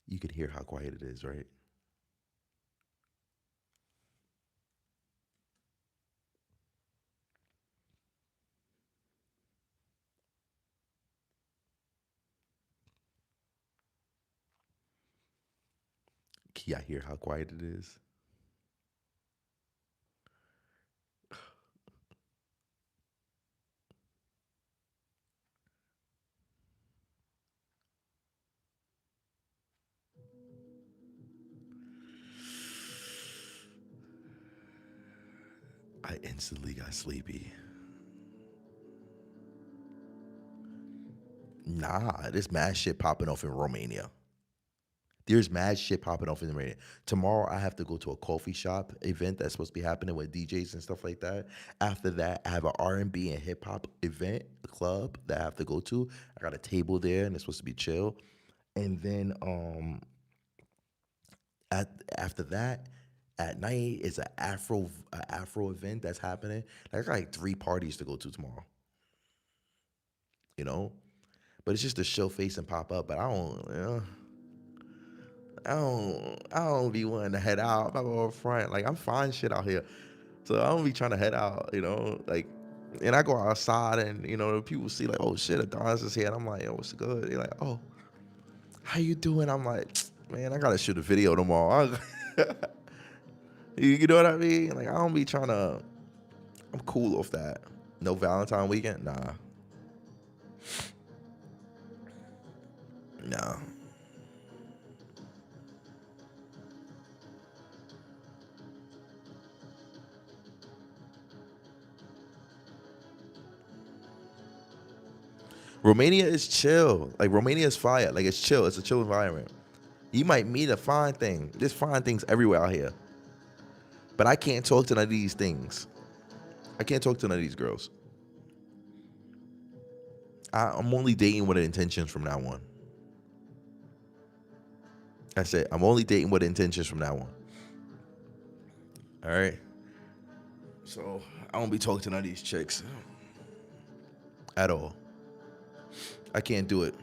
You can hear how quiet it is, right? Can y'all hear how quiet it is? I instantly got sleepy. Nah, there's mad shit popping off in Romania. There's mad shit popping off in Romania. Tomorrow, I have to go to a coffee shop event that's supposed to be happening with DJs and stuff like that. After that, I have an R&B and hip hop event, a club that I have to go to. I got a table there, and it's supposed to be chill. And then after that, at night is a Afro event that's happening. Like, I got like 3 parties to go to tomorrow. You know, but it's just to show face and pop up. But I don't be wanting to head out. I'm not going front. Like, I'm fine shit out here. So I don't be trying to head out, you know, like, and I go outside and, you know, people see like, oh shit, Adonis is here. And I'm like, yo, what's good? They're like, oh, how you doing? I'm like, man, I gotta shoot a video tomorrow. You know what I mean? Like, I don't be trying to, I'm cool off that. No Valentine weekend? Nah. Nah. Romania is chill. Like, Romania is fire. Like, it's chill. It's a chill environment. You might meet a fine thing. There's fine things everywhere out here. But I can't talk to none of these things. I can't talk to none of these girls. I'm only dating with intentions from now on. That's it. I'm only dating with intentions from now on. All right. So I won't be talking to none of these chicks at all. I can't do it.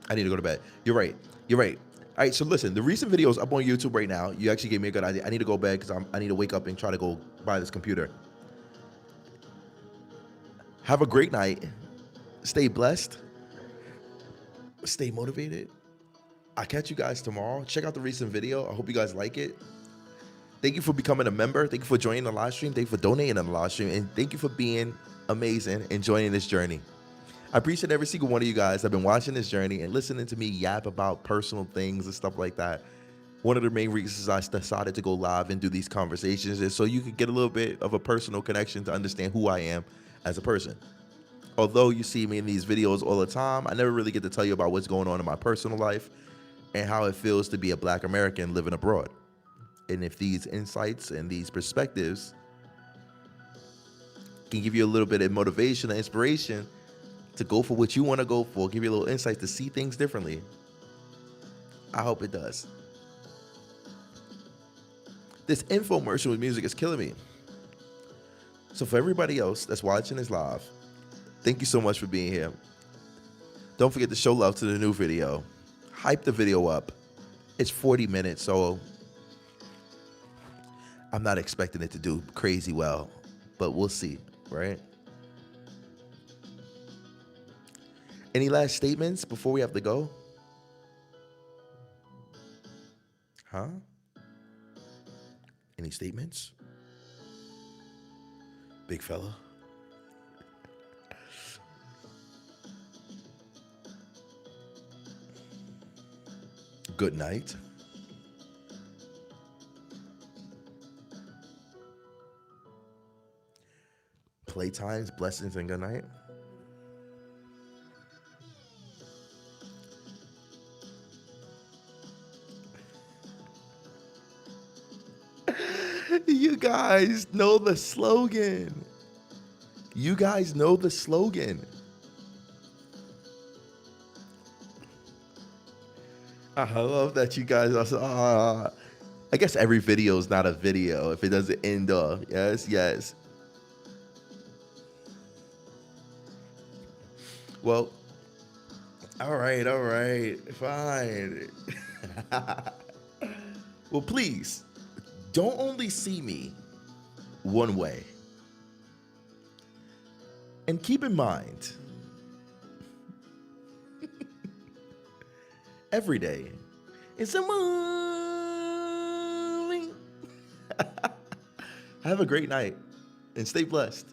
I need to go to bed. You're right. You're right. All right. So listen, the recent videos up on YouTube right now. You actually gave me a good idea. I need to go bed because I need to wake up and try to go buy this computer. Have a great night. Stay blessed. Stay motivated. I'll catch you guys tomorrow. Check out the recent video. I hope you guys like it. Thank you for becoming a member. Thank you for joining the live stream. Thank you for donating on the live stream. And thank you for being amazing and joining this journey. I appreciate every single one of you guys that have been watching this journey and listening to me yap about personal things and stuff like that. One of the main reasons I decided to go live and do these conversations is so you could get a little bit of a personal connection to understand who I am as a person. Although you see me in these videos all the time, I never really get to tell you about what's going on in my personal life and how it feels to be a Black American living abroad. And if these insights and these perspectives can give you a little bit of motivation and inspiration to go for what you want to go for, give you a little insight to see things differently, I hope it does. This infomercial with music is killing me. So for everybody else that's watching this live, thank you so much for being here. Don't forget to show love to the new video. Hype the video up. It's 40 minutes, so I'm not expecting it to do crazy well, but we'll see, right? Any last statements before we have to go? Huh? Any statements? Big fella? Good night. Playtimes, blessings, and good night. You guys know the slogan. You guys know the slogan. I love that you guys are. I guess every video is not a video if it doesn't end off. Yes, yes. Well, all right, fine. Well, please, don't only see me one way. And keep in mind, every day is a morning. Have a great night and stay blessed.